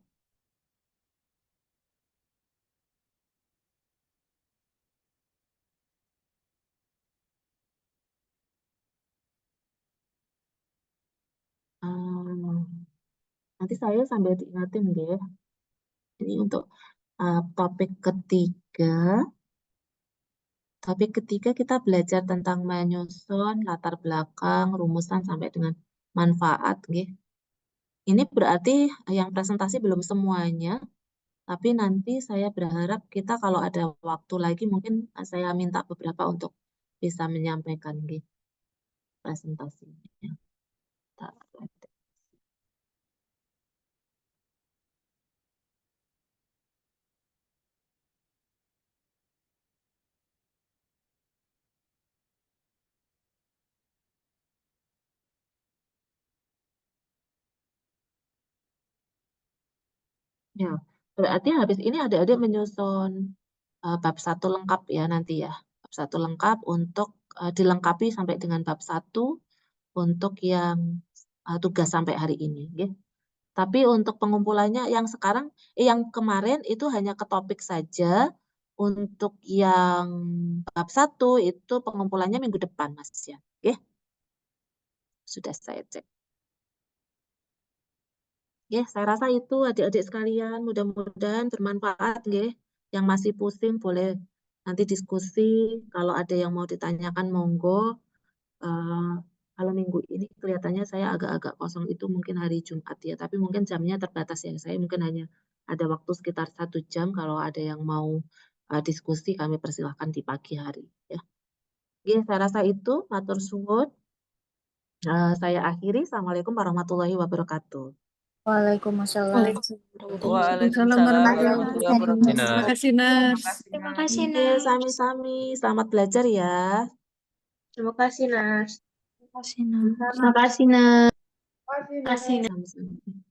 Nanti saya sambil diingatin deh. Ini untuk topik ketiga. Topik ketiga kita belajar tentang menyusun latar belakang, rumusan sampai dengan manfaat, nggih. Ini berarti yang presentasi belum semuanya, tapi nanti saya berharap kita kalau ada waktu lagi mungkin saya minta beberapa untuk bisa menyampaikan nggih presentasinya. Ya, berarti habis ini adik-adik menyusun bab 1 lengkap ya nanti ya. Bab 1 lengkap untuk dilengkapi sampai dengan bab 1 untuk yang tugas sampai hari ini. Nggih. Tapi untuk pengumpulannya yang sekarang, yang kemarin itu hanya ke topik saja. Untuk yang bab 1 itu pengumpulannya minggu depan, Mas ya. Oke. Sudah saya cek. Ya, saya rasa itu adik-adik sekalian mudah-mudahan bermanfaat nggih. Yang masih pusing boleh nanti diskusi, kalau ada yang mau ditanyakan monggo. Kalau minggu ini kelihatannya saya agak-agak kosong itu mungkin hari Jumat ya, tapi mungkin jamnya terbatas ya. Saya mungkin hanya ada waktu sekitar 1 jam. Kalau ada yang mau diskusi kami persilahkan di pagi hari ya. Oke, saya rasa itu matur suwun. Saya akhiri. Assalamualaikum warahmatullahi wabarakatuh. Waalaikumsalam. Waalaikumsalam warahmatullahi wabarakatuh. Terima kasih, Terima Nars. kasih, Terima Nas. kasih, Oke, Nars. sami-sami. Selamat belajar ya. Terima kasih, Nars. Terima kasih, Nars. Terima kasih, Nars. Terima kasih, Nars. Sama-sama.